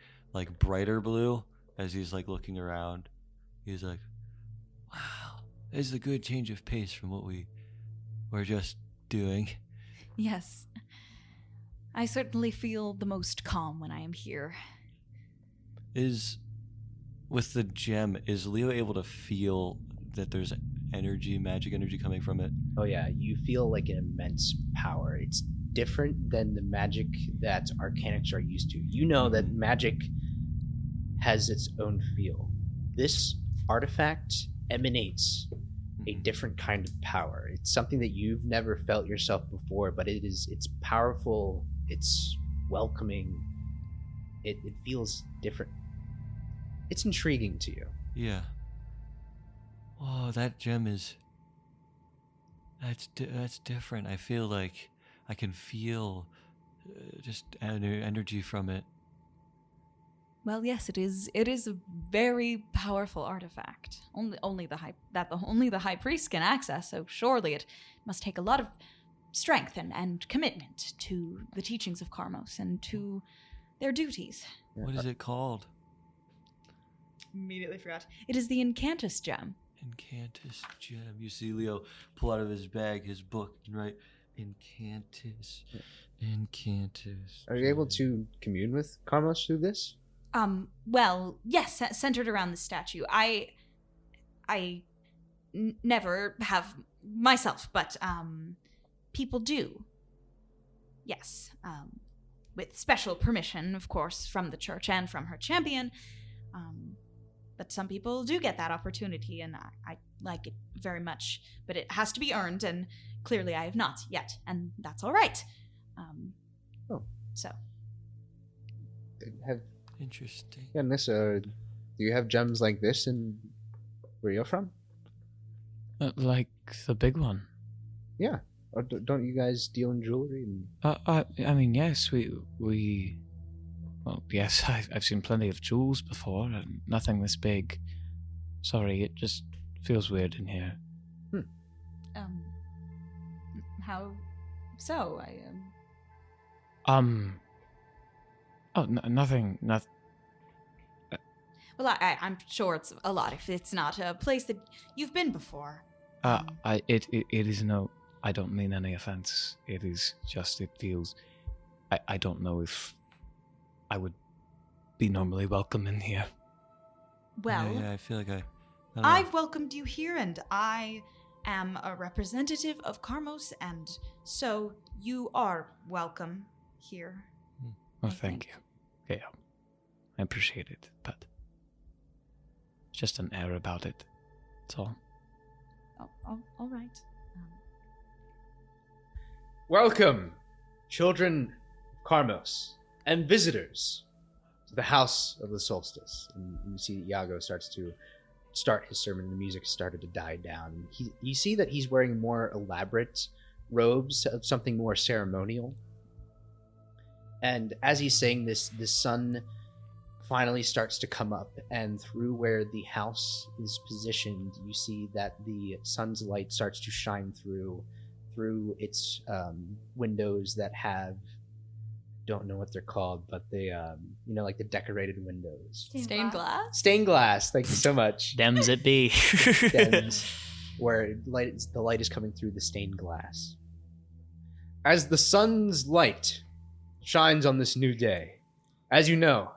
brighter blue as he's like looking around. He's like, "Wow, this is a good change of pace from what we were just doing." Yes. I certainly feel the most calm when I am here. With the gem, is Leo able to feel that there's energy, magic energy coming from it? Oh yeah, you feel like an immense power. It's different than the magic that arcanics are used to. You know that magic has its own feel. This artifact emanates a different kind of power. It's something that you've never felt yourself before, but it's powerful, it's welcoming, it feels different. It's intriguing to you. Yeah. Oh, that gem that's different. I feel like I can feel just energy from it. Well, yes, it is a very powerful artifact. Only the high priest can access, so surely it must take a lot of strength and commitment to the teachings of Karmos and to their duties. What is it called? Immediately forgot. It is the Incantus gem. Incantus gem. You see Leo pull out of his bag his book and write Incantus. Incantus. Are you able to commune with Karmos through this? Well, yes, centered around the statue. I never have myself, but people do. Yes, with special permission, of course, from the church and from her champion. But some people do get that opportunity, and I like it very much. But it has to be earned, and clearly I have not yet, and that's all right. So. Interesting. Yeah, Nissa, do you have gems like this in where you're from? Like the big one? Yeah. Or don't you guys deal in jewelry? I mean, yes, we. Well, yes, I've seen plenty of jewels before, and nothing this big. Sorry, it just feels weird in here. How so? Nothing. Well, I'm sure it's a lot if it's not a place that you've been before. It is no. I don't mean any offense. It is just it feels. I don't know if I would be normally welcome in here. Well, yeah, I feel like I've welcomed you here, and I am a representative of Karmos, and so you are welcome here. Well, thank you. Yeah, I appreciate it, but just an air about it. That's all. Oh, all right. Welcome, children of Karmos and visitors to the House of the Solstice. And you see Iago starts his sermon, and the music started to die down. You see that he's wearing more elaborate robes of something more ceremonial. And as he's saying this, the sun finally starts to come up, and through where the house is positioned, you see that the sun's light starts to shine through its windows that have, don't know what they're called, but they like the decorated windows. Stained glass? Stained glass. Thank you so much. Dems it be. Dems, where the light is coming through the stained glass. As the sun's light shines on this new day, as you know,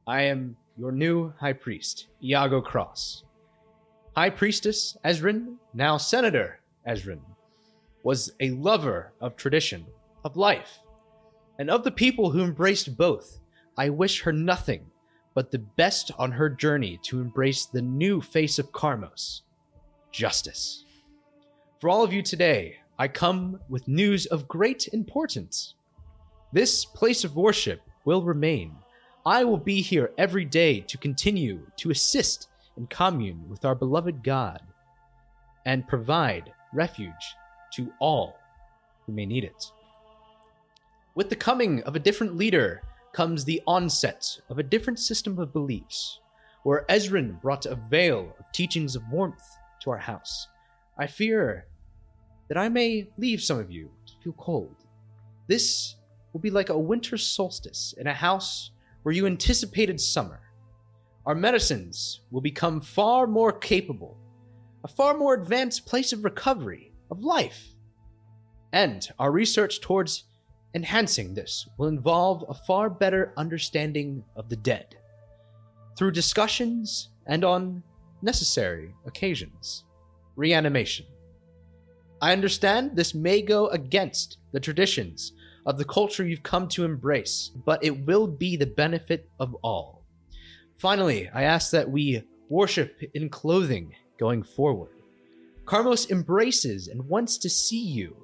I am your new High Priest, Iago Cross. High Priestess Ezrin, now Senator Ezrin, was a lover of tradition, of life, and of the people who embraced both. I wish her nothing but the best on her journey to embrace the new face of Karmos, justice. For all of you today, I come with news of great importance. This place of worship will remain. I will be here every day to continue to assist and commune with our beloved God and provide refuge to all who may need it. With the coming of a different leader comes the onset of a different system of beliefs, where Ezrin brought a veil of teachings of warmth to our house. I fear that I may leave some of you to feel cold. This will be like a winter solstice in a house where you anticipated summer. Our medicines will become far more capable, a far more advanced place of recovery, of life. And our research towards enhancing this will involve a far better understanding of the dead, through discussions and on necessary occasions, reanimation. I understand this may go against the traditions of the culture you've come to embrace, but it will be the benefit of all. Finally, I ask that we worship in clothing going forward. Karmos embraces and wants to see you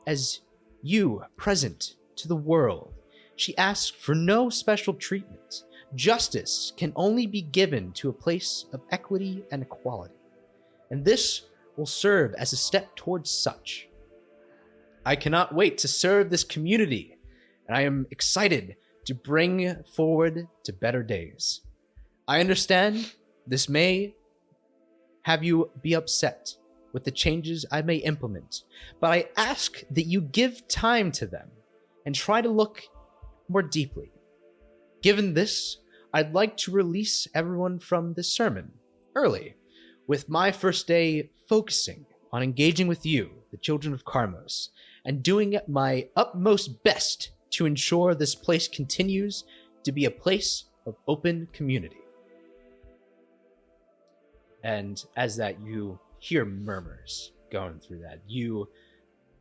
as you present to the world. She asks for no special treatment. Justice can only be given to a place of equity and equality, and this will serve as a step towards such. I cannot wait to serve this community, and I am excited to bring forward to better days. I understand this may have you be upset with the changes I may implement, but I ask that you give time to them and try to look more deeply. Given this, I'd like to release everyone from this sermon early, with my first day focusing on engaging with you, the children of Karmos, and doing my utmost best to ensure this place continues to be a place of open community. And as that, you hear murmurs going through that.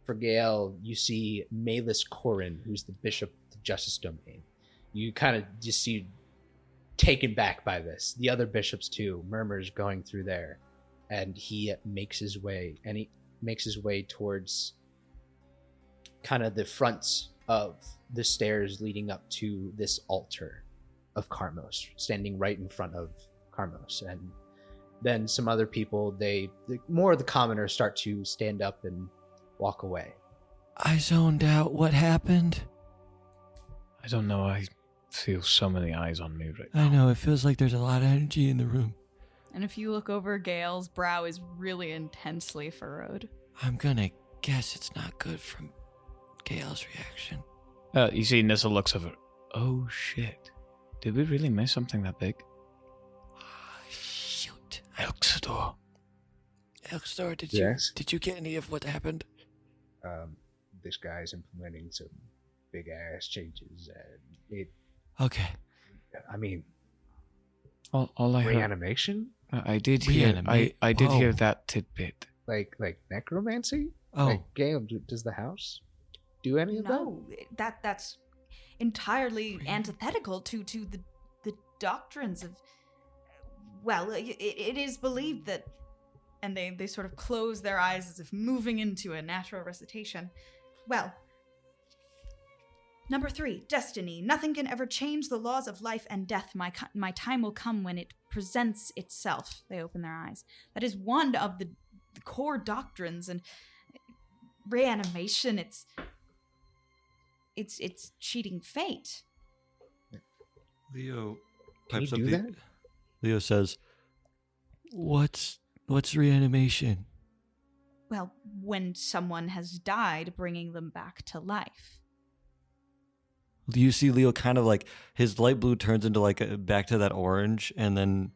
For Gael, you see Malus Corin, who's the bishop of the Justice Domain. You kind of just see taken back by this. The other bishops too, murmurs going through there. And he makes his way towards kind of the fronts of the stairs leading up to this altar of Karmos, standing right in front of Karmos. And then some other people, more of the commoners start to stand up and walk away. I zoned out. What happened? I don't know. I feel so many eyes on me right now. I know. It feels like there's a lot of energy in the room. And if you look over, Gail's brow is really intensely furrowed. I'm gonna guess it's not good from Gail's reaction. You see, Nissa looks over. Oh, shit. Did we really miss something that big? Shoot. Elxador, did you get any of what happened? This guy's implementing some big ass changes, and Okay. I mean, all I heard, reanimation. I did hear. I did hear that tidbit. Like necromancy. Oh, like, Gail, does the house do any of that? No, that's entirely antithetical to the doctrines of. Well, it is believed that, and they sort of close their eyes as if moving into a natural recitation. Well, number 3, destiny. Nothing can ever change the laws of life and death. My time will come when it presents itself. They open their eyes. That is one of the core doctrines, and reanimation. It's cheating fate. Leo, pipes you up do that? Leo says, What's reanimation? Well, when someone has died, bringing them back to life. Do you see Leo kind of like his light blue turns into like back to that orange and then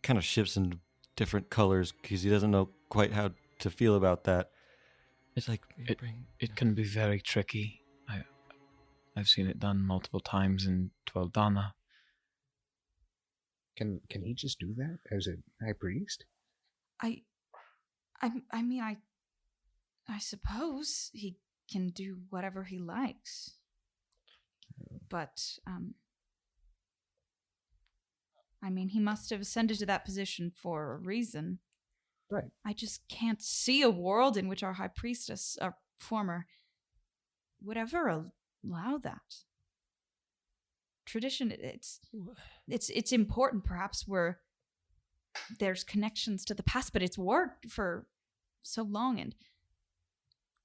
kind of shifts into different colors because he doesn't know quite how to feel about that. It's like it can be very tricky. I've seen it done multiple times in Dweldana. Can he just do that as a high priest? I mean, I suppose he can do whatever he likes. But, I mean, he must have ascended to that position for a reason. Right. I just can't see a world in which our high priestess, our former, would ever allow that. Tradition, it's important, perhaps, where there's connections to the past, but it's worked for so long, and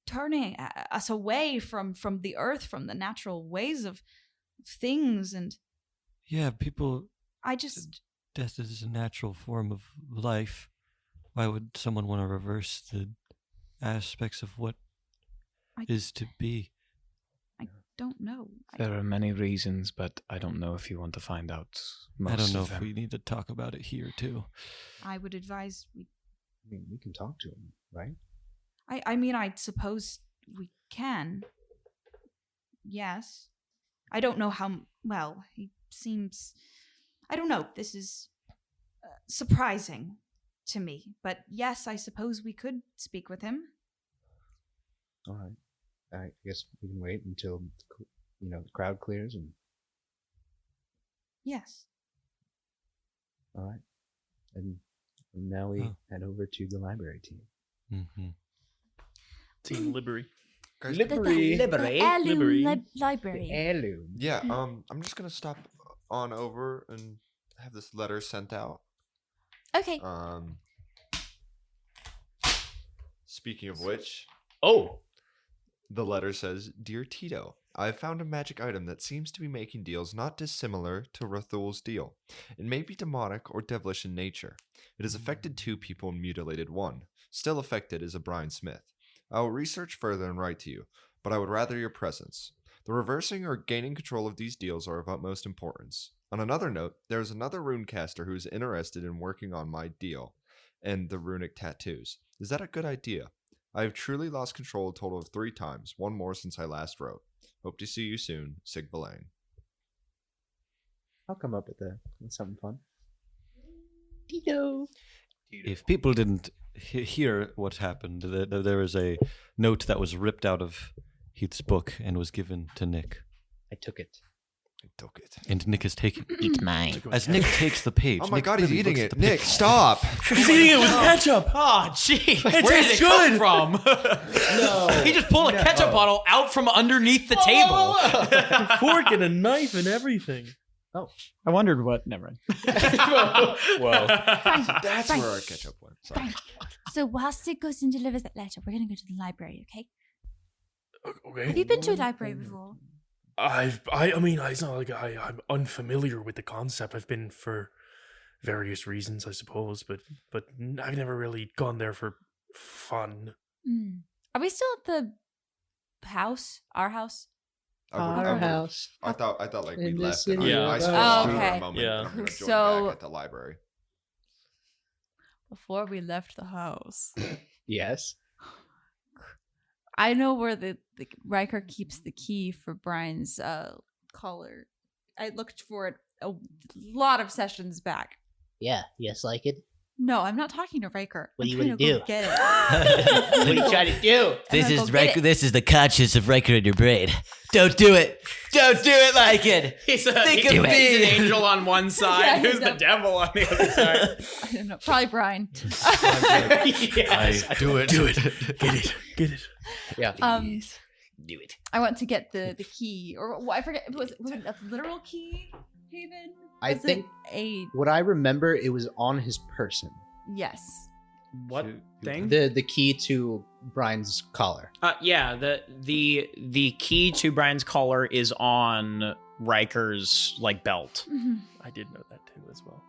turning us away from the earth, from the natural ways of things, and yeah, people. Death is a natural form of life. Why would someone want to reverse the aspects of what is to be? I don't know. There are many reasons, but I don't know if you want to find out most of them. I don't know if we need to talk about it here, too. I would advise we... I mean, we can talk to him, right? I mean, I suppose we can. Yes. I don't know how... Well, he seems... I don't know. This is surprising to me. But yes, I suppose we could speak with him. All right. I guess we can wait until, the crowd clears and... Yes. All right. And now we head over to the library team. Mm-hmm. Team Library. Library. Library. The heirloom. Yeah, I'm just going to stop on over and have this letter sent out. Okay. Speaking of which... Oh! The letter says, Dear Tito, I have found a magic item that seems to be making deals not dissimilar to Rathul's deal. It may be demonic or devilish in nature. It has affected 2 people and mutilated 1. Still affected is a Brian Smith. I will research further and write to you, but I would rather your presence. The reversing or gaining control of these deals are of utmost importance. On another note, there is another runecaster who is interested in working on my deal and the runic tattoos. Is that a good idea? I have truly lost control a total of 3 times, 1 more since I last wrote. Hope to see you soon, Sig Valang. I'll come up with something fun. Tito. If people didn't hear what happened, there was a note that was ripped out of Heath's book and was given to Nick. I took it. And Nick is taking it. It's mine. As Nick takes the page. Oh my Nick god, he's really eating looks it. at the Nick, page. stop! He's eating it with ketchup! Oh, gee. It Where did tastes it come good. from? No. He just pulled a ketchup bottle out from underneath the table. Fork and a knife and everything. Oh. I wondered what. Never mind. Whoa. That's Fine. where our ketchup went. Sorry. Fine. So while Sid goes and delivers that letter, we're going to go to the library, okay? Okay. Have you been to a library before? It's not like I'm unfamiliar with the concept. I've been for various reasons, I suppose, but I've never really gone there for fun. Are we still at the house? Our house? Our house. I thought like we In the left. city And of I God. stood Oh, for okay. a moment. Yeah. And I'm gonna join So- back at the library. Before we left the house, Yes. I know where the Riker keeps the key for Brian's collar. I looked for it a lot of sessions back. Yeah, yes, like it. No, I'm not talking to Riker. What are you I'm gonna trying to do? go Get it. What are you trying to do? I'm gonna go get it. This is the conscience of Riker in your brain. Don't do it. Don't do it like it. He's Think of an me. angel on one side. Yeah, Who's the no. devil on the other side? I don't know. Probably Brian. Yes. Do it. Get it. Yeah. Do it. I want to get the key, or I forget. Was it a literal key, Haven? I Was think it a what I remember, it was on his person. yes. What thing? The key to Brian's collar. Yeah, the key to Brian's collar is on Riker's like belt. I did know that too as well.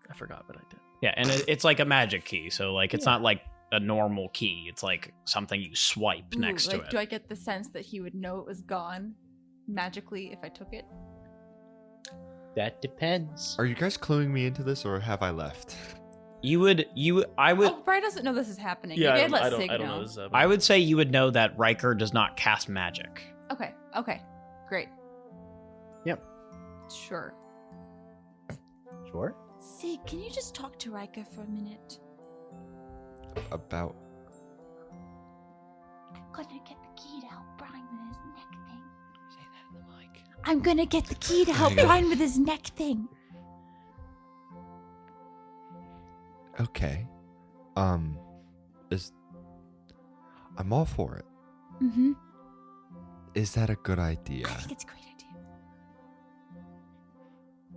I forgot, but I did. Yeah, and it's like a magic key, so like it's not like a normal key. It's like something you swipe next to it. Do I get the sense that he would know it was gone magically if I took it? That depends. Are you guys cluing me into this, or have I left? I would. Oh, Brian doesn't know this is happening. Yeah, Maybe I I'd let don't Sig know know. this is happening. I would say you would know that Riker does not cast magic. Okay, great. Yep. Sure. Sure. Sig, can you just talk to Riker for a minute? About. I'm gonna get the key to help Brian with his neck thing. Say that in the mic. I'm gonna get the key to help Brian with his neck thing. Okay. I'm all for it. Mm-hmm. Is that a good idea? I think it's a great idea.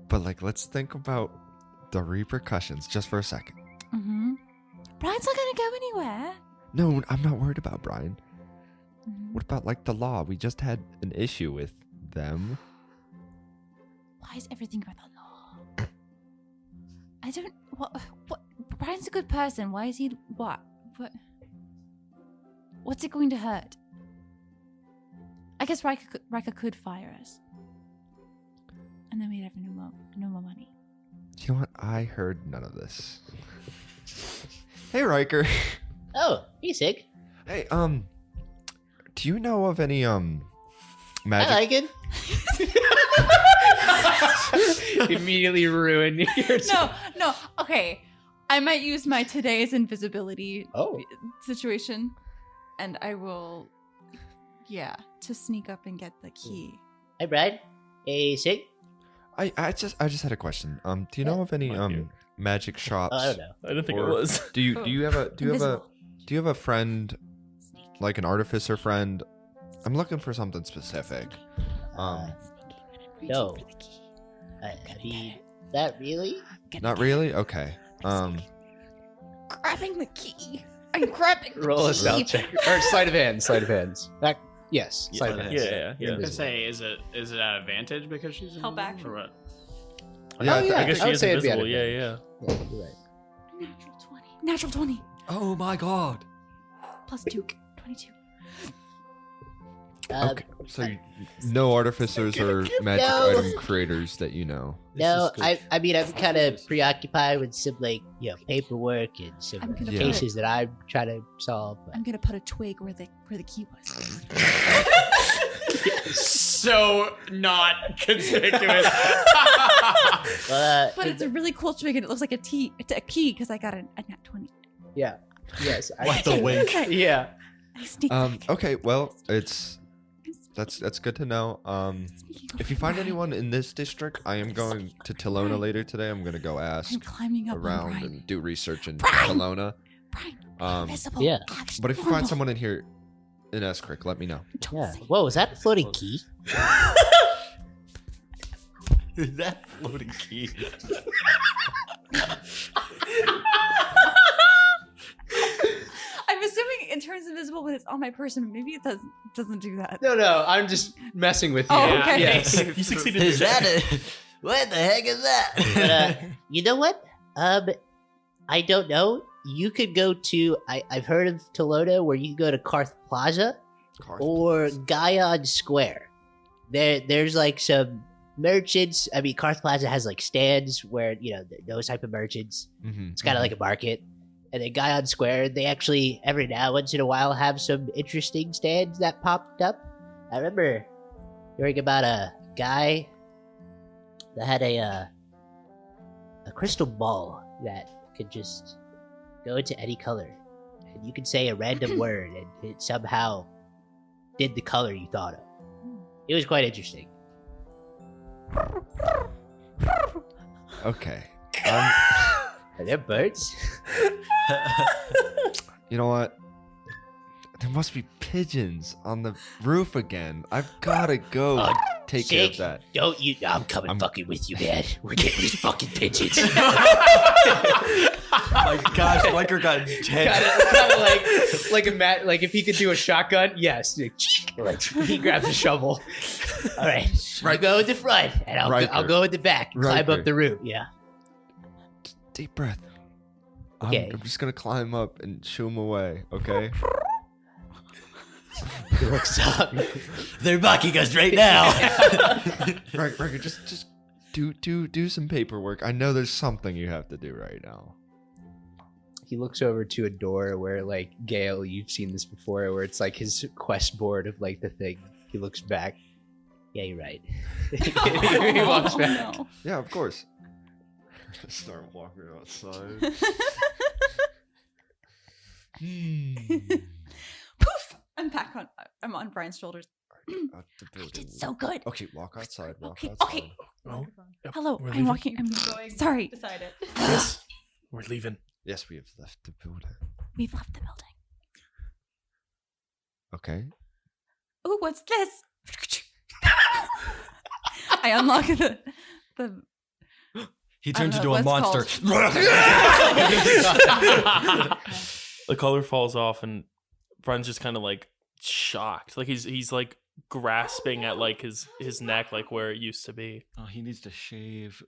But like, let's think about the repercussions just for a second. Mm-hmm. Brian's not gonna go anywhere. No, I'm not worried about Brian. Mm-hmm. What about like the law? We just had an issue with them. Why is everything about the law? I don't. What? Brian's a good person. Why is he? What? What's it going to hurt? I guess Riker could fire us, and then we'd have no more money. You know what? I heard none of this. Hey, Riker. Oh, hey, Sig. Hey, do you know of any magic? I like it. Immediately ruin your. No. Okay, I might use my today's invisibility situation, and I will, to sneak up and get the key. Hey, Brad. Hey, Sig. I just had a question. Do you know of any magic shops? I don't know. I didn't think it was. Do you have a friend, like an artificer friend? I'm looking for something specific. No. I mean, that really? Not really. Okay. Grabbing the key. I'm grabbing the Roll a key. stealth check or sleight of hand. Back. Yes. Sleight of hand. Yeah. I was gonna say, is it at advantage because she's Help invisible, action. or what? Yeah, I guess I she would is say it'd be invisible. at Yeah. Yeah, you're right. Natural 20. Oh my god. Plus 2. 22. Okay. So no artificers or magic item creators that you know. No, I mean, I'm kind of preoccupied with some, like, paperwork and some cases that I'm trying to solve. But... I'm gonna put a twig where the key was. So not conspicuous. But it's a really cool twig, and it looks like a key because I got a nat 20. Yeah. Yes. What the wink? Yeah. I sneak back. Okay. Well, that's good to know. If you find anyone in this district, I am going to Telona later today. I'm gonna go ask I'm climbing up around on and do research in Brian! Telona. Brian, invisible. yeah. But if you find someone in here in Eskrick, let me know. Yeah. Whoa, was that a floating key? That floating key. I'm assuming it turns invisible when it's on my person, but maybe it doesn't do that. No, I'm just messing with you. Oh, okay. Yes. You succeeded. Is that it? What the heck is that? But, you know what? I don't know. You could go to, I've heard of Telona, where you can go to Karth Plaza or Gaion Square. There's like some merchants. I mean, Karth Plaza has like stands where, those type of merchants. Mm-hmm. It's kind of like a market. And then Gaion Square, they actually, every now once in a while, have some interesting stands that popped up. I remember hearing about a guy that had a crystal ball that could just go into any color. And you could say a random word, and it somehow did the color you thought of. It was quite interesting. Okay. Are there birds? You know what? There must be pigeons on the roof again. I've gotta go take care of Sig, that. Don't you? I'm coming fucking with you, man. We're getting these fucking pigeons. my gosh, Riker got dead. Kind of like if he could do a shotgun, yes. Like, he grabs a shovel. All right, you go with the front, and I'll go with the back. Climb up the root. Yeah. Deep breath. Okay. I'm just gonna climb up and shoo him away. Okay. He looks up. They're mocking us right now. Right, Riker, just do some paperwork. I know there's something you have to do right now. He looks over to a door where, like, Gale, you've seen this before, where it's like his quest board of like the thing. He looks back. Yeah, you're right. He walks back. No. Yeah, of course. Start walking outside. Poof! I'm on Brian's shoulders. I did so good. Okay, walk outside. Walk Okay, outside. okay. Oh, yep, Hello, we're I'm leaving. walking. I'm Going sorry. beside it. Yes, we're leaving. Yes, we have left the building. We've left the building. Okay. Oh, what's this? I unlock the. He I don't turns know into a what's monster. The color falls off, and Brian's just kind of like shocked. Like he's like grasping at like his neck, like where it used to be. Oh, he needs to shave.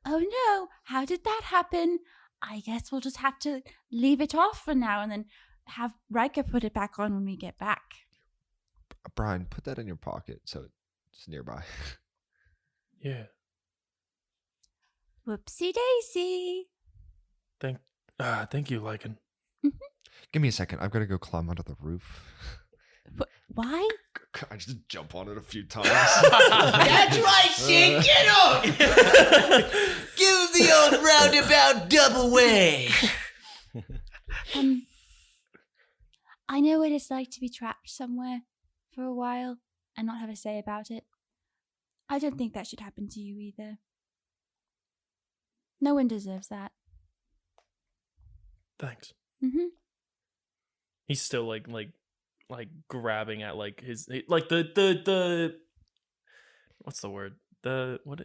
Oh no! How did that happen? I guess we'll just have to leave it off for now, and then have Riker put it back on when we get back. Brian, put that in your pocket so it's nearby. Yeah. Whoopsie daisy. Thank you, Lycan. Give me a second. I've got to go climb onto the roof. Why? I just jump on it a few times. That's right, Sid. Get on. Give him the old roundabout double way. I know what it's like to be trapped somewhere for a while and not have a say about it. I don't think that should happen to you either. No one deserves that. Thanks. Mm-hmm. He's still like grabbing at like his like the what's the word? The what?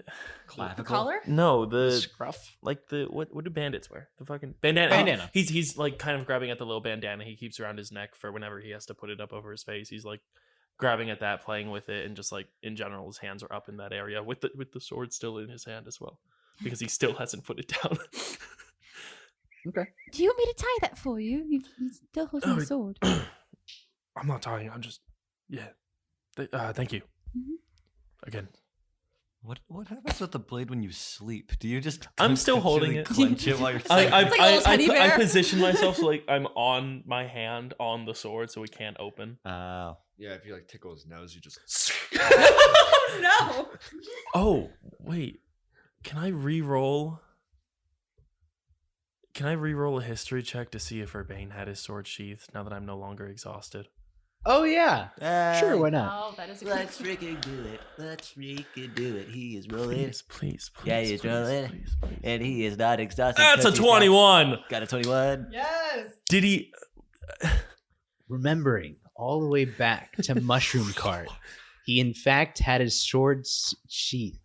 Clavicle? The collar? No, the Scruff? Like the what do bandits wear? The fucking bandana. Bandana. He's like kind of grabbing at the little bandana he keeps around his neck for whenever he has to put it up over his face. He's like grabbing at that, playing with it, and just like in general his hands are up in that area with the sword still in his hand as well. Because he still hasn't put it down. Okay. Do you want me to tie that for you? You're still holding the sword. I'm not tying. I'm just thank you. Mm-hmm. Again. What happens with the blade when you sleep? Do you just? I'm still holding it. Clench it while you're sleeping? I position myself so like I'm on my hand on the sword so we can't open. Oh. Yeah, if you like tickle his nose, you just. No. Oh wait, can I re-roll a history check to see if Urbane had his sword sheathed now that I'm no longer exhausted? Oh yeah, sure. Why not? Oh, that is a Let's freaking do it. Let's freaking do it. He is rolling. Please. Yeah, he's rolling. And he is not exhausted. That's a 21. Got a 21. Yes. Did he? Remembering all the way back to Mushroom Cart, he in fact had his sword sheathed.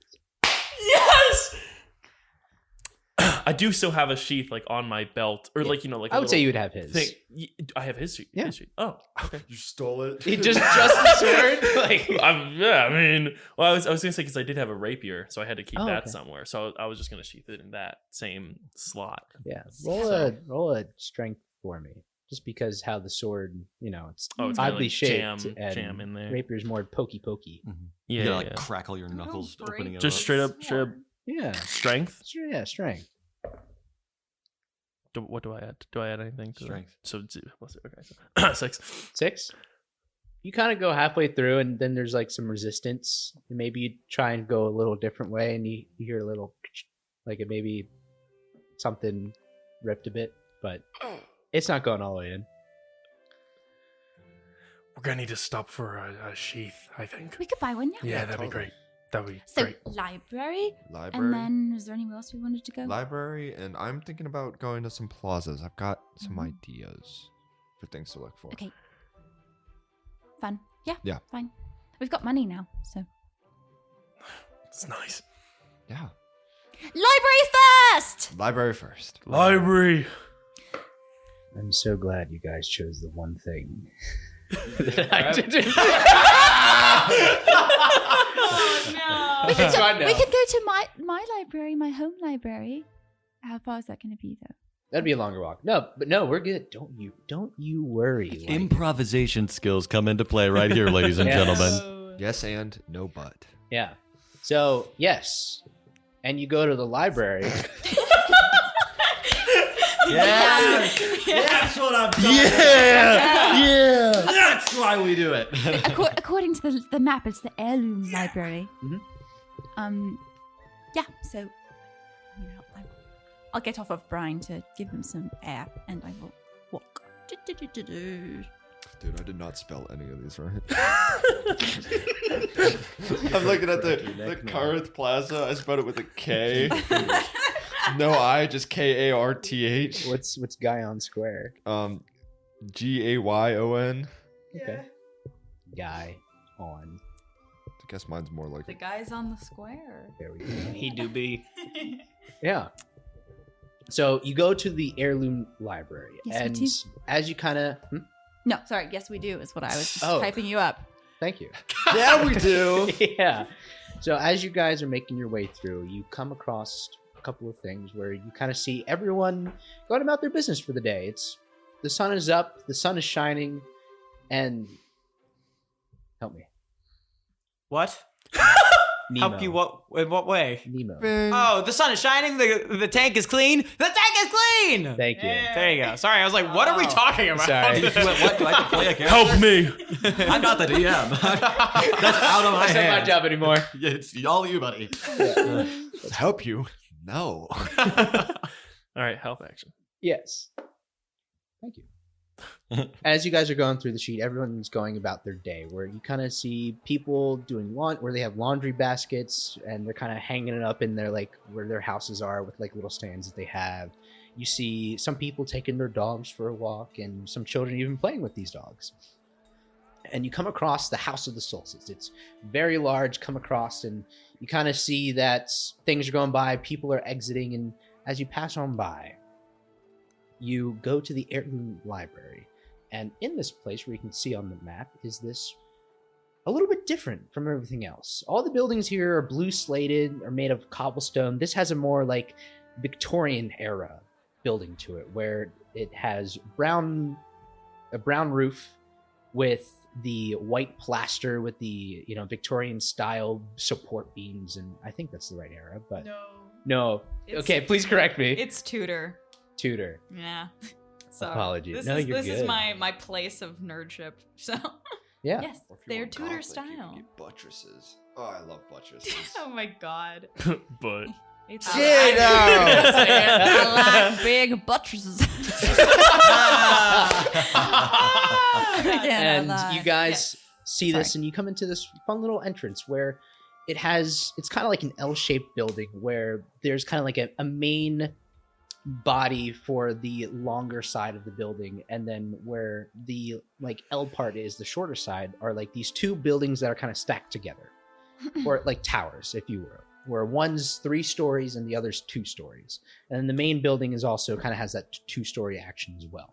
Yes. I do still have a sheath like on my belt, or like like I would say you would have his. thing. I have his sheath. Yeah. His sheath. Oh, okay. You stole it. He just the sword. Like I mean, well, I was gonna say because I did have a rapier, so I had to keep that okay. somewhere. So I was just gonna sheath it in that same slot. yeah, roll a strength for me. Just because how the sword, it's it's oddly like shaped, jam in there. rapier's more pokey. Mm-hmm. Yeah, You gotta crackle your knuckles opening it just up. straight up. Yeah, Strength. yeah, strength. What do I add? Do I add anything to Strength. that? So what's it? Okay, so 6. 6. You kind of go halfway through, and then there's like some resistance. And maybe you try and go a little different way, and you hear a little, like it maybe something ripped a bit, but it's not going all the way in. We're gonna need to stop for a sheath, I think. We could buy one now. Yeah, that'd be great. That'd be So great. library, Library. and then was there anywhere else we wanted to go? Library, and I'm thinking about going to some plazas. I've got some ideas for things to look for. Okay. Fun. Yeah. Yeah. Fine. We've got money now, so. It's nice. Yeah. Library first! Library first. Library. I'm so glad you guys chose the one thing. We can go to my library, my home library. How far is that going to be, though? That'd be a longer walk. No, we're good. Don't you worry. Like, Improvisation skills come into play right here, ladies and gentlemen. Yes and no but. yeah. So yes, and you go to the library. Yeah, that's what I'm talking about. Yeah. That's why we do it. According to the map, it's the heirloom library. Mhm. Yeah, so I'll get off of Brian to give him some air, and I will walk. Dude, I did not spell any of these right. I'm looking at the Karth Plaza. I spelled it with a K. No I, just Karth. What's Guyon Square? Gayon. Okay. Guy on. I guess mine's more like The guy's on the square. There we go. He do be. Yeah. So you go to the heirloom library, Yes, we and do. as you kind of No, sorry. Yes, we do. Is what I was just Oh. typing you up. thank you. Yeah, we do. Yeah. So as you guys are making your way through, you come across a couple of things where you kind of see everyone going about their business for the day. The sun is up, the sun is shining, and help me. What? Nemo. Help you what? In what way? Nemo. Oh, the sun is shining. The tank is clean. The tank is clean. Thank you. There you go. Sorry, I was like, what are we talking about? Sorry. What? Do I have to play a character? Help me. I'm not the DM. That's out of my That's not my hands. job anymore. Yeah, it's all you, buddy. Help you? No. All right, help action. Yes. Thank you. As you guys are going through the sheet, everyone's going about their day, where you kind of see people doing where they have laundry baskets and they're kind of hanging it up in their where their houses are with little stands that they have. You see some people taking their dogs for a walk and some children even playing with these dogs. And you come across the House of the Solstice. It's very large, come across, and you kind of see that things are going by, people are exiting, and as you pass on by, you go to the heirloom library. And in this place, where you can see on the map, is this a little bit different from everything else. All the buildings here are blue slated, are made of cobblestone. This has a more Victorian era building to it, where it has a brown roof with the white plaster with the Victorian style support beams, and I think that's the right era, but no. Okay, please correct me. It's Tudor. Yeah. So Apologies. This No, is you're this is good. my place of nerdship. So Yeah. yes, Or if you they're want Tudor Gothic, you style. can get buttresses. Oh, I love buttresses. Oh my god. But It's Get I like big buttresses. And you guys see this, and you come into this fun little entrance where it's kind of like an L-shaped building where there's kind of a main body for the longer side of the building, and then where the L part is, the shorter side, are these two buildings that are kind of stacked together, or towers, if you will, where one's 3 stories and the other's 2 stories, and then the main building is also kind of has that 2-story action as well.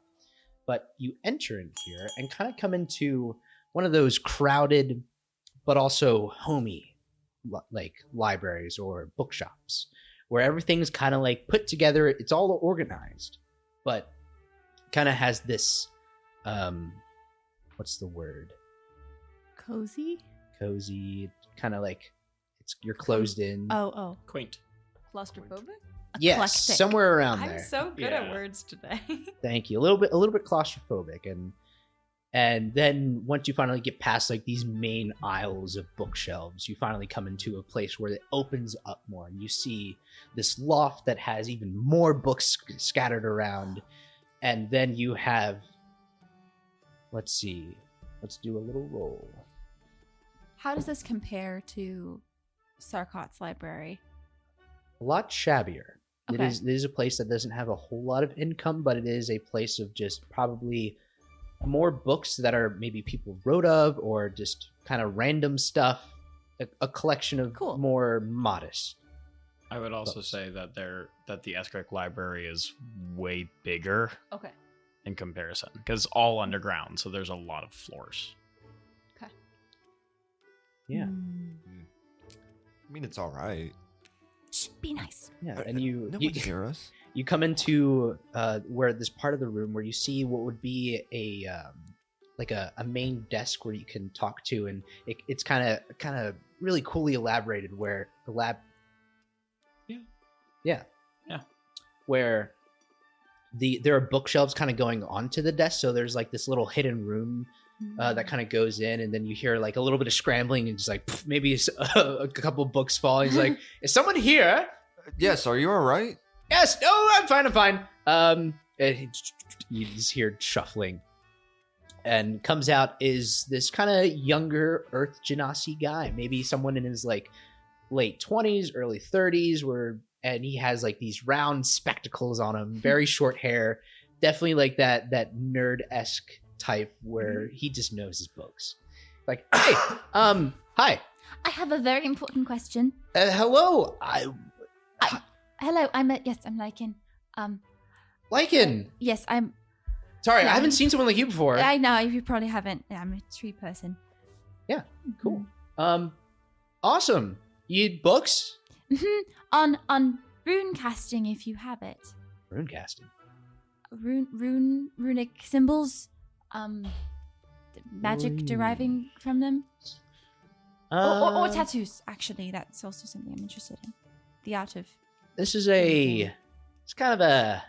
But you enter in here and kind of come into one of those crowded but also homey libraries or bookshops, where everything's kind of put together. It's all organized, but kind of has this what's the word? Cozy? Cozy, kind of you're closed in. Oh. Quaint. Claustrophobic? Yes, eclectic. somewhere around I'm there. so good at Yeah. words today. Thank you. A little bit claustrophobic, and then once you finally get past these main aisles of bookshelves, you finally come into a place where it opens up more, and you see this loft that has even more books scattered around. And then you have, let's see, let's do a little roll. How does this compare to Sarkot's library? A lot shabbier. Okay. It is a place that doesn't have a whole lot of income, but it is a place of just probably more books that are maybe people wrote of, or just kind of random stuff, a collection of Cool. more modest I would also say that the Eskrick Library is way bigger Okay. in comparison because all underground, so there's a lot of floors. Okay. Yeah. I mean, it's all right. Shh, be nice. Yeah, and you No one hear us. you come into where this part of the room where you see what would be a like a main desk where you can talk to, and it's kind of really coolly elaborated where the lab. Yeah. Where there are bookshelves kind of going onto the desk, so there's like this little hidden room that kind of goes in, and then you hear like a little bit of scrambling and just like maybe a couple books fall. He's like, "Is someone here?" Yes. Are you all right? Yes. No, I'm fine. And you just hear shuffling, and comes out is this kind of younger Earth Genasi guy, maybe someone in his like late 20s, early 30s, and he has like these round spectacles on him, very short hair, definitely like that nerd-esque type where he just knows his books. Like, hey, hi. I have a very important question. Hello. Hello, I'm Lycan. Lycan. Yes, I'm. Sorry, Yeah. I haven't seen someone like you before. I know you probably haven't. Yeah, I'm a tree person. Yeah, cool. Awesome. You need books? On rune casting, if you have it. Rune casting. Runic symbols. Magic deriving from them. Or tattoos. Actually, that's also something I'm interested in. The art of. This is it's kind of a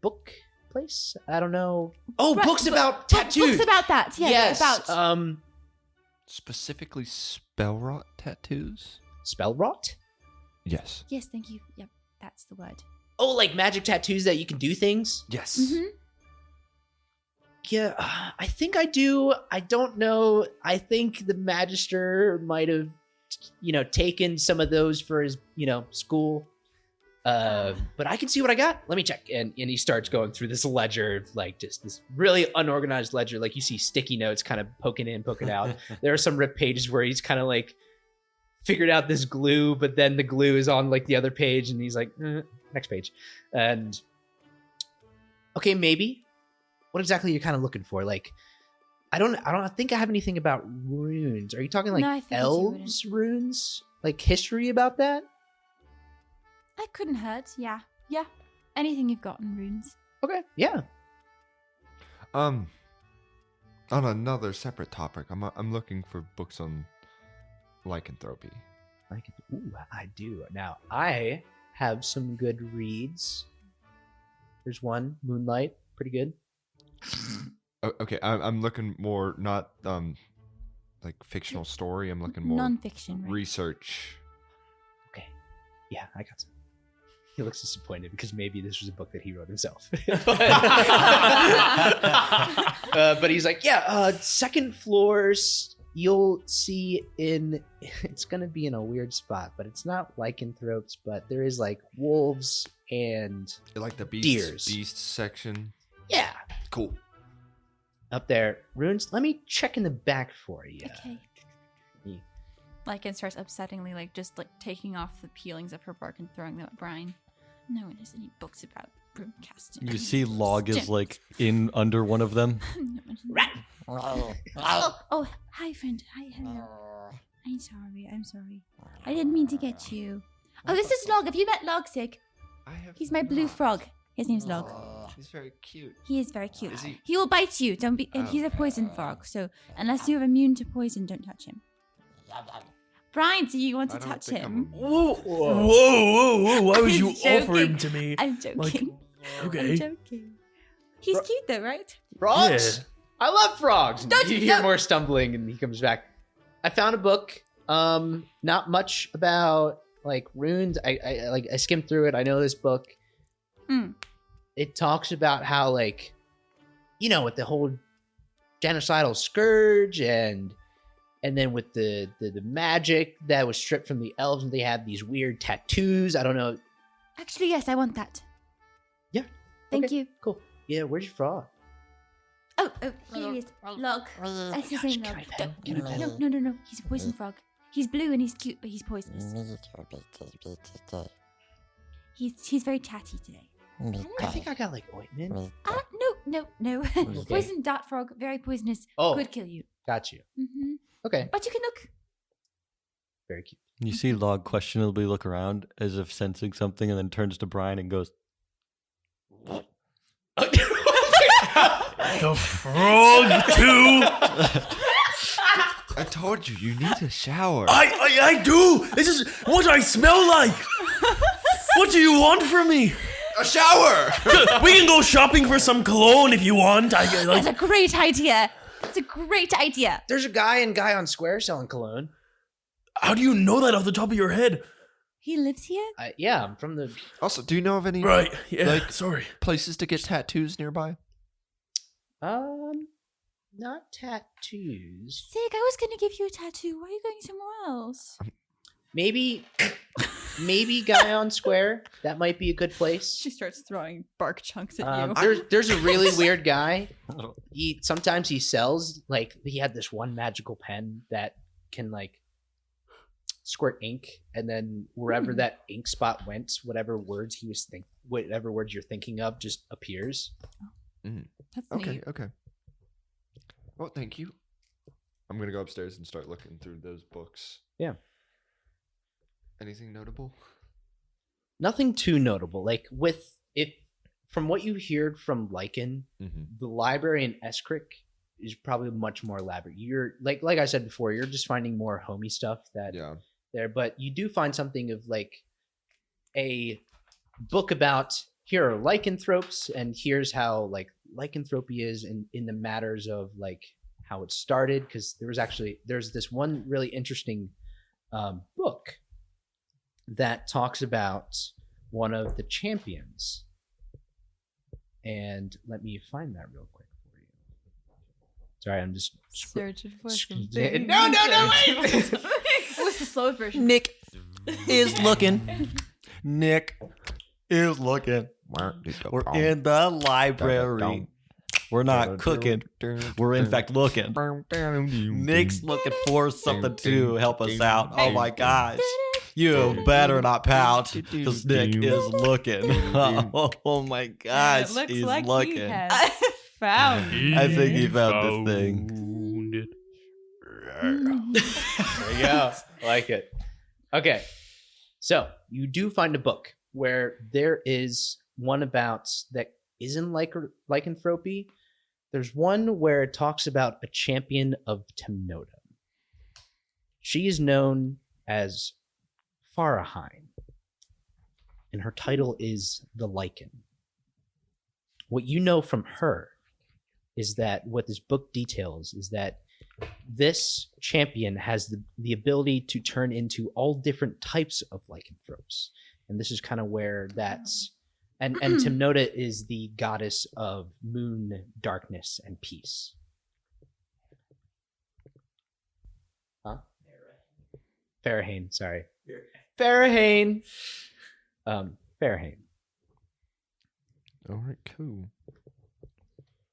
book place. I don't know. Oh, Right, books about tattoos. Books about that. Yes. About. Specifically, spell rot tattoos. Spell rot? Yes. Yes, thank you. Yep, that's the word. Oh, like magic tattoos that you can do things? Yes. Mm-hmm. Yeah, I think I do. I don't know. I think the Magister might have, taken some of those for his, school. But I can see what I got. Let me check. And he starts going through this ledger, like just this really unorganized ledger. Like you see sticky notes kind of poking in, poking out. There are some ripped pages where he's kind of like figured out this glue, but then the glue is on like the other page, and he's like, next page. And okay, maybe. What exactly are you kind of looking for? Like, I don't think I have anything about runes. Are you talking like No, I figured you elves runes? Like history about that? That couldn't hurt. Yeah. Anything you've got in runes. Okay, yeah. On another separate topic, I'm looking for books on lycanthropy. Ooh, I do. Now, I have some good reads. There's one, Moonlight, pretty good. Okay, I'm looking more not like fictional story. I'm looking more Non-fiction, right? research. Okay, yeah, I got some. He looks disappointed because maybe this was a book that he wrote himself. But he's like, second floors. You'll see it's going to be in a weird spot, but it's not lycanthropes, but there is like wolves and Like the deers. beast section. Yeah. Cool. Up there. Runes, let me check in the back for you. Okay. Lycan starts upsettingly, like just like taking off the peelings of her bark and throwing them at Brian. No one has any books about rune casting. You see Log is like in under one of them. Oh, hi, friend. Hi, hello. I'm sorry. I didn't mean to get you. Oh, this is Log. Have you met Logsig? He's my blue frog. His name's Log. He's very cute. He is very cute. Is he? He will bite you. Don't be. And he's a poison frog. So unless you're immune to poison, don't touch him. Brian, do you want to touch him? Whoa! Why would you I'm offer him joking. to me? I'm joking. Okay. I'm joking. He's cute though, right? Frogs? Yeah. I love frogs. Don't- You hear don't- more stumbling, and he comes back. I found a book. Not much about like runes. I skimmed through it. I know this book. It talks about how like, with the whole genocidal scourge and then with the magic that was stripped from the elves, and they have these weird tattoos. I don't know. Actually, yes, I want that. Yeah. Thank Okay, you. Cool. Yeah. Where's your frog? Oh, here he is. Log. That's his name, Log. No. He's a poison frog. He's blue and he's cute, but he's poisonous. He's very chatty today. I think I got like ointment. No. Poison dart frog, very poisonous. Oh. Could kill you. Got you. Mm-hmm. Okay. But you can look. Very cute. You see Log questionably look around as if sensing something and then turns to Brian and goes, The frog too. I told you, you need a shower. I do. This is what I smell like. What do you want from me? A shower. We can go shopping for some cologne if you want. That's a great idea. It's a great idea. There's a guy in Guy on Square selling cologne. How do you know that off the top of your head? He lives here? Yeah, I'm from the... Also, do you know of any Right, yeah, sorry. places to get tattoos nearby? Not tattoos. Sig, I was going to give you a tattoo. Why are you going somewhere else? Maybe Guy on Square. That might be a good place. She starts throwing bark chunks at you. There's a really weird guy. Sometimes he sells, like, he had this one magical pen that can, like, squirt ink, and then wherever that ink spot went, whatever words you're thinking of just appears. That's Okay, neat. okay. Well, thank you. I'm gonna go upstairs and start looking through those books. Yeah. Anything notable? Nothing too notable. Like from what you heard from Lycan, the library in Eskrick is probably much more elaborate. You're like I said before, you're just finding more homey stuff there, but you do find something of like a book about here are lycanthropes and here's how like lycanthropy is in the matters of like how it started, because there's this one really interesting book that talks about one of the champions, and let me find that real quick for you. Sorry, I'm just searching for something. No, wait. What's the slow version? Nick is looking. Nick is looking. We're in the library. We're not cooking. We're in fact looking. Nick's looking for something to help us out. Oh my gosh. You better not pout, because Nick is looking. Oh my gosh, It looks he's like looking. he has found. I think he found this thing. There you go. I like it. Okay. So you do find a book where there is one about that isn't like lycanthropy. There's one where it talks about a champion of Telona. She is known as Farahine, and her title is the Lycan. What you know from her is that what this book details is that this champion has the ability to turn into all different types of lycanthropes. And this is kind of where that's... And Telona is the goddess of moon, darkness, and peace. Huh? Farahine, sorry. Farahine. Farahine. All right, cool.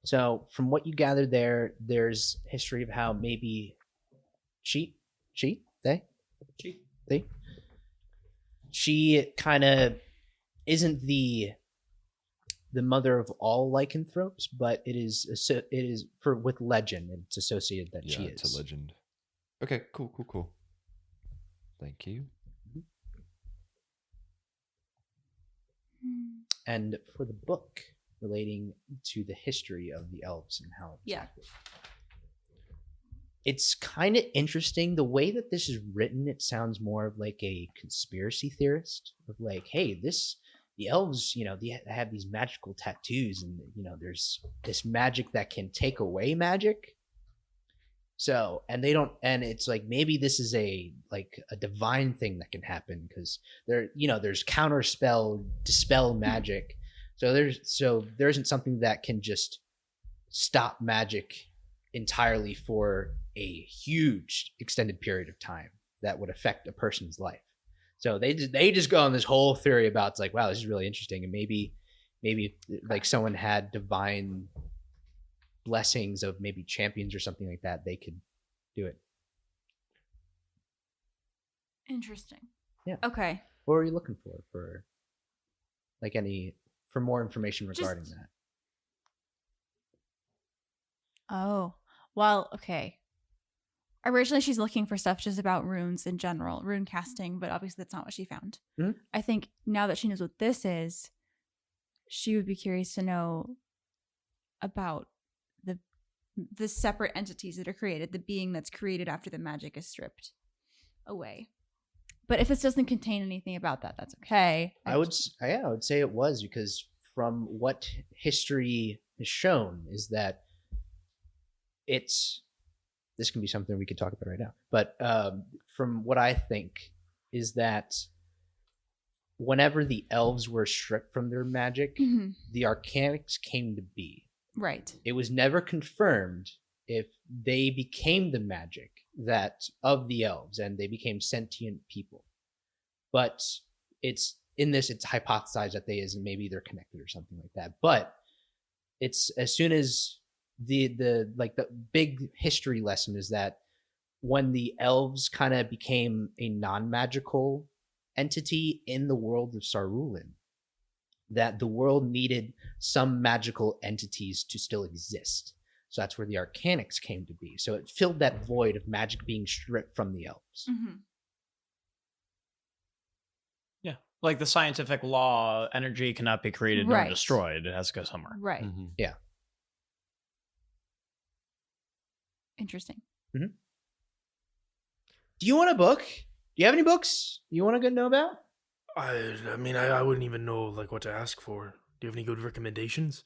So from what you gathered there's history of how maybe she kind of isn't the mother of all lycanthropes, but it is with legend, and it's associated that she is. It's a legend. Okay, cool. Thank you. And for the book relating to the history of the elves and how it's kind of interesting the way that this is written. It sounds more of like a conspiracy theorist of like, hey, the elves, they have these magical tattoos, and there's this magic that can take away magic. So, and it's like maybe this is a divine thing that can happen, because there's counterspell, dispel magic. So there isn't something that can just stop magic entirely for a huge extended period of time that would affect a person's life. So they just go on this whole theory about, it's like, wow, this is really interesting, and maybe like someone had divine blessings of maybe champions or something like that, they could do it. Interesting. Yeah. Okay. What are you looking for? for more information regarding that. Oh, well, okay. Originally, she's looking for stuff just about runes in general, rune casting, but obviously that's not what she found. Mhm. I think now that she knows what this is, she would be curious to know about the separate entities that are created, the being that's created after the magic is stripped away. But if this doesn't contain anything about that, that's okay. I would say it was, because from what history has shown is that this can be something we could talk about right now. But from what I think is that whenever the elves were stripped from their magic, the Arcanics came to be. Right. It was never confirmed if they became the magic of the elves and they became sentient people. But it's hypothesized that maybe they're connected or something like that. But it's as soon as the big history lesson is that when the elves kind of became a non-magical entity in the world of Sarulin, that the world needed some magical entities to still exist. So that's where the Arcanics came to be. So it filled that void of magic being stripped from the elves. Mm-hmm. Yeah. Like the scientific law, energy cannot be created nor destroyed. It has to go somewhere. Right. Mm-hmm. Yeah. Interesting. Mm-hmm. Do you want a book? Do you have any books you want to know about? I mean, I wouldn't even know like what to ask for. Do you have any good recommendations?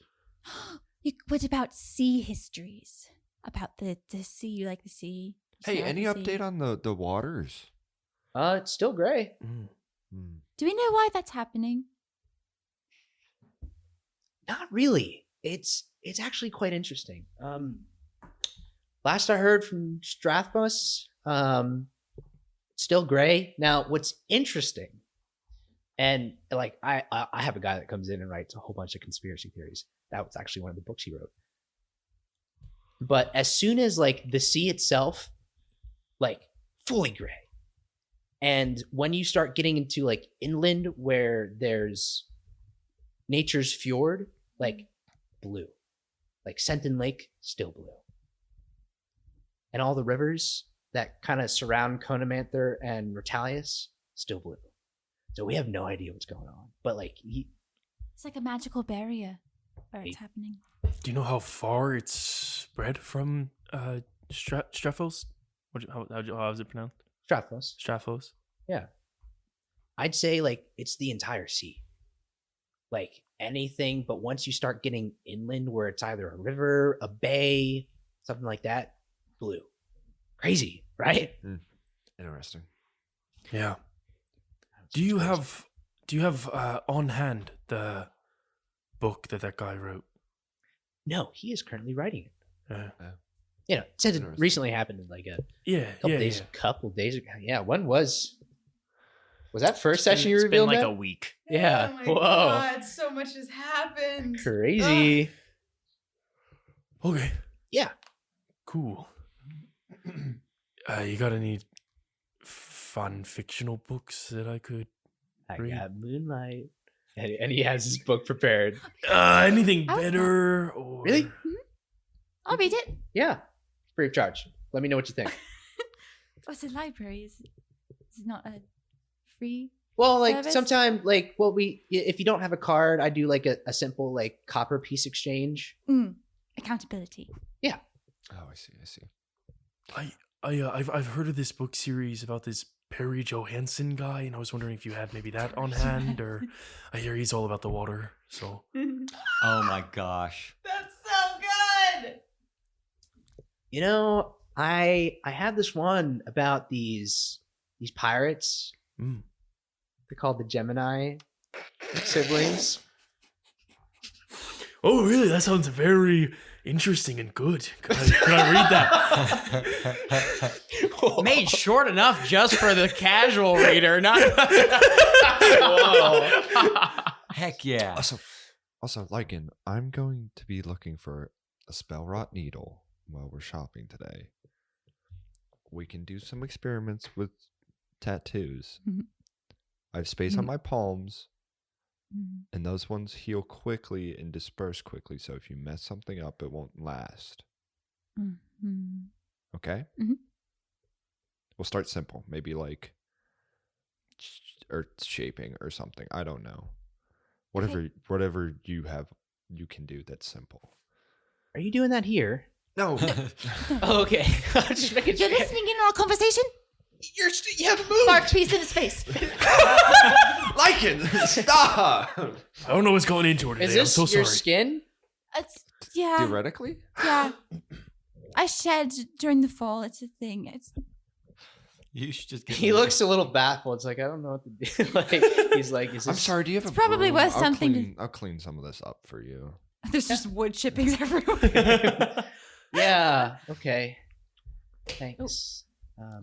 What about sea histories? About the sea, you like the sea? Hey, any update on the waters? It's still gray. Do we know why that's happening? Not really. It's actually quite interesting. Last I heard from Strathmos, still gray. Now, what's interesting, and like I have a guy that comes in and writes a whole bunch of conspiracy theories. That was actually one of the books he wrote. But as soon as like the sea itself, like fully gray, and when you start getting into like inland where there's nature's fjord, like blue, like Senton Lake, still blue. And all the rivers that kind of surround Conamanther and Rotalius, still blue. So we have no idea what's going on. But like, it's like a magical barrier where it's happening. Do you know how far it's spread from Strathos? How is it pronounced? Strathos. Strathos. Yeah. I'd say like it's the entire sea. Like anything, but once you start getting inland where it's either a river, a bay, something like that, blue. Crazy, right? Interesting. Yeah. Do you have on hand the book that guy wrote? No, he is currently writing it. Yeah. It said it recently happened in like a couple days ago. Yeah, when was that first session you revealed? It's been like that? a week. Yeah. Oh my Whoa. God, so much has happened. Crazy. Okay. Yeah. Cool. You got any fun fictional books that I could read? I got Moonlight. And he has his book prepared. Anything better? Or... Really? I'll read it. Yeah. Free of charge. Let me know what you think. What's a library? Is it not a free Well, like service? sometime, like, if you don't have a card, I do like a simple like copper piece exchange. Accountability. Yeah. Oh, I see. I've heard of this book series about this Perry Johansson guy, and I was wondering if you had maybe that on hand, or I hear he's all about the water. So. Oh my gosh. That's so good. You know, I had this one about these pirates. They're called the Gemini siblings. Oh, really? That sounds very interesting and good. Can I read that? Made short enough just for the casual reader, not. Heck yeah. Also, Lycan, I'm going to be looking for a spell rot needle while we're shopping today. We can do some experiments with tattoos. I have space on my palms, And those ones heal quickly and disperse quickly. So if you mess something up, it won't last. Okay? We'll start simple. Maybe like earth shaping or something. I don't know. Whatever you have, you can do that's simple. Are you doing that here? No. Oh, okay. Just making You're sure. listening in on our conversation? You haven't moved. Bark piece in his face. Lycan, stop! I don't know what's going into it today. Is this I'm so your sorry. skin? Yeah. Theoretically? Yeah. I shed during the fall. It's a thing. You should just get He looks a little baffled. It's like, I don't know what to do. Like, he's like, is this... I'm sorry, do you have It's a probably broom? worth something I'll clean some of this up for you. There's just wood chippings everywhere. Yeah, okay. Thanks.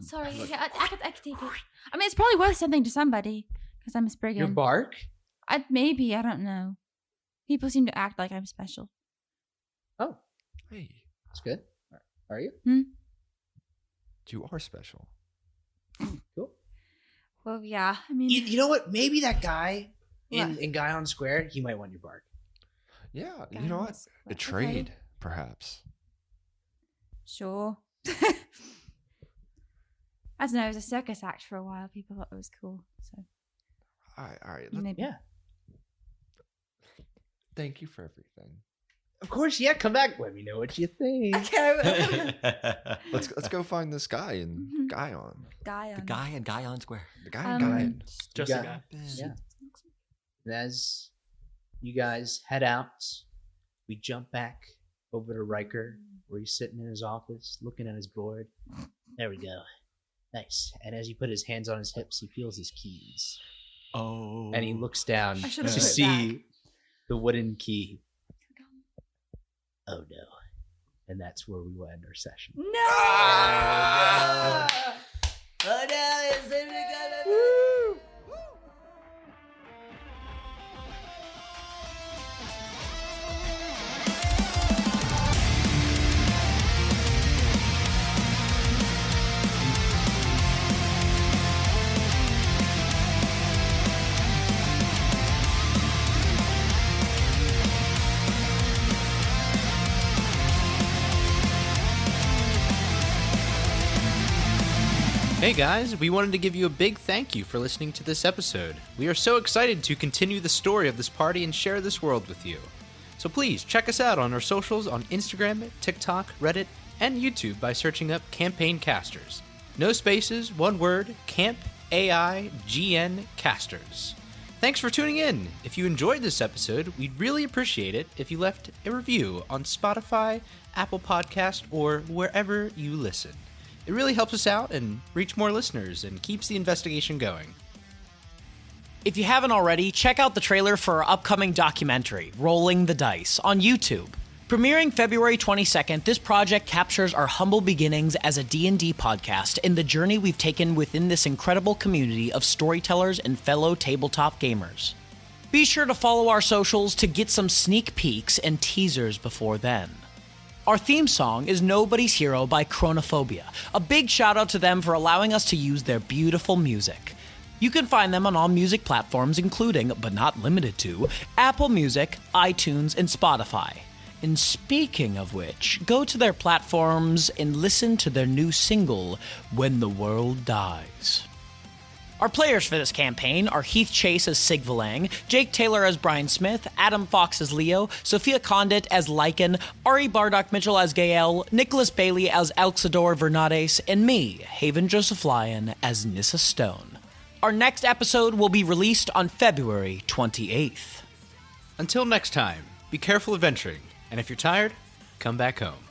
Sorry. Yeah, I could take it. I mean, it's probably worth something to somebody because I'm a Spriggan. Your bark? Maybe. I don't know. People seem to act like I'm special. Oh. Hey. That's good. Are you? You are special. Cool. Well, yeah. I mean, You know what? Maybe that guy What? in Guy on Square, he might want your bark. Yeah, you know what? A trade, perhaps. Sure. I don't know. It was a circus act for a while. People thought it was cool. So. All right. Maybe. Yeah. Thank you for everything. Of course, yeah. Come back. Let me know what you think. Okay. Let's go find this guy and Guy on. The guy in Guy on Square. The guy and Guy. Just a guy. Yeah. And as you guys head out, we jump back over to Riker, where he's sitting in his office, looking at his board. There we go. Nice. And as you put his hands on his hips, he feels his keys. Oh. And he looks down I to should've put it see the wooden key. Oh no. And that's where we will end our session. No! Oh, no, is it gonna Hey guys, we wanted to give you a big thank you for listening to this episode. We are so excited to continue the story of this party and share this world with you. So please check us out on our socials on Instagram, TikTok, Reddit, and YouTube by searching up Campaign Casters. No spaces, one word, Camp AIGN Casters. Thanks for tuning in. If you enjoyed this episode, we'd really appreciate it if you left a review on Spotify, Apple Podcast, or wherever you listen. It really helps us out and reach more listeners and keeps the investigation going. If you haven't already, check out the trailer for our upcoming documentary, Rolling the Dice, on YouTube. Premiering February 22nd, this project captures our humble beginnings as a D&D podcast and the journey we've taken within this incredible community of storytellers and fellow tabletop gamers. Be sure to follow our socials to get some sneak peeks and teasers before then. Our theme song is Nobody's Hero by Chronophobia. A big shout out to them for allowing us to use their beautiful music. You can find them on all music platforms including, but not limited to, Apple Music, iTunes, and Spotify. And speaking of which, go to their platforms and listen to their new single, When the World Dies. Our players for this campaign are Heath Chase as Sigvalang, Jake Taylor as Brian Smith, Adam Fox as Leo, Sophia Condit as Lycan, Ari Bardock Mitchell as Gael, Nicholas Bailey as Alexador Vernades, and me, Haven Joseph-Lyon, as Nissa Stone. Our next episode will be released on February 28th. Until next time, be careful adventuring, and if you're tired, come back home.